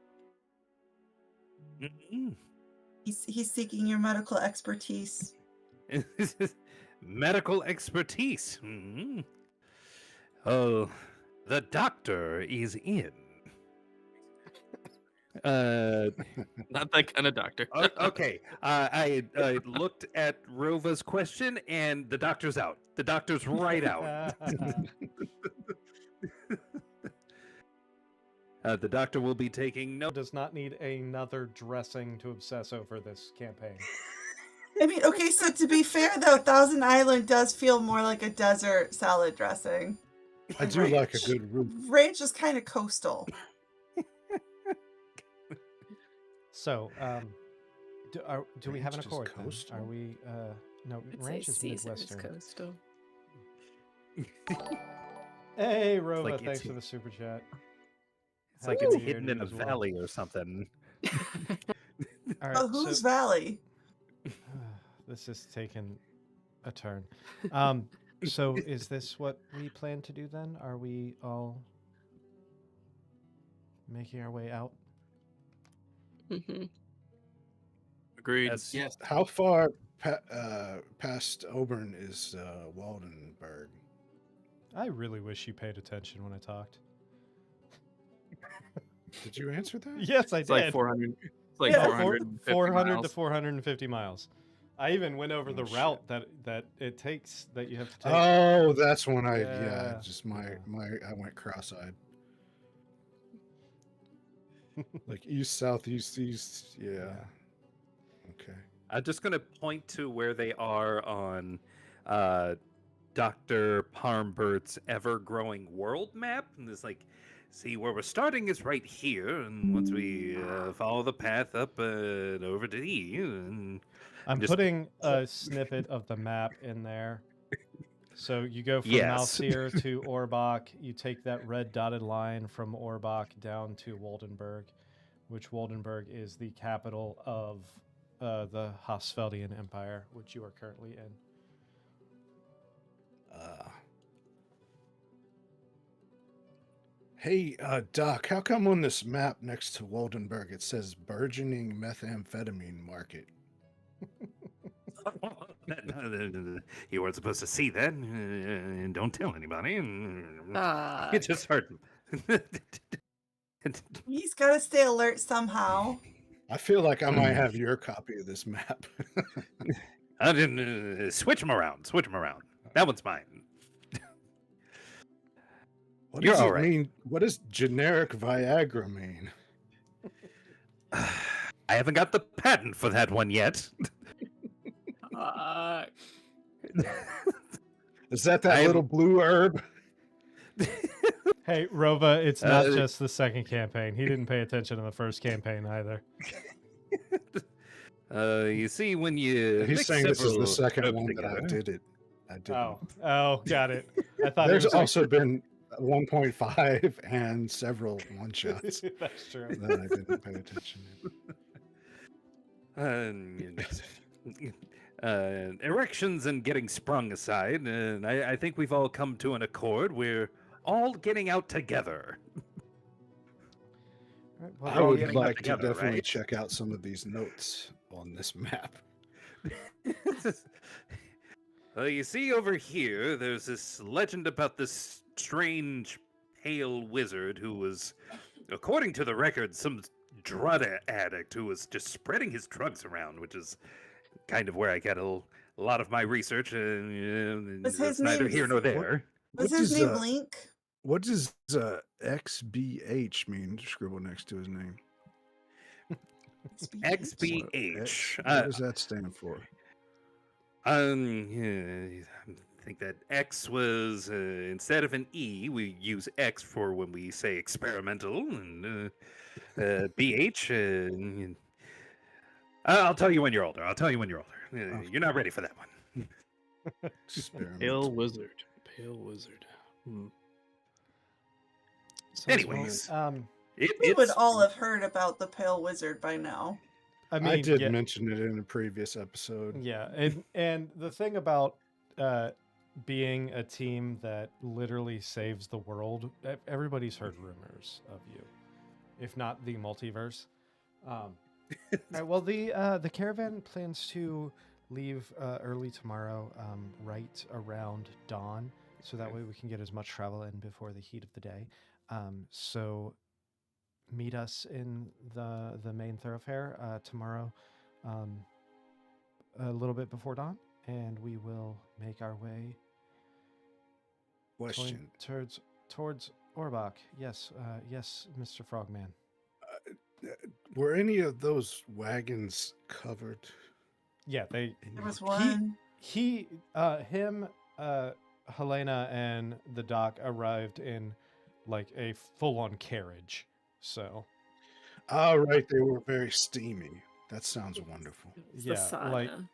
Speaker 3: He's seeking your medical expertise.
Speaker 6: Medical expertise. Oh, the doctor is in.
Speaker 8: Not that kind of doctor.
Speaker 6: Okay. I looked at Rova's question, and the doctor's out. The doctor's right out. The doctor will be taking note.
Speaker 1: Does not need another dressing to obsess over this campaign.
Speaker 3: I mean, okay, so to be fair though, Thousand Island does feel more like a desert salad dressing.
Speaker 4: I do like a good root.
Speaker 3: Ranch is kind of coastal.
Speaker 1: So, do we have an
Speaker 4: Ranch is
Speaker 1: accord? Then?
Speaker 4: coastal?
Speaker 1: Are we? No,
Speaker 7: I'd
Speaker 1: ranch
Speaker 7: say
Speaker 1: is
Speaker 7: Caesar is
Speaker 1: midwestern.
Speaker 7: coastal.
Speaker 1: Hey, Rova,
Speaker 6: like
Speaker 1: thanks
Speaker 6: it's-
Speaker 1: for the super chat.
Speaker 6: It's like
Speaker 1: Happy
Speaker 6: it's
Speaker 1: New Year
Speaker 6: hidden
Speaker 1: to
Speaker 6: in
Speaker 1: you
Speaker 6: a
Speaker 1: as well.
Speaker 6: valley or something.
Speaker 1: All right,
Speaker 3: Oh, whose
Speaker 1: so,
Speaker 3: valley?
Speaker 1: this is taking a turn. So is this what we plan to do then? Are we all making our way out?
Speaker 7: Mm-hmm.
Speaker 8: Agreed.
Speaker 5: Yes.
Speaker 4: How far past Auburn is Waldenburg?
Speaker 1: I really wish you paid attention when I talked.
Speaker 4: Did you answer that?
Speaker 1: Yes, I
Speaker 8: It's
Speaker 1: did.
Speaker 8: like 400. It's like
Speaker 3: Yeah,
Speaker 8: 450
Speaker 1: 400
Speaker 8: miles.
Speaker 1: to 450 miles. I even went over
Speaker 4: Oh,
Speaker 1: the
Speaker 4: shit.
Speaker 1: route that it takes that you have to take.
Speaker 4: Oh, that's when I
Speaker 1: Yeah,
Speaker 4: just
Speaker 1: yeah.
Speaker 4: I went cross-eyed. Like east, south, east, east. Yeah. Okay.
Speaker 6: I'm just going to point to where they are on Dr. Parmbert's ever-growing world map. And it's like, see, where we're starting is right here. And once we follow the path up over to E. And
Speaker 1: I'm
Speaker 6: just-
Speaker 1: putting a snippet of the map in there. So you go from
Speaker 6: Yes.
Speaker 1: Malseare to Orbach. You take that red dotted line from Orbach down to Waldenburg, which Waldenburg is the capital of the Hosfeldian Empire, which you are currently in.
Speaker 4: Hey, Doc, how come on this map next to Waldenburg it says burgeoning methamphetamine market?
Speaker 6: You weren't supposed to see that. Don't tell anybody. It's just hard.
Speaker 3: He's got to stay alert somehow.
Speaker 4: I feel like I might have your copy of this map.
Speaker 6: Switch them around. Switch them around. That one's mine.
Speaker 4: What
Speaker 6: You're
Speaker 4: does it
Speaker 6: all right.
Speaker 4: mean? What does generic Viagra mean?
Speaker 6: I haven't got the patent for that one yet.
Speaker 4: Is that little blue herb?
Speaker 1: Hey, Rova, it's not just the second campaign. He didn't pay attention in the first campaign either.
Speaker 6: You see, when you
Speaker 4: He's
Speaker 6: mix
Speaker 4: saying this is the
Speaker 6: several
Speaker 4: second
Speaker 6: herbs
Speaker 4: one that I
Speaker 6: together-
Speaker 4: did it. I didn't.
Speaker 1: Oh, got it. I thought
Speaker 4: There's
Speaker 1: it was
Speaker 4: also been 1.5 and several one-shots
Speaker 1: That's true.
Speaker 4: that I didn't pay attention to.
Speaker 6: Erections and getting sprung aside, and I think we've all come to an accord. We're all getting out together.
Speaker 1: All right, well,
Speaker 4: I would
Speaker 6: getting that
Speaker 4: like to
Speaker 6: together,
Speaker 4: definitely
Speaker 6: right?
Speaker 4: check out some of these notes on this map.
Speaker 6: You see over here, there's this legend about this strange pale wizard who was, according to the record, some drug addict who was just spreading his drugs around, which is kind of where I get a lot of my research.
Speaker 3: Was
Speaker 6: That's
Speaker 3: his
Speaker 6: neither
Speaker 3: name-
Speaker 6: here nor there.
Speaker 3: Was
Speaker 4: What
Speaker 3: his
Speaker 4: does,
Speaker 3: name Link?
Speaker 4: What does XBH mean? Scribble next to his name.
Speaker 6: XBH.
Speaker 4: What does that stand for?
Speaker 6: I think that X was instead of an E, we use X for when we say experimental, and BH. I'll tell you when you're older. I'll tell you when you're older. You're not ready for that one.
Speaker 4: Experiment.
Speaker 8: Pale wizard. Pale wizard.
Speaker 1: So,
Speaker 6: Anyways,
Speaker 3: We would all have heard about the Pale Wizard by now.
Speaker 1: I mean,
Speaker 4: I did
Speaker 1: yeah,
Speaker 4: mention it in a previous episode.
Speaker 1: yeah, and the thing about being a team that literally saves the world, everybody's heard rumors of you, if not the multiverse. All right, well, the caravan plans to leave early tomorrow, right around dawn, so that way we can get as much travel in before the heat of the day. So meet us in the main thoroughfare tomorrow, a little bit before dawn, and we will make our way
Speaker 4: Question.
Speaker 1: towards Orbach. Yes, yes, Mr. Frogman.
Speaker 4: Were any of those wagons covered?
Speaker 1: Yeah,
Speaker 3: There was one.
Speaker 1: him, Helena, and the doc arrived in like a full-on carriage. So
Speaker 4: Oh, right. They were very steamy. That sounds wonderful.
Speaker 7: It's the
Speaker 1: yeah, like
Speaker 7: sauna.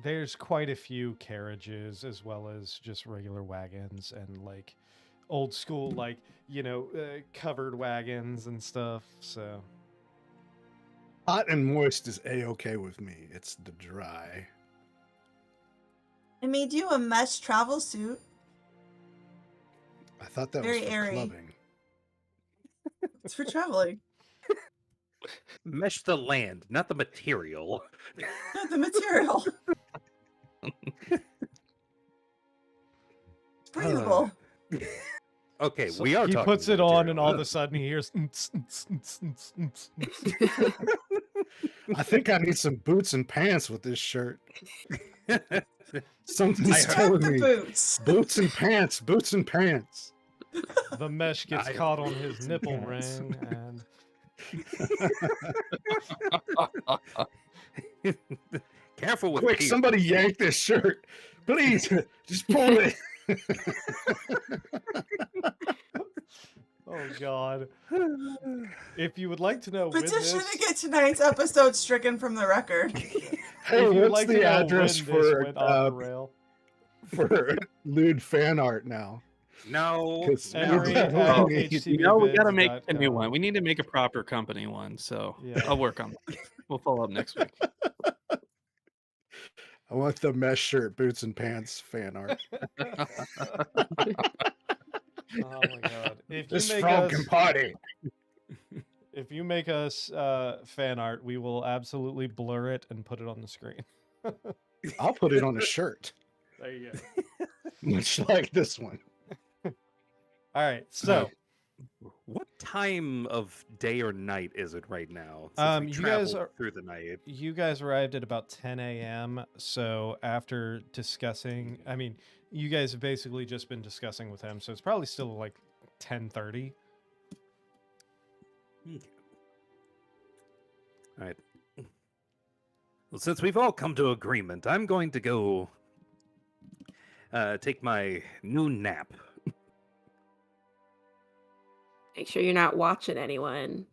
Speaker 1: there's quite a few carriages as well as just regular wagons and like old school, like, covered wagons and stuff. So
Speaker 4: Hot and moist is a-okay with me. It's the dry.
Speaker 3: I made you a mesh travel suit.
Speaker 4: I thought that
Speaker 3: Very
Speaker 4: was for
Speaker 3: airy.
Speaker 4: clubbing.
Speaker 3: It's for traveling.
Speaker 6: Mesh the land, not the material.
Speaker 3: Not the material. It's breathable.
Speaker 6: Okay,
Speaker 1: So
Speaker 6: we are
Speaker 1: he
Speaker 6: talking
Speaker 1: puts it on, and
Speaker 6: material.
Speaker 1: all of a sudden he hears.
Speaker 4: I think I need some boots and pants with this shirt. Something's
Speaker 3: Distract
Speaker 4: telling
Speaker 3: the
Speaker 4: me.
Speaker 3: boots.
Speaker 4: Boots and pants. Boots and pants.
Speaker 1: The mesh gets
Speaker 6: I
Speaker 1: caught on
Speaker 6: have
Speaker 1: his
Speaker 6: boots and
Speaker 1: nipple
Speaker 6: pants.
Speaker 1: ring, and
Speaker 6: Careful with
Speaker 4: Quick,
Speaker 6: Peter.
Speaker 4: somebody yank this shirt. Please, just pull it.
Speaker 1: oh god! If you would like to know when
Speaker 3: Petition
Speaker 1: this,
Speaker 3: to get tonight's episode stricken from the record.
Speaker 4: Hey,
Speaker 1: if you would
Speaker 4: what's
Speaker 1: like to
Speaker 4: the
Speaker 1: know
Speaker 4: address
Speaker 1: when this
Speaker 4: for
Speaker 1: went off the rail,
Speaker 4: lewd fan art now?
Speaker 6: No.
Speaker 4: 'Cause
Speaker 1: Henry
Speaker 4: we
Speaker 1: at
Speaker 4: definitely-
Speaker 8: we got to make a new
Speaker 1: HTBvids.com.
Speaker 8: one. We need to make a proper company one. So
Speaker 1: Yeah.
Speaker 8: I'll work on that. We'll follow up next week.
Speaker 4: I want the mesh shirt, boots and pants fan art.
Speaker 1: Oh my god! If you
Speaker 4: This
Speaker 1: make
Speaker 4: frog
Speaker 1: us,
Speaker 4: can party.
Speaker 1: if you make us fan art, we will absolutely blur it and put it on the screen.
Speaker 4: I'll put it on a shirt,
Speaker 1: There you go.
Speaker 4: much like this one.
Speaker 1: All right, so
Speaker 6: What time of day or night is it right now? We
Speaker 1: you guys
Speaker 6: traveled
Speaker 1: are-
Speaker 6: through the night.
Speaker 1: you guys arrived at about 10 a.m. So after discussing, I mean, you guys have basically just been discussing with him, so it's probably still like 10:30.
Speaker 6: All right. Well, since we've all come to agreement, I'm going to go take my noon nap.
Speaker 7: Make sure you're not watching anyone.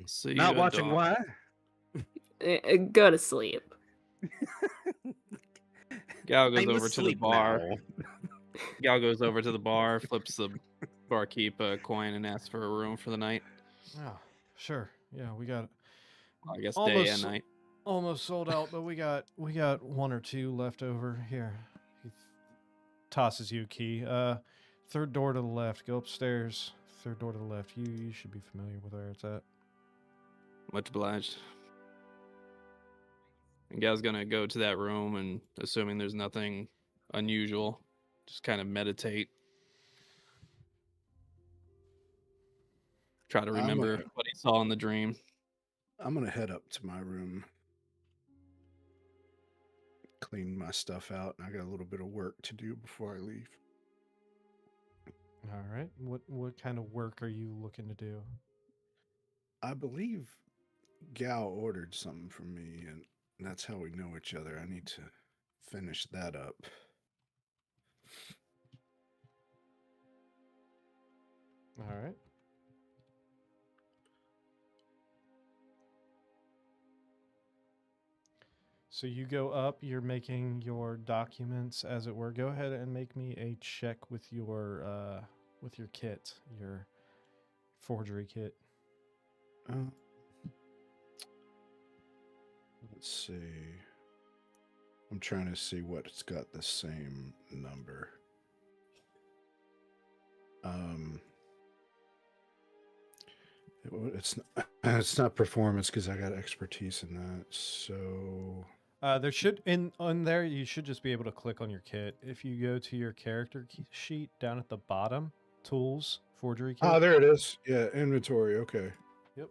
Speaker 8: See you
Speaker 6: Not
Speaker 8: at
Speaker 6: watching
Speaker 8: dawn.
Speaker 6: why?
Speaker 7: Go to sleep.
Speaker 8: Gal goes
Speaker 6: I'm
Speaker 8: over to the
Speaker 6: asleep
Speaker 8: bar.
Speaker 6: now.
Speaker 8: Gal goes over to the bar, flips the barkeep a coin, and asks for a room for the night.
Speaker 1: Oh, sure. Yeah, we got
Speaker 8: I guess day
Speaker 1: Almost-
Speaker 8: and night.
Speaker 1: almost sold out, but we got one or two left over here. He tosses you a key. Third door to the left. Go upstairs. Third door to the left. You should be familiar with where it's at.
Speaker 8: Much obliged. And Gal's gonna go to that room and, assuming there's nothing unusual, just kind of meditate. Try to
Speaker 4: I'm
Speaker 8: remember
Speaker 4: gonna-
Speaker 8: what he saw in the dream.
Speaker 4: I'm gonna head up to my room, clean my stuff out, and I got a little bit of work to do before I leave.
Speaker 1: All right. What kind of work are you looking to do?
Speaker 4: I believe Gal ordered something from me, and that's how we know each other. I need to finish that up.
Speaker 1: All right. So you go up, you're making your documents, as it were. Go ahead and make me a check with your kit, your forgery kit.
Speaker 4: Let's see. I'm trying to see what's got the same number. It's not performance because I got expertise in that. So
Speaker 1: There should on there you should just be able to click on your kit. If you go to your character sheet down at the bottom tools, forgery kit.
Speaker 4: Ah, there it is. Yeah, inventory. Okay.
Speaker 1: Yep.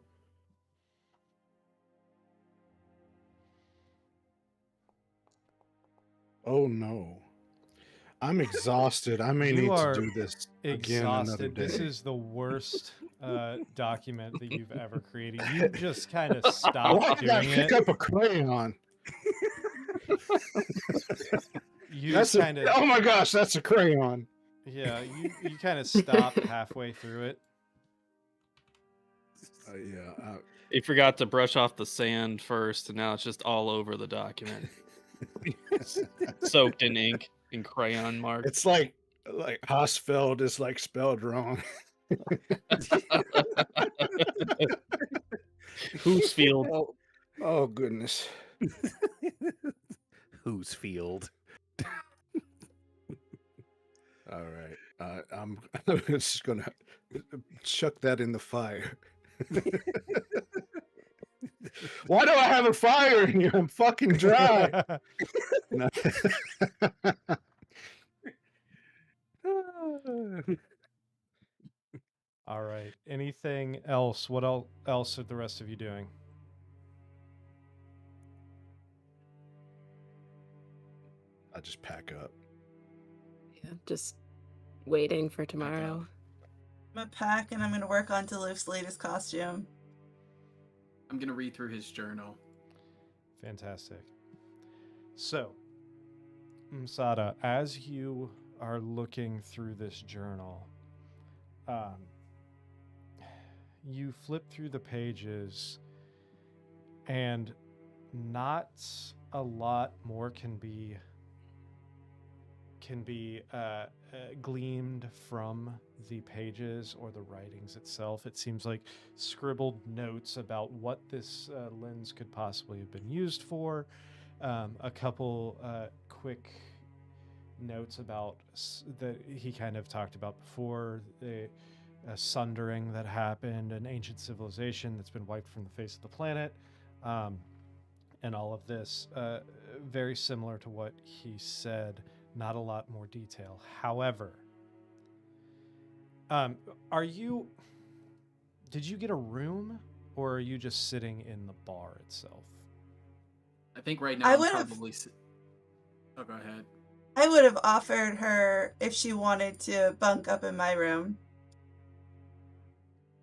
Speaker 4: Oh no. I'm exhausted. I may
Speaker 1: You
Speaker 4: need to
Speaker 1: are
Speaker 4: do this again another
Speaker 1: Exhausted.
Speaker 4: day.
Speaker 1: This is the worst document that you've ever created. You just kind of stopped
Speaker 4: Why did I
Speaker 1: doing
Speaker 4: pick
Speaker 1: it.
Speaker 4: up a crayon?
Speaker 1: You
Speaker 4: That's
Speaker 1: just kind of
Speaker 4: oh my gosh, that's a crayon.
Speaker 1: yeah. You kind of stopped halfway through it.
Speaker 4: Yeah.
Speaker 8: He forgot to brush off the sand first, and now it's just all over the document, soaked in ink and crayon marks.
Speaker 4: It's like Hosfeld is like spelled wrong.
Speaker 8: Whose field?
Speaker 4: Oh goodness.
Speaker 6: Whose field?
Speaker 4: All right. I'm just gonna chuck that in the fire. Why do I have a fire in here? I'm fucking dry. No.
Speaker 1: All right. Anything else? What else are the rest of you doing?
Speaker 4: I just pack up.
Speaker 7: Yeah, just waiting for tomorrow.
Speaker 3: I'm gonna pack and I'm gonna work on Duluth's latest costume.
Speaker 5: I'm gonna read through his journal.
Speaker 1: Fantastic. So, Msada, as you are looking through this journal, you flip through the pages, and not a lot more can be gleaned from the pages or the writings itself. It seems like scribbled notes about what this lens could possibly have been used for. A couple quick notes about that he kind of talked about before, the sundering that happened, an ancient civilization that's been wiped from the face of the planet, and all of this. Very similar to what he said. Not a lot more detail. However, did you get a room, or are you just sitting in the bar itself?
Speaker 5: I think right now
Speaker 3: I
Speaker 5: I'm
Speaker 3: would've-
Speaker 5: probably. Oh, go ahead.
Speaker 3: I would have offered her if she wanted to bunk up in my room.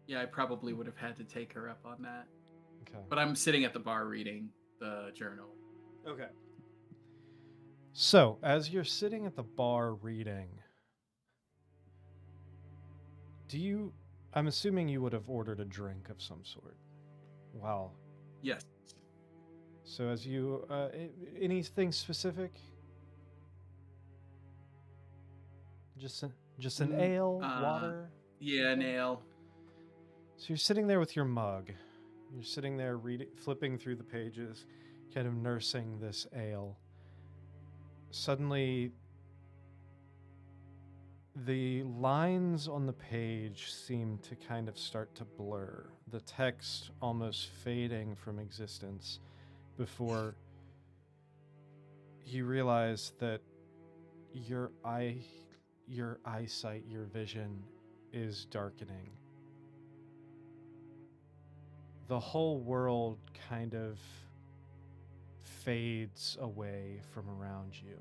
Speaker 5: Yeah, I probably would have had to take her up on that.
Speaker 1: Okay.
Speaker 5: But I'm sitting at the bar reading the journal.
Speaker 1: Okay. So, as you're sitting at the bar reading, I'm assuming you would have ordered a drink of some sort. Wow.
Speaker 5: Yes.
Speaker 1: So as you, anything specific? Just an ale, water?
Speaker 5: Yeah, an ale.
Speaker 1: So you're sitting there with your mug. You're sitting there flipping through the pages, kind of nursing this ale. Suddenly, the lines on the page seem to kind of start to blur, the text almost fading from existence before you realize that your eyesight, your vision is darkening. The whole world kind of fades away from around you.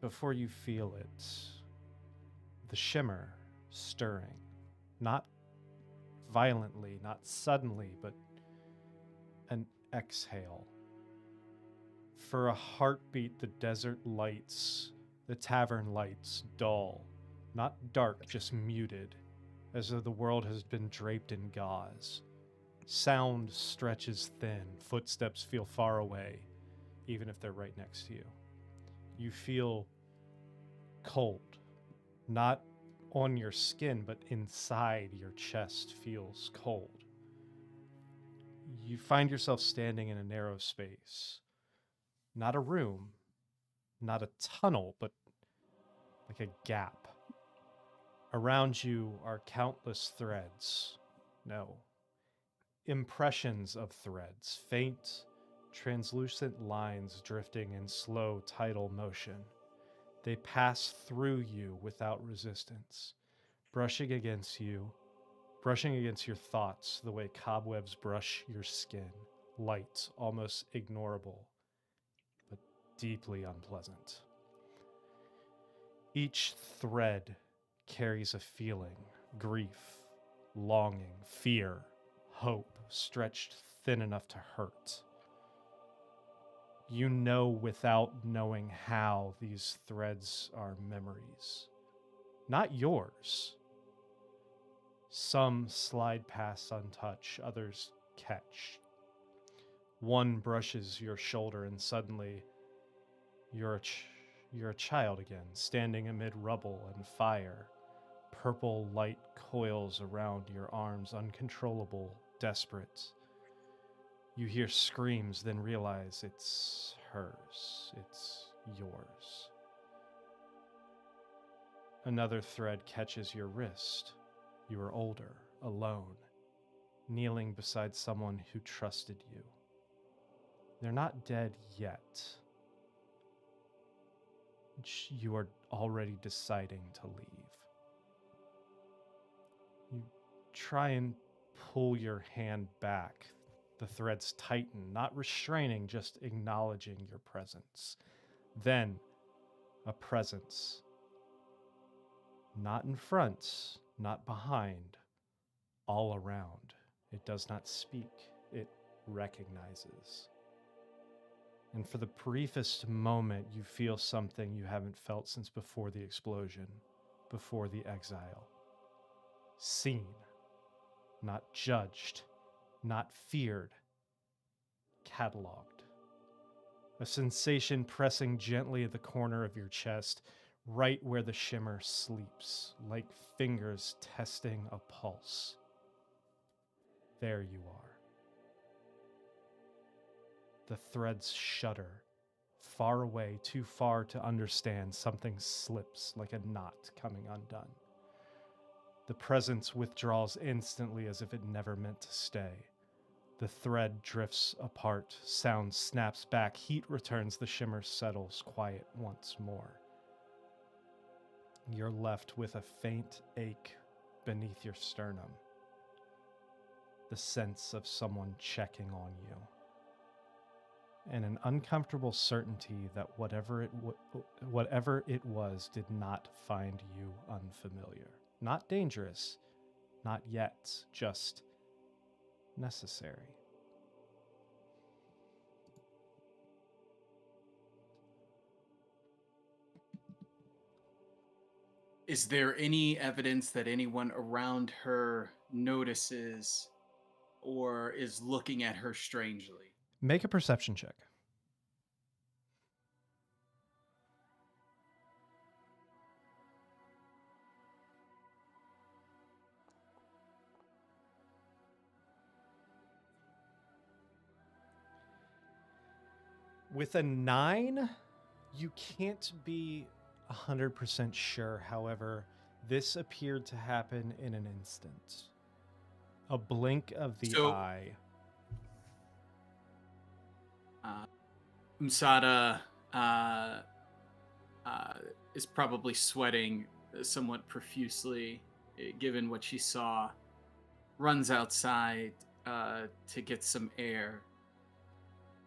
Speaker 1: Before you feel it, the shimmer stirring, not violently, not suddenly, but an exhale. For a heartbeat, the desert lights, the tavern lights, dull, not dark, just muted, as though the world has been draped in gauze. Sound stretches thin, footsteps feel far away, even if they're right next to you. You feel cold, not on your skin, but inside your chest feels cold. You find yourself standing in a narrow space. Not a room, not a tunnel, but like a gap. Around you are countless threads. No. Impressions of threads, faint, translucent lines drifting in slow tidal motion. They pass through you without resistance, brushing against your thoughts the way cobwebs brush your skin, light, almost ignorable, but deeply unpleasant. Each thread carries a feeling, grief, longing, fear, hope, stretched thin enough to hurt. You know without knowing how these threads are memories. Not yours. Some slide past untouched, others catch. One brushes your shoulder and suddenly you're a child again, standing amid rubble and fire. Purple light coils around your arms, uncontrollable, desperate. You hear screams, then realize it's hers. It's yours. Another thread catches your wrist. You are older, alone, kneeling beside someone who trusted you. They're not dead yet. You are already deciding to leave. You try and pull your hand back. The threads tighten, not restraining, just acknowledging your presence. Then, a presence. Not in front, not behind, all around. It does not speak, it recognizes. And for the briefest moment, you feel something you haven't felt since before the explosion, before the exile. Seen, not judged, not feared, cataloged. A sensation pressing gently at the corner of your chest, right where the shimmer sleeps, like fingers testing a pulse. There you are. The threads shudder. Far away, too far to understand, something slips like a knot coming undone. The presence withdraws instantly as if it never meant to stay. The thread drifts apart, sound snaps back, heat returns, the shimmer settles, quiet once more. You're left with a faint ache beneath your sternum. The sense of someone checking on you. And an uncomfortable certainty that whatever it was did not find you unfamiliar. Not dangerous, not yet, just necessary.
Speaker 5: Is there any evidence that anyone around her notices or is looking at her strangely?
Speaker 1: Make a perception check. With a 9, you can't be 100% sure. However, this appeared to happen in an instant. A blink of the eye.
Speaker 5: Umsada is probably sweating somewhat profusely, given what she saw. Runs outside to get some air.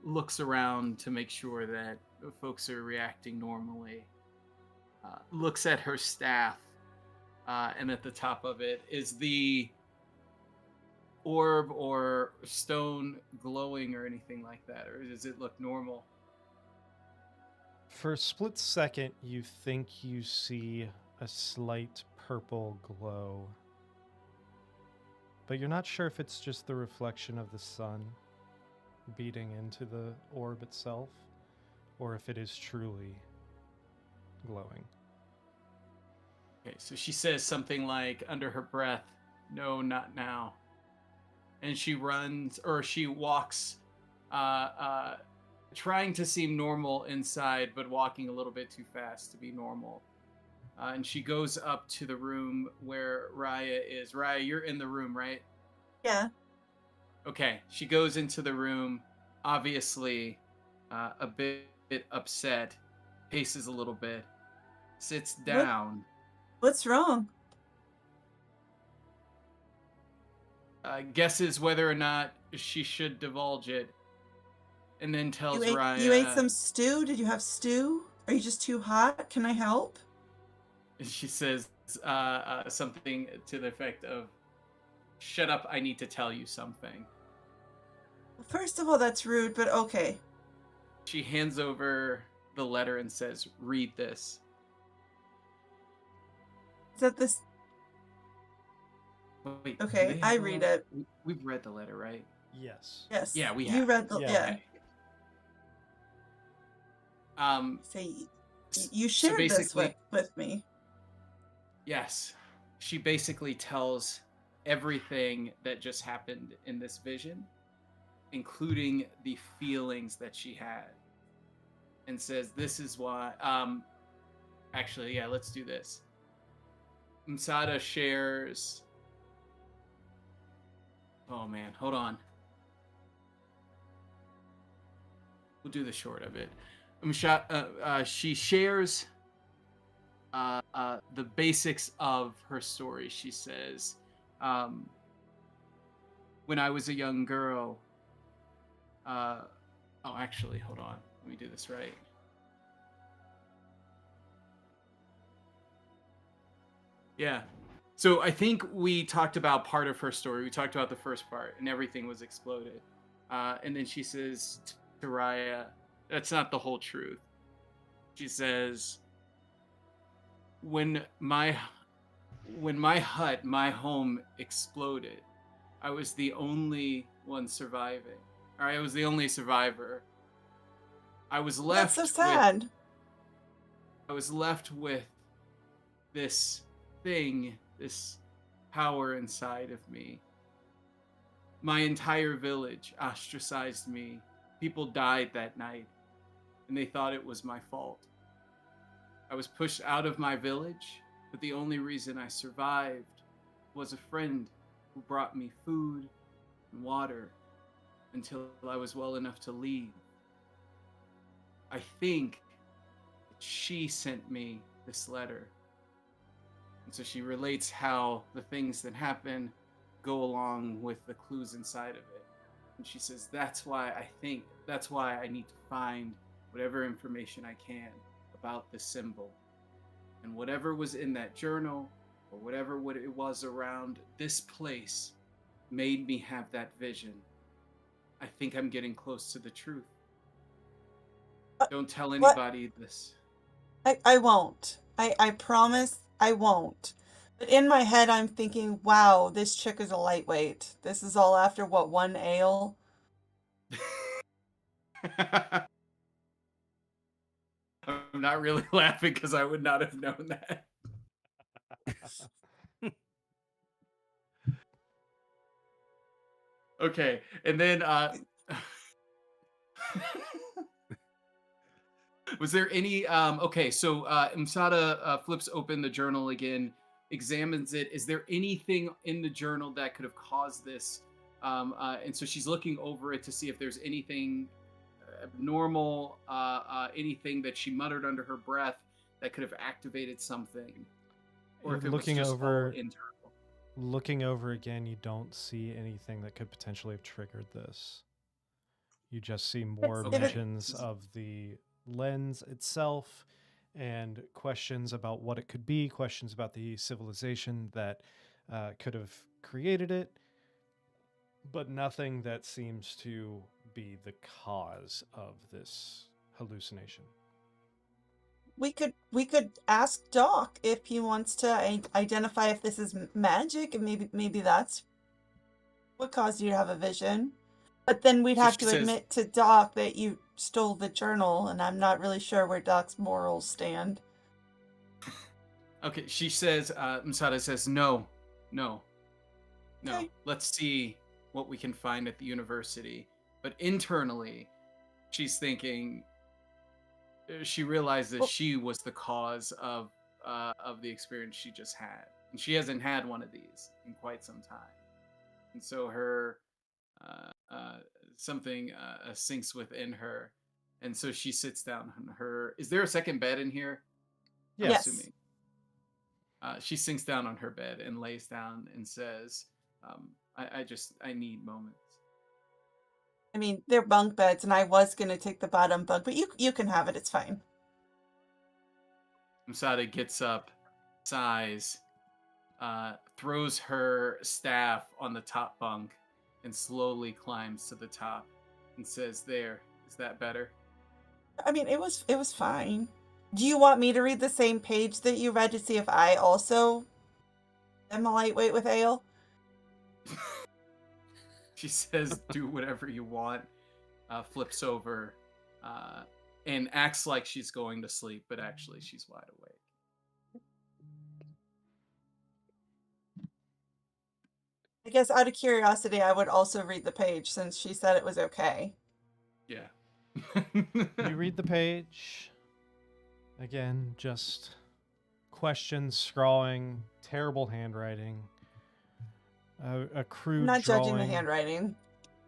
Speaker 5: Looks around to make sure that folks are reacting normally. Looks at her staff, and at the top of it is the orb or stone glowing or anything like that, or does it look normal?
Speaker 1: For a split second, you think you see a slight purple glow, but you're not sure if it's just the reflection of the sun beating into the orb itself, or if it is truly glowing.
Speaker 5: Okay, so she says something like under her breath, "No, not now." And she runs, or she walks, trying to seem normal inside, but walking a little bit too fast to be normal. And she goes up to the room where Raya is. Raya, you're in the room, right?
Speaker 3: Yeah.
Speaker 5: Okay, she goes into the room, obviously a bit upset, paces a little bit, sits
Speaker 3: What?
Speaker 5: down,
Speaker 3: What's wrong?
Speaker 5: guesses whether or not she should divulge it, and then tells
Speaker 3: You ate
Speaker 5: Raya.
Speaker 3: some stew? Did you have stew? Are you just too hot? Can I help?
Speaker 5: She says something to the effect of, "Shut up! I need to tell you something."
Speaker 3: First of all, that's rude, but okay.
Speaker 5: She hands over the letter and says, "Read this."
Speaker 3: Is that this?
Speaker 5: Wait, do
Speaker 3: Okay,
Speaker 5: they
Speaker 3: I
Speaker 5: have the
Speaker 3: read
Speaker 5: letter?
Speaker 3: it.
Speaker 5: We've read the letter, right?
Speaker 1: Yes.
Speaker 3: Yes.
Speaker 5: Yeah, we
Speaker 3: You
Speaker 5: have.
Speaker 3: read the
Speaker 1: Yeah.
Speaker 3: yeah.
Speaker 5: Okay.
Speaker 3: Say
Speaker 5: So
Speaker 3: you shared this
Speaker 5: basically,
Speaker 3: with me.
Speaker 5: yes, she basically tells everything that just happened in this vision, including the feelings that she had, and says, "This is why." Actually, yeah, let's do this. Msada shares. Oh man, hold on. We'll do the short of it. She shares the basics of her story. She says, when I was a young girl. Oh, actually, hold on. Let me do this right. Yeah. So I think we talked about part of her story. We talked about the first part, and everything was exploded. And then she says to Raya, "That's not the whole truth." She says, when my hut, my home exploded, I was the only one surviving. Or I was the only survivor. I was
Speaker 3: Well, that's
Speaker 5: left
Speaker 3: so sad.
Speaker 5: with this thing, this power inside of me. My entire village ostracized me. People died that night, and they thought it was my fault. I was pushed out of my village, but the only reason I survived was a friend who brought me food and water until I was well enough to leave. I think she sent me this letter. And so she relates how the things that happen go along with the clues inside of it. And she says, that's why I need to find whatever information I can about this symbol. And whatever was in that journal, or whatever it was around this place, made me have that vision. I think I'm getting close to the truth. Don't tell anybody this.
Speaker 3: I won't. I promise I won't. But in my head, I'm thinking, wow, this chick is a lightweight. This is all after what, one ale?
Speaker 5: I'm not really laughing because I would not have known that. Okay, and then was there any okay, so Msada flips open the journal again, examines it. Is there anything in the journal that could have caused this? And so she's looking over it to see if there's anything abnormal, anything that she muttered under her breath that could have activated something, or if it
Speaker 1: Looking
Speaker 5: was just
Speaker 1: over-
Speaker 5: all internal.
Speaker 1: Looking over again, you don't see anything that could potentially have triggered this. You just see more
Speaker 5: Okay.
Speaker 1: visions of the lens itself and questions about what it could be, questions about the civilization that could have created it, but nothing that seems to be the cause of this hallucination.
Speaker 3: We could ask Doc if he wants to identify if this is magic, and maybe that's what caused you to have a vision. But then we'd
Speaker 5: So
Speaker 3: have
Speaker 5: she
Speaker 3: to
Speaker 5: says-
Speaker 3: admit to Doc that you stole the journal, and I'm not really sure where Doc's morals stand.
Speaker 5: Okay, she says, Masada says, no.
Speaker 3: Okay.
Speaker 5: Let's see what we can find at the university. But internally, she's thinking, she realizes
Speaker 3: Well-
Speaker 5: she was the cause of the experience she just had. And she hasn't had one of these in quite some time. And so her, something sinks within her. And so she sits down on her. Is there a second bed in here? I'm
Speaker 3: Yes.
Speaker 5: assuming. She sinks down on her bed and lays down and says, I need moments.
Speaker 3: I mean, they're bunk beds, and I was going to take the bottom bunk, but you can have it. It's fine.
Speaker 5: Masada gets up, sighs, throws her staff on the top bunk, and slowly climbs to the top and says, "There, is that better?"
Speaker 3: I mean, it was fine. Do you want me to read the same page that you read to see if I also am a lightweight with ale?
Speaker 5: She says, "Do whatever you want." Flips over and acts like she's going to sleep, but actually she's wide awake.
Speaker 3: I guess out of curiosity, I would also read the page since she said it was okay.
Speaker 5: Yeah.
Speaker 1: You read the page. Again, just questions, scrawling, terrible handwriting. A crude
Speaker 3: I'm not
Speaker 1: drawing.
Speaker 3: judging the handwriting.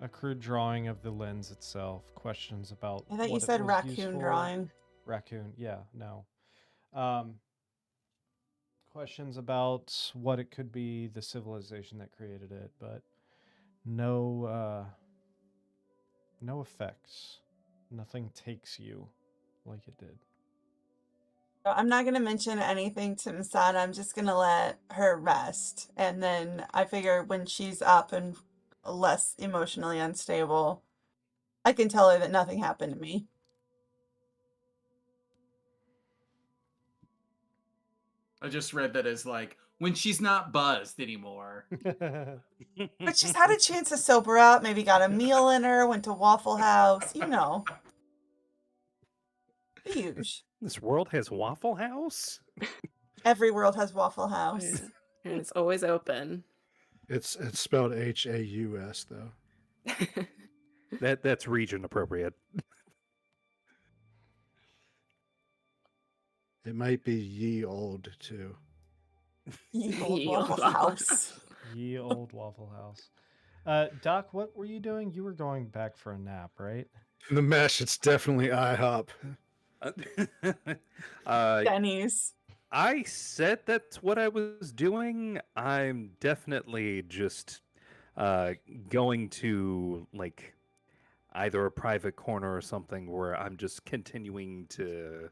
Speaker 1: A crude drawing of the lens itself. Questions about.
Speaker 3: I thought you
Speaker 1: what it
Speaker 3: said
Speaker 1: was
Speaker 3: raccoon
Speaker 1: used for.
Speaker 3: drawing.
Speaker 1: Raccoon, yeah, no. Questions about what it could be, the civilization that created it, but no effects. Nothing takes you like it did.
Speaker 3: I'm not going to mention anything to Masada. I'm just going to let her rest. And then I figure when she's up and less emotionally unstable, I can tell her that nothing happened to me.
Speaker 5: I just read that as like when she's not buzzed anymore.
Speaker 3: But she's had a chance to sober up, maybe got a meal in her, went to Waffle House, you know. Huge.
Speaker 6: This world has Waffle House?
Speaker 3: Every world has Waffle House.
Speaker 7: Yeah. And it's always open.
Speaker 4: It's spelled Haus though.
Speaker 6: That's region appropriate.
Speaker 4: It might be ye old too.
Speaker 3: Ye old
Speaker 7: Ye
Speaker 3: Waffle
Speaker 7: old
Speaker 3: House.
Speaker 1: Ye old Waffle House. Doc, what were you doing? You were going back for a nap, right?
Speaker 4: In the mesh, it's definitely IHOP.
Speaker 3: Denny's.
Speaker 6: I said that's what I was doing. I'm definitely just going to like either a private corner or something where I'm just continuing to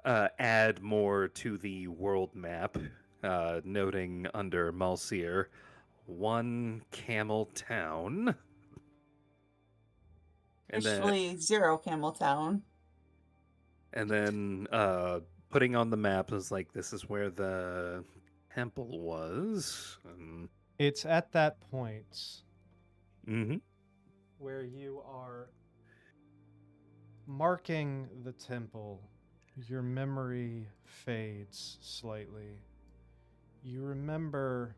Speaker 6: add more to the world map, noting under Malseare, 1 Camel Town. And then,
Speaker 3: Officially 0 Camel Town.
Speaker 6: and then putting on the map is like, this is where the temple was.
Speaker 1: It's at that point
Speaker 6: Mm-hmm.
Speaker 1: where you are marking the temple. Your memory fades slightly. You remember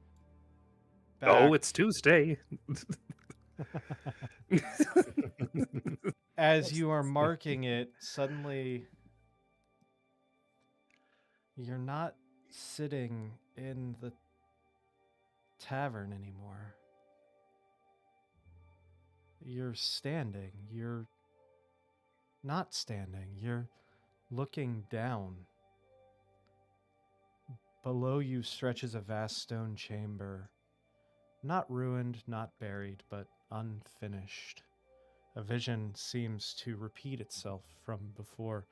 Speaker 1: back...
Speaker 6: Oh, it's Tuesday.
Speaker 1: As you are marking it, suddenly you're not sitting in the tavern anymore. You're standing. You're not standing. You're looking down. Below you stretches a vast stone chamber. Not ruined, not buried, but unfinished. A vision seems to repeat itself from before,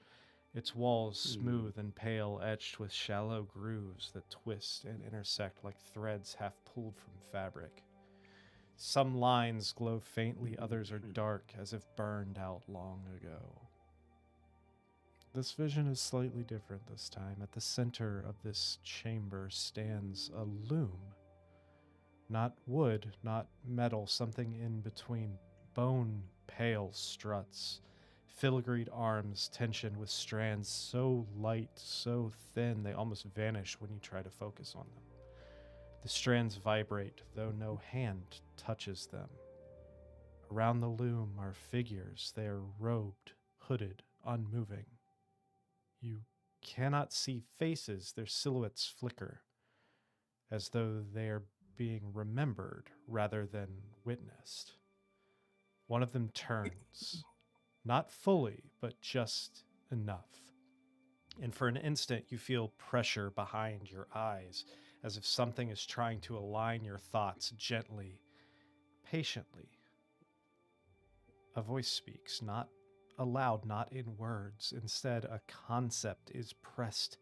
Speaker 1: its walls smooth and pale, etched with shallow grooves that twist and intersect like threads half pulled from fabric. Some lines glow faintly, others are dark, as if burned out long ago. This vision is slightly different this time. At the center of this chamber stands a loom. Not wood, not metal, something in between. Bone pale struts, filigreed arms tensioned with strands so light, so thin, they almost vanish when you try to focus on them. The strands vibrate, though no hand touches them. Around the loom are figures. They are robed, hooded, unmoving. You cannot see faces. Their silhouettes flicker, as though they are being remembered rather than witnessed. One of them turns, not fully, but just enough. And for an instant, you feel pressure behind your eyes, as if something is trying to align your thoughts gently, patiently. A voice speaks, not aloud, not in words. Instead, a concept is pressed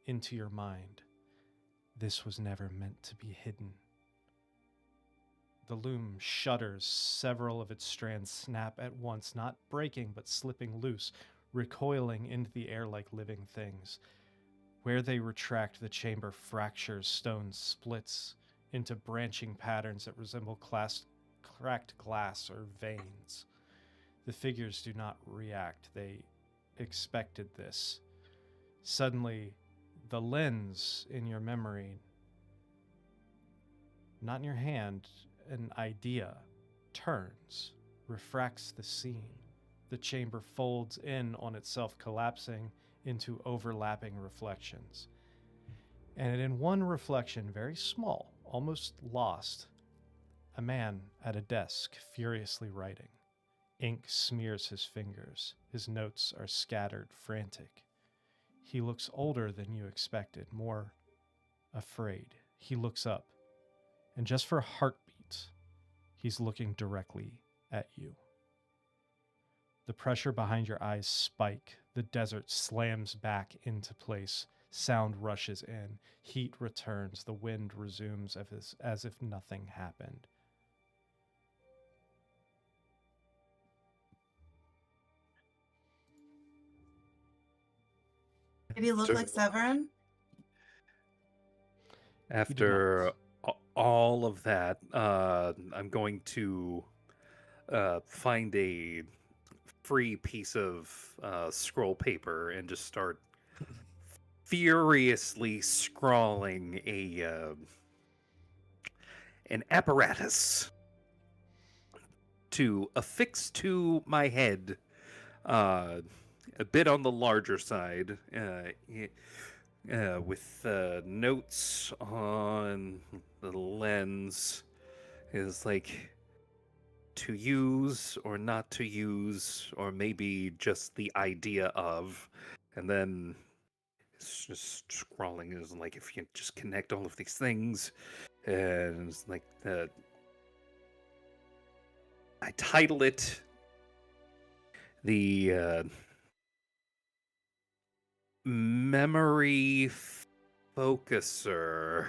Speaker 1: into your mind. This was never meant to be hidden. The loom shudders. Several of its strands snap at once, not breaking but slipping loose, recoiling into the air like living things. Where they retract, the chamber fractures, stone splits into branching patterns that resemble cracked glass or veins. The figures do not react. They expected this. Suddenly, the lens in your memory, not in your hand, an idea, turns, refracts the scene. The chamber folds in on itself, collapsing into overlapping reflections. And in one reflection, very small, almost lost, a man at a desk, furiously writing. Ink smears his fingers. His notes are scattered, frantic. He looks older than you expected, more afraid. He looks up, and just for a heartbeat, he's looking directly at you. The pressure behind your eyes spike. The desert slams back into place. Sound rushes in. Heat returns. The wind resumes as if nothing happened.
Speaker 3: Did he look like Severin?
Speaker 6: After all of that, I'm going to find a free piece of scroll paper and just start furiously scrawling an apparatus to affix to my head, a bit on the larger side, with notes on the lens, is like to use or not to use, or maybe just the idea of, and then it's just scrawling is like if you just connect all of these things, and it's like I title it the memory focuser.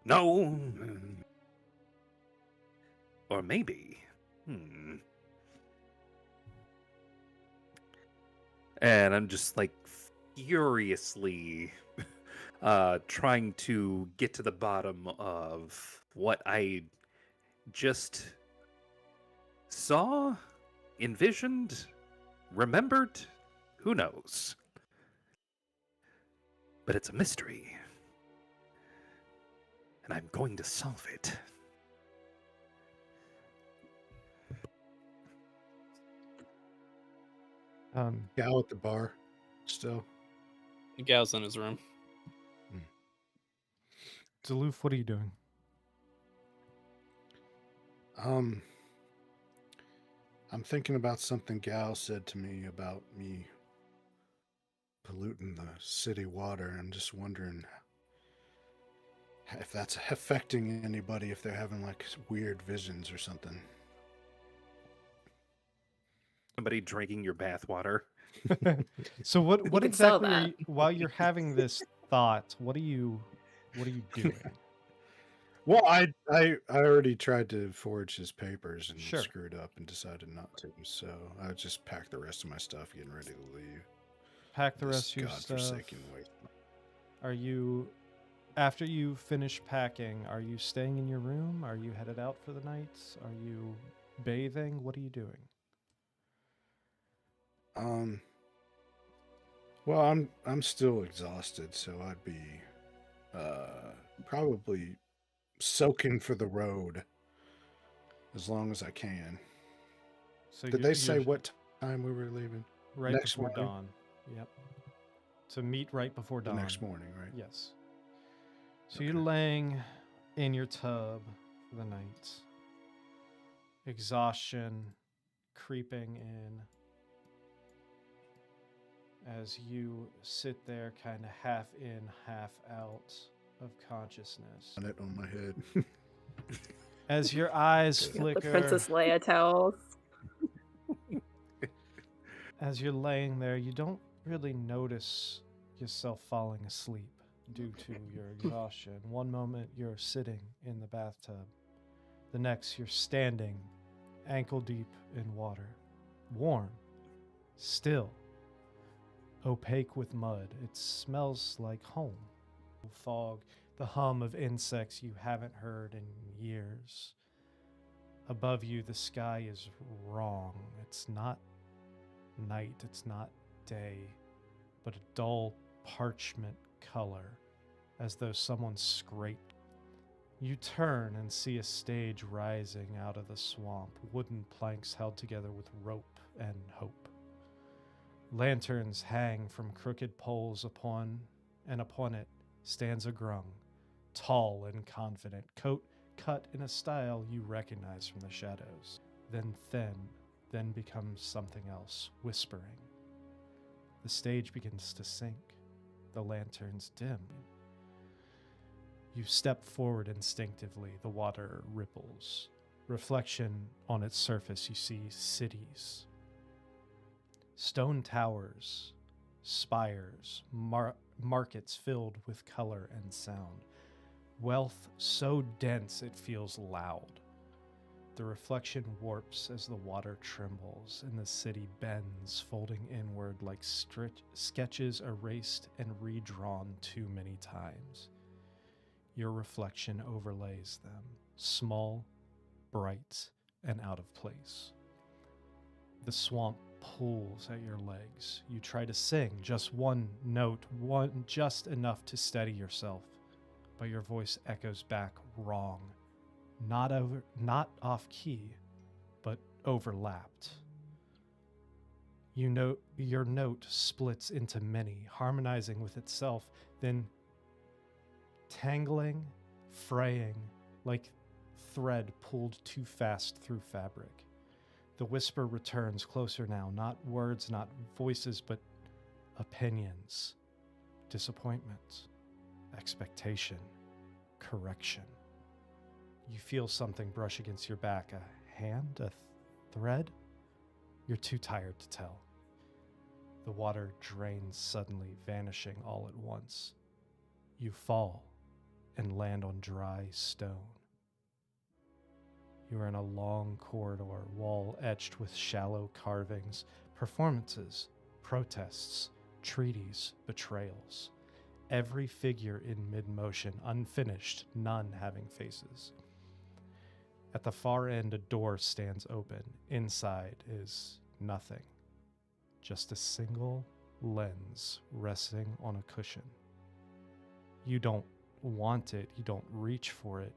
Speaker 6: No. Or maybe. And I'm just like furiously trying to get to the bottom of what I just saw, envisioned, remembered. Who knows? But it's a mystery. And I'm going to solve it.
Speaker 4: Gal at the bar still.
Speaker 8: Gal's in his room.
Speaker 1: Zaloof, what are you doing?
Speaker 4: I'm thinking about something Gal said to me about me polluting the city water. I'm just wondering if that's affecting anybody, if they're having like weird visions or something.
Speaker 6: Somebody drinking your bathwater.
Speaker 1: So what
Speaker 7: could sell
Speaker 1: exactly are
Speaker 7: that.
Speaker 1: you, while you're having this thought, what are you doing?
Speaker 4: Well, I already tried to forge his papers and
Speaker 1: Sure.
Speaker 4: screwed up and decided not to. So I just packed the rest of my stuff, getting ready to leave.
Speaker 1: Pack the
Speaker 4: This
Speaker 1: rest of your stuff.
Speaker 4: godforsaken waste.
Speaker 1: Are you, after you finish packing, are you staying in your room? Are you headed out for the night? Are you bathing? What are you doing?
Speaker 4: Well, I'm still exhausted, so I'd be probably soaking for the road as long as I can.
Speaker 1: So
Speaker 4: Did they say what time we were leaving?
Speaker 1: right
Speaker 4: next
Speaker 1: before
Speaker 4: morning?
Speaker 1: dawn? Yep. To meet right before
Speaker 4: The
Speaker 1: dawn.
Speaker 4: next morning, right?
Speaker 1: Yes. So you're
Speaker 4: Okay.
Speaker 1: laying in your tub for the night. exhaustion creeping in as you sit there kind of half in, half out of consciousness.
Speaker 4: On it on my head.
Speaker 1: As your eyes
Speaker 7: You got
Speaker 1: flicker,
Speaker 7: the Princess Leia towels.
Speaker 1: as you're laying there, you don't really notice yourself falling asleep due to your exhaustion. One moment you're sitting in the bathtub, the next you're standing ankle deep in water, warm, still, opaque with mud. It smells like home. Fog, the hum of insects you haven't heard in years. Above you, the sky is wrong. It's not night, it's not day, but a dull parchment color, as though someone scraped. You turn and see a stage rising out of the swamp, wooden planks held together with rope and hope. Lanterns hang from crooked poles upon it stands a grung, tall and confident, coat cut in a style you recognize from the shadows, then thin, then becomes something else, whispering. The stage begins to sink, the lanterns dim. You step forward instinctively, the water ripples. Reflection on its surface, you see cities. Stone towers, spires, markets filled with color and sound. Wealth so dense it feels loud. The reflection warps as the water trembles and the city bends, folding inward like sketches erased and redrawn too many times. Your reflection overlays them, small, bright, and out of place. The swamp pulls at your legs. You try to sing just one note, just enough to steady yourself, but your voice echoes back wrong, not off key, but overlapped. You know your note splits into many, harmonizing with itself, then tangling, fraying, like thread pulled too fast through fabric. The whisper returns closer now, not words, not voices, but opinions, disappointment, expectation, correction. You feel something brush against your back, a hand, a thread? You're too tired to tell. The water drains suddenly, vanishing all at once. You fall and land on dry stone. You are in a long corridor, wall etched with shallow carvings, performances, protests, treaties, betrayals. Every figure in mid-motion, unfinished, none having faces. At the far end, a door stands open. Inside is nothing. Just a single lens resting on a cushion. You don't want it, you don't reach for it,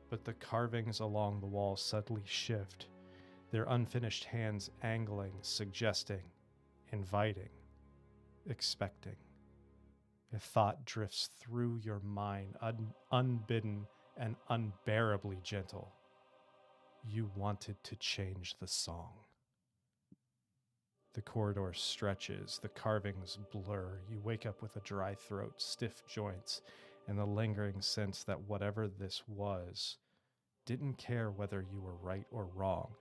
Speaker 1: but the carvings along the wall suddenly shift, their unfinished hands angling, suggesting, inviting, expecting. A thought drifts through your mind, unbidden and unbearably gentle. You wanted to change the song. The corridor stretches, the carvings blur. You wake up with a dry throat, stiff joints, and the lingering sense that whatever this was didn't care whether you were right or wrong,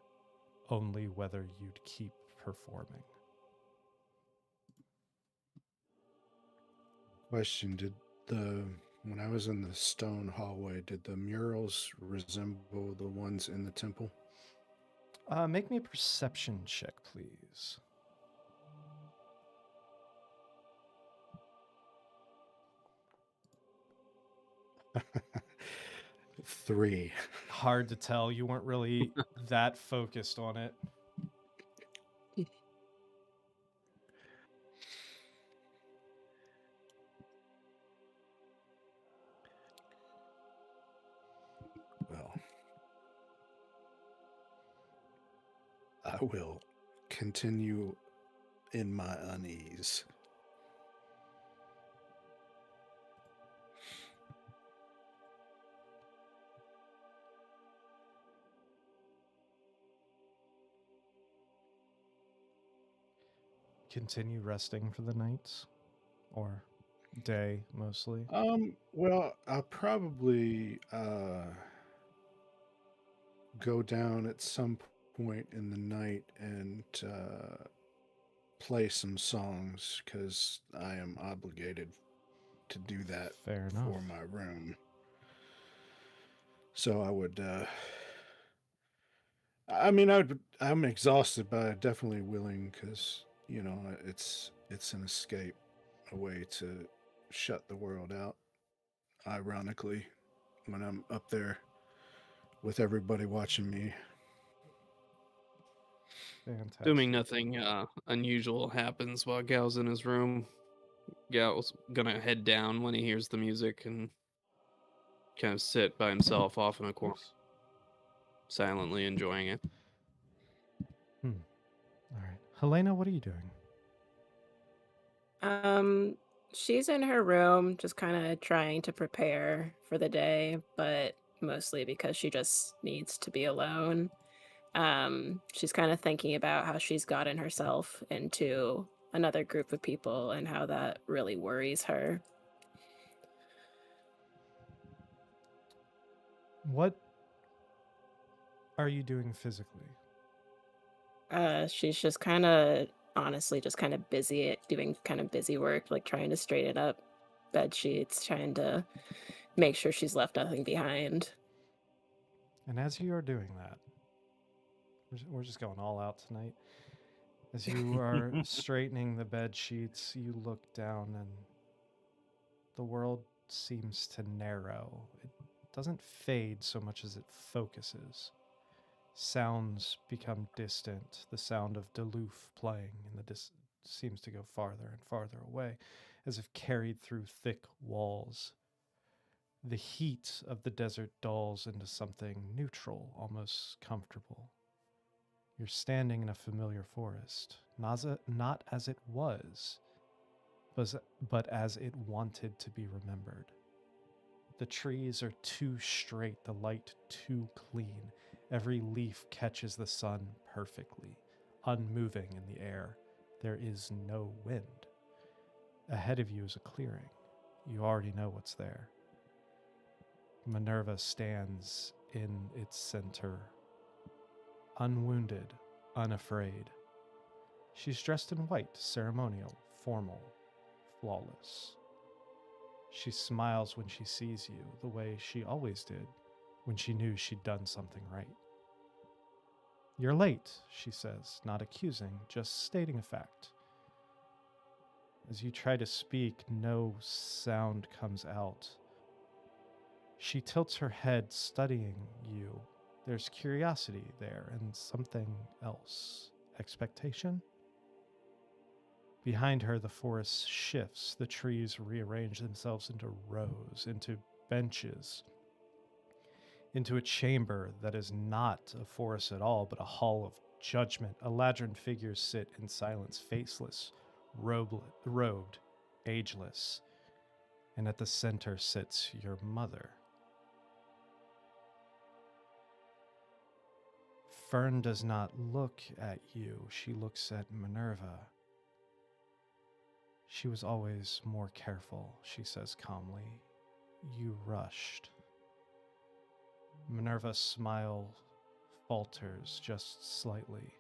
Speaker 1: only whether you'd keep performing.
Speaker 4: Question, when I was in the stone hallway, did the murals resemble the ones in the temple?
Speaker 1: Make me a perception check, please.
Speaker 4: Three.
Speaker 1: Hard to tell. You weren't really that focused on it.
Speaker 4: Well, I will continue in my unease.
Speaker 1: continue resting for the night? Or day, mostly?
Speaker 4: Well, I'll probably go down at some point in the night and play some songs because I am obligated to do that
Speaker 1: Fair enough.
Speaker 4: for my room. So I would. I mean, I'm exhausted, but I'm definitely willing because it's an escape, a way to shut the world out. Ironically, when I'm up there with everybody watching me.
Speaker 1: Fantastic.
Speaker 8: Assuming nothing unusual happens while Gal's in his room, Gal's gonna head down when he hears the music and kind of sit by himself off in a corner, silently enjoying it.
Speaker 1: All right. Helena, what are you doing?
Speaker 7: She's in her room, just kind of trying to prepare for the day, but mostly because she just needs to be alone. She's kind of thinking about how she's gotten herself into another group of people and how that really worries her.
Speaker 1: What are you doing physically?
Speaker 7: She's just kind of, honestly, just kind of busy at doing kind of busy work, like trying to straighten up bed sheets, trying to make sure she's left nothing behind.
Speaker 1: And as you are doing that, we're just going all out tonight. As you are straightening the bed sheets, you look down and the world seems to narrow. It doesn't fade so much as it focuses. Sounds become distant. The sound of Duluth playing in the seems to go farther and farther away, as if carried through thick walls. The heat of the desert dulls into something neutral, almost comfortable. You're standing in a familiar forest, not as it was, but as it wanted to be remembered. The trees are too straight, the light too clean. Every leaf catches the sun perfectly, unmoving in the air. There is no wind. Ahead of you is a clearing. You already know what's there. Minerva stands in its center, unwounded, unafraid. She's dressed in white, ceremonial, formal, flawless. She smiles when she sees you, the way she always did when she knew she'd done something right. You're late, she says, not accusing, just stating a fact. As you try to speak, no sound comes out. She tilts her head, studying you. There's curiosity there and something else. Expectation? Behind her, the forest shifts. The trees rearrange themselves into rows, into benches, into a chamber that is not a forest at all, but a hall of judgment. Eladrin figures sit in silence, faceless, robed, ageless. And at the center sits your mother. Fern does not look at you. She looks at Minerva. She was always more careful, she says calmly. You rushed. Minerva's smile falters just slightly.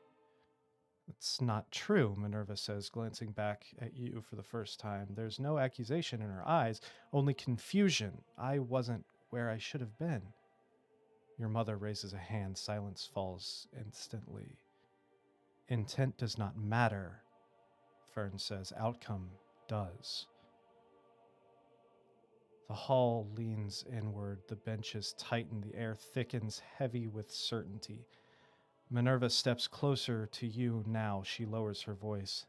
Speaker 1: It's not true, Minerva says, glancing back at you for the first time. There's no accusation in her eyes, only confusion. I wasn't where I should have been. Your mother raises a hand. Silence falls instantly. Intent does not matter, Fern says. Outcome does. The hall leans inward. The benches tighten. The air thickens, heavy with certainty. Minerva steps closer to you now. She lowers her voice.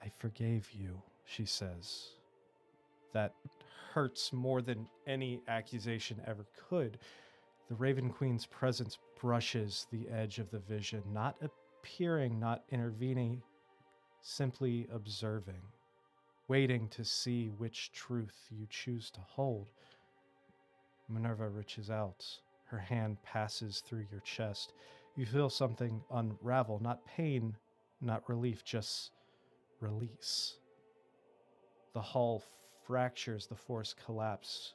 Speaker 1: I forgave you, she says. That hurts more than any accusation ever could. The Raven Queen's presence brushes the edge of the vision, not appearing, not intervening, simply observing, waiting to see which truth you choose to hold. Minerva reaches out. Her hand passes through your chest. You feel something unravel, not pain, not relief, just release. The hull fractures, the force collapse.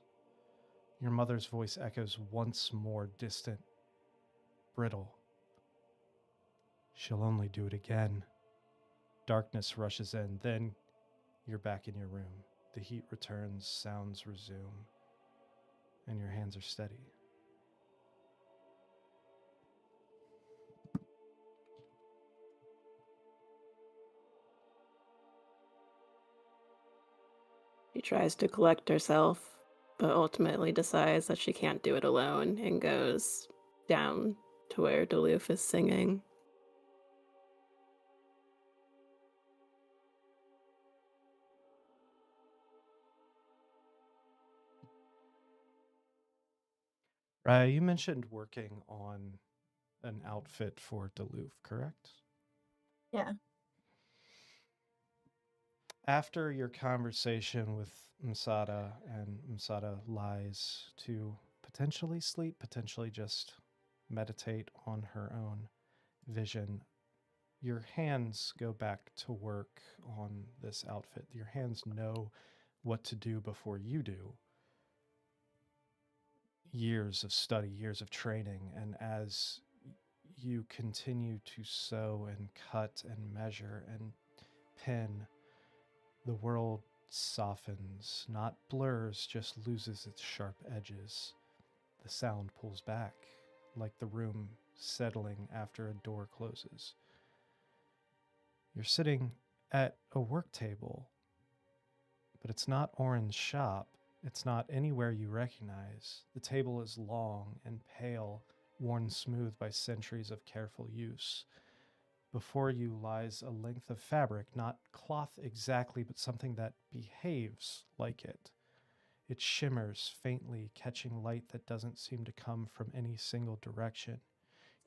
Speaker 1: Your mother's voice echoes once more, distant, brittle. She'll only do it again. Darkness rushes in, then you're back in your room. The heat returns, sounds resume, and your hands are steady.
Speaker 7: She tries to collect herself, but ultimately decides that she can't do it alone and goes down to where Duluth is singing.
Speaker 1: Raya, you mentioned working on an outfit for Duluth, correct?
Speaker 3: Yeah.
Speaker 1: After your conversation with Masada, and Masada lies to potentially sleep, potentially just meditate on her own vision, your hands go back to work on this outfit. Your hands know what to do before you do. Years of study, years of training, and as you continue to sew and cut and measure and pin, the world softens, not blurs, just loses its sharp edges. The sound pulls back, like the room settling after a door closes. You're sitting at a work table, but it's not Oren's shop. It's not anywhere you recognize. The table is long and pale, worn smooth by centuries of careful use. Before you lies a length of fabric, not cloth exactly, but something that behaves like it. It shimmers faintly, catching light that doesn't seem to come from any single direction.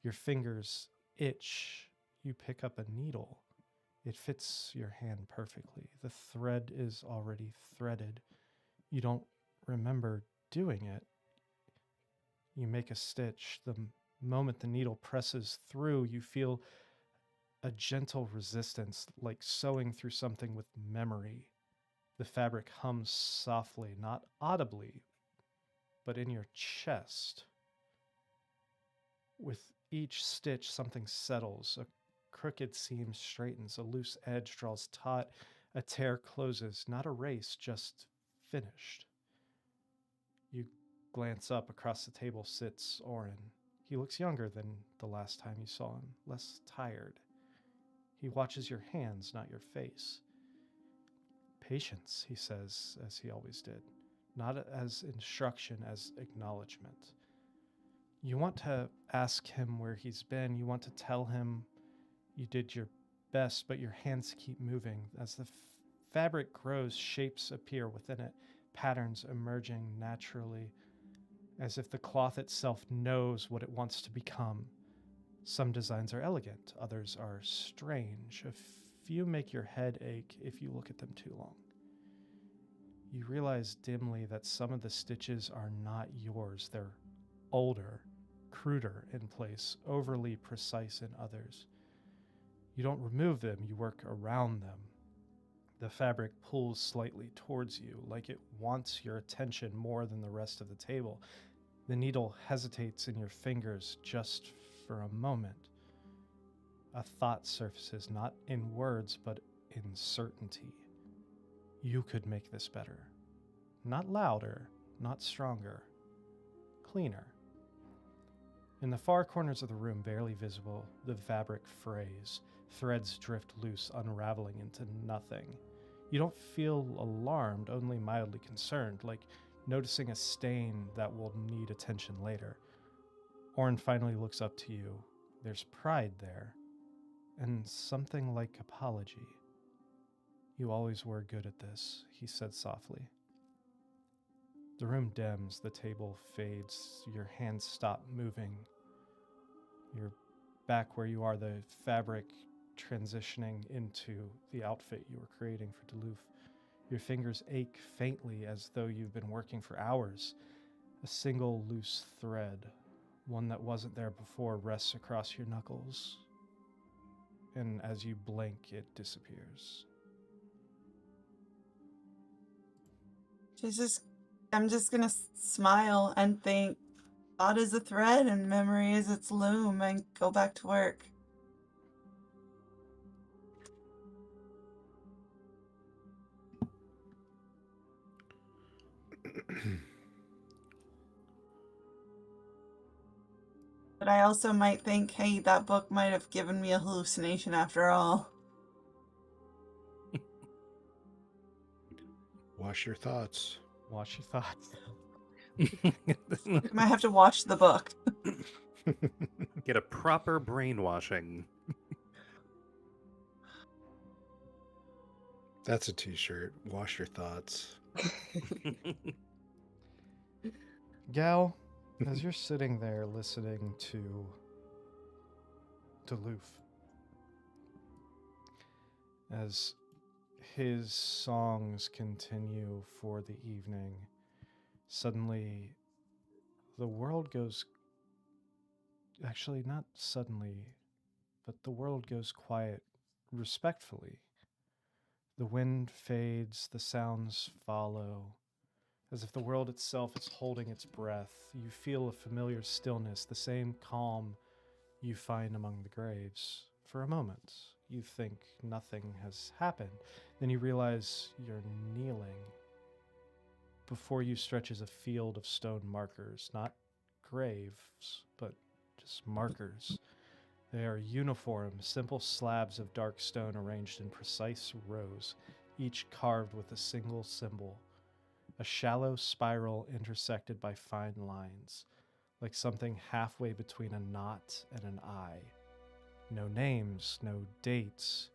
Speaker 1: Your fingers itch. You pick up a needle. It fits your hand perfectly. The thread is already threaded. You don't remember doing it. You make a stitch. The moment the needle presses through, you feel a gentle resistance, like sewing through something with memory. The fabric hums softly, not audibly, but in your chest. With each stitch, something settles. A crooked seam straightens, a loose edge draws taut, a tear closes. Not a race, just finished. You glance up. Across the table sits Oren. He looks younger than the last time you saw him, less tired. He watches your hands, not your face. Patience, he says, as he always did. Not as instruction, as acknowledgement. You want to ask him where he's been. You want to tell him you did your best, but your hands keep moving. As the fabric grows, shapes appear within it, patterns emerging naturally, as if the cloth itself knows what it wants to become. Some designs are elegant, others are strange. A few make your head ache if you look at them too long. You realize dimly that some of the stitches are not yours. They're older, cruder in place, overly precise in others. You don't remove them, you work around them. The fabric pulls slightly towards you, like it wants your attention more than the rest of the table. The needle hesitates in your fingers just for a moment. A thought surfaces, not in words, but in certainty. You could make this better. Not louder, not stronger, cleaner. In the far corners of the room, barely visible, the fabric frays. Threads drift loose, unraveling into nothing. You don't feel alarmed, only mildly concerned, like noticing a stain that will need attention later. Oren finally looks up to you. There's pride there, and something like apology. You always were good at this, he said softly. The room dims, the table fades, your hands stop moving. You're back where you are, the fabric transitioning into the outfit you were creating for Duluth. Your fingers ache faintly as though you've been working for hours. A single loose thread, one that wasn't there before, rests across your knuckles. And as you blink, it disappears.
Speaker 3: I'm just gonna smile and think thought is a thread and memory is its loom and go back to work. But I also might think, hey, that book might have given me a hallucination after all.
Speaker 4: Wash your thoughts.
Speaker 1: Wash your thoughts.
Speaker 3: I might have to watch the book.
Speaker 6: Get a proper brainwashing.
Speaker 4: That's a t-shirt. Wash your thoughts.
Speaker 1: Gal, as you're sitting there listening to Duluth, as his songs continue for the evening, suddenly the world goes, actually not suddenly, but the world goes quiet respectfully. The wind fades, the sounds follow, as if the world itself is holding its breath. You feel a familiar stillness, the same calm you find among the graves. For a moment, you think nothing has happened. Then you realize you're kneeling. Before you stretches a field of stone markers, not graves, but just markers. They are uniform, simple slabs of dark stone arranged in precise rows, each carved with a single symbol. A shallow spiral intersected by fine lines, like something halfway between a knot and an eye. No names, no dates.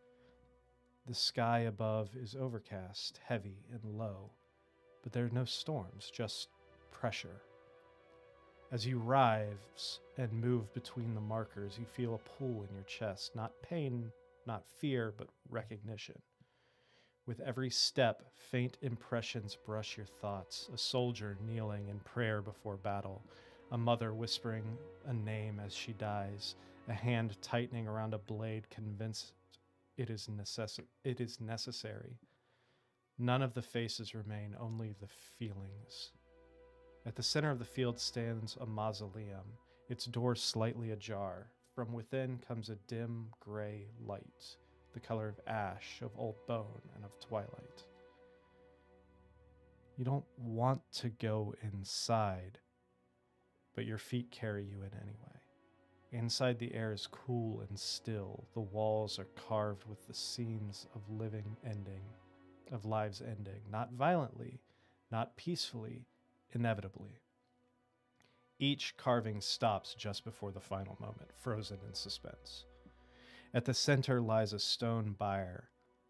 Speaker 1: The sky above is overcast, heavy and low, but there are no storms, just pressure. As you rise and move between the markers, you feel a pull in your chest, not pain, not fear, but recognition. With every step, faint impressions brush your thoughts. A soldier kneeling in prayer before battle, a mother whispering a name as she dies, a hand tightening around a blade convinced it is necessary. None of the faces remain, only the feelings. At the center of the field stands a mausoleum, its door slightly ajar. From within comes a dim gray light, the color of ash, of old bone, and of twilight. You don't want to go inside, but your feet carry you in anyway. Inside, the air is cool and still. The walls are carved with the scenes of lives ending, not violently, not peacefully, inevitably. Each carving stops just before the final moment, frozen in suspense. At the center lies a stone bier.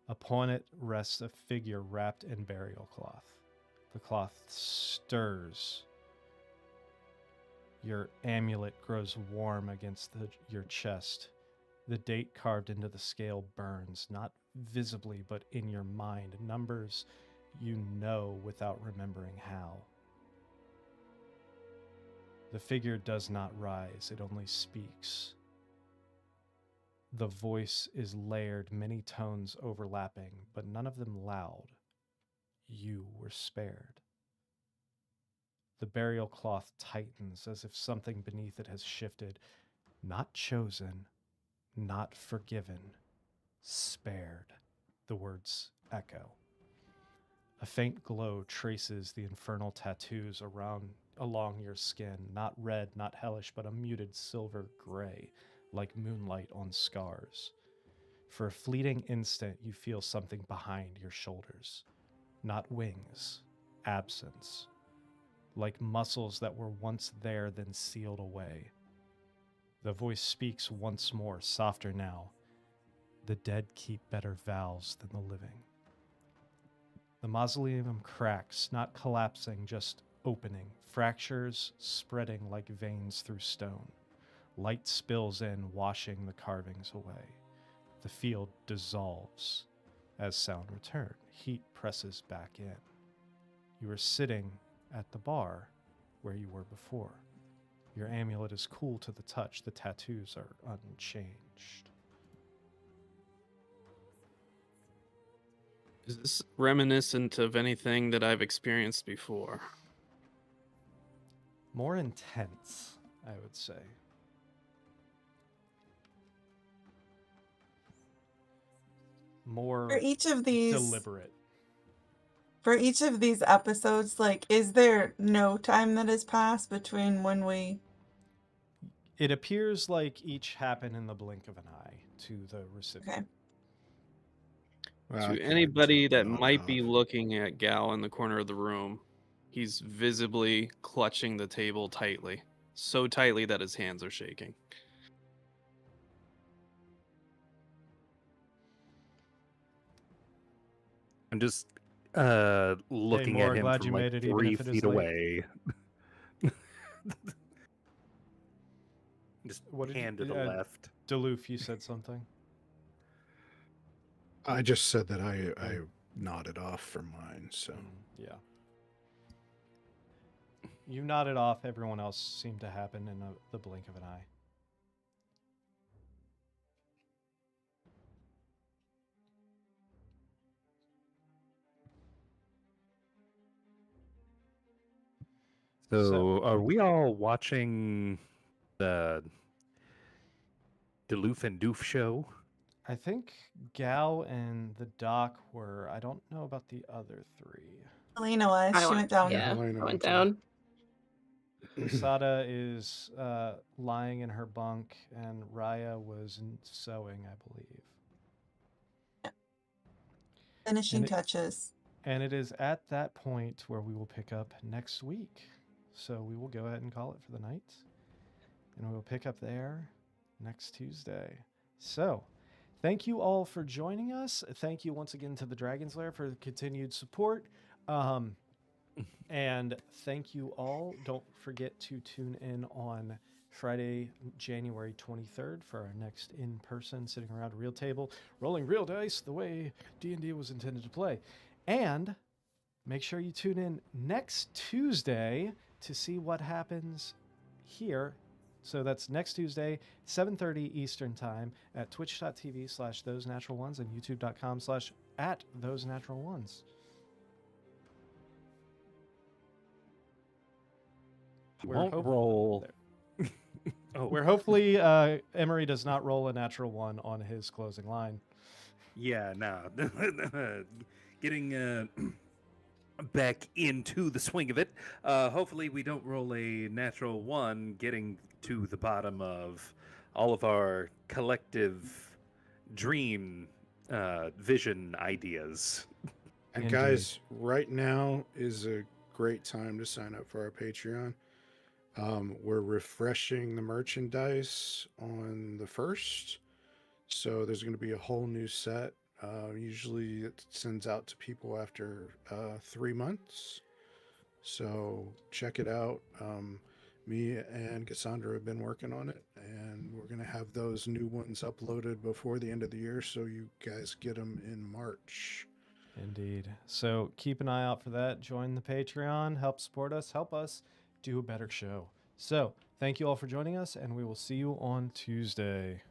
Speaker 1: Upon it rests a figure wrapped in burial cloth. The cloth stirs. Your amulet grows warm against your chest. The date carved into the scale burns, not visibly, but in your mind. Numbers you know without remembering how. The figure does not rise, it only speaks. The voice is layered, many tones overlapping, but none of them loud. You were spared. The burial cloth tightens as if something beneath it has shifted. Not chosen, not forgiven, spared. The words echo. A faint glow traces the infernal tattoos along your skin, not red, not hellish, but a muted silver gray, like moonlight on scars. For a fleeting instant, you feel something behind your shoulders. Not wings, absence. Like muscles that were once there, then sealed away. The voice speaks once more, softer now. The dead keep better vows than the living. The mausoleum cracks, not collapsing, just opening. Fractures spreading like veins through stone. Light spills in, washing the carvings away. The field dissolves as sound returns. Heat presses back in. You are sitting at the bar where you were before. Your amulet is cool to the touch. The tattoos are unchanged.
Speaker 8: Is this reminiscent of anything that I've experienced before?
Speaker 1: More intense, I would say. More
Speaker 3: For each of these
Speaker 1: deliberate.
Speaker 3: For each of these episodes, like, is there no time that has passed between when we...
Speaker 1: It appears like each happened in the blink of an eye to the recipient.
Speaker 3: Okay.
Speaker 4: Well, I
Speaker 8: To
Speaker 4: can't
Speaker 8: anybody that
Speaker 4: nod it
Speaker 8: might be
Speaker 4: off.
Speaker 8: looking at Gal in the corner of the room, he's visibly clutching the table tightly. So tightly that his hands are shaking.
Speaker 6: I'm just looking
Speaker 1: Moore,
Speaker 6: at him
Speaker 1: glad
Speaker 6: from
Speaker 1: you
Speaker 6: like
Speaker 1: made it, even
Speaker 6: 3
Speaker 1: if it is
Speaker 6: feet
Speaker 1: late.
Speaker 6: away. Just
Speaker 1: What did
Speaker 6: hand
Speaker 1: you-
Speaker 6: to the left.
Speaker 1: Duluth, you said something.
Speaker 4: I just said that I nodded off for mine, so.
Speaker 1: Yeah. You nodded off. Everyone else seemed to happen in the blink of an eye.
Speaker 6: So, are we all watching the Duluth and Doof show?
Speaker 1: I think Gal and the Doc were. I don't know about the other three.
Speaker 3: Helena was.
Speaker 7: I
Speaker 3: She
Speaker 7: went-
Speaker 3: went down.
Speaker 7: Yeah,
Speaker 4: Helena
Speaker 7: I went
Speaker 4: went
Speaker 7: down.
Speaker 1: Sada is lying in her bunk, and Raya was sewing, I believe.
Speaker 3: Finishing
Speaker 1: And it-
Speaker 3: touches.
Speaker 1: And it is at that point where we will pick up next week. So we will go ahead and call it for the night. And we will pick up there next Tuesday. So thank you all for joining us. Thank you once again to the Dragon's Lair for the continued support. And thank you all. Don't forget to tune in on Friday, January 23rd for our next in-person sitting around a real table, rolling real dice the way D&D was intended to play. And make sure you tune in next Tuesday to see what happens here. So that's next Tuesday, 7:30 Eastern Time at twitch.tv/thosenatural1s and youtube.com/@thosenatural1s.
Speaker 6: Won't roll.
Speaker 1: Where hopefully Emery does not roll a natural 1 on his closing line.
Speaker 6: Yeah, no. Getting back into the swing of it. Hopefully we don't roll a natural 1, getting to the bottom of all of our collective dream vision ideas.
Speaker 4: And
Speaker 1: Indeed.
Speaker 4: guys, right now is a great time to sign up for our Patreon. We're refreshing the merchandise on the 1st. So there's going to be a whole new set. Usually it sends out to people after 3 months. So check it out. Me and Cassandra have been working on it, and we're going to have those new ones uploaded before the end of the year, so you guys get them in March.
Speaker 1: Indeed. So keep an eye out for that. Join the Patreon. Help support us. Help us do a better show. So thank you all for joining us, and we will see you on Tuesday.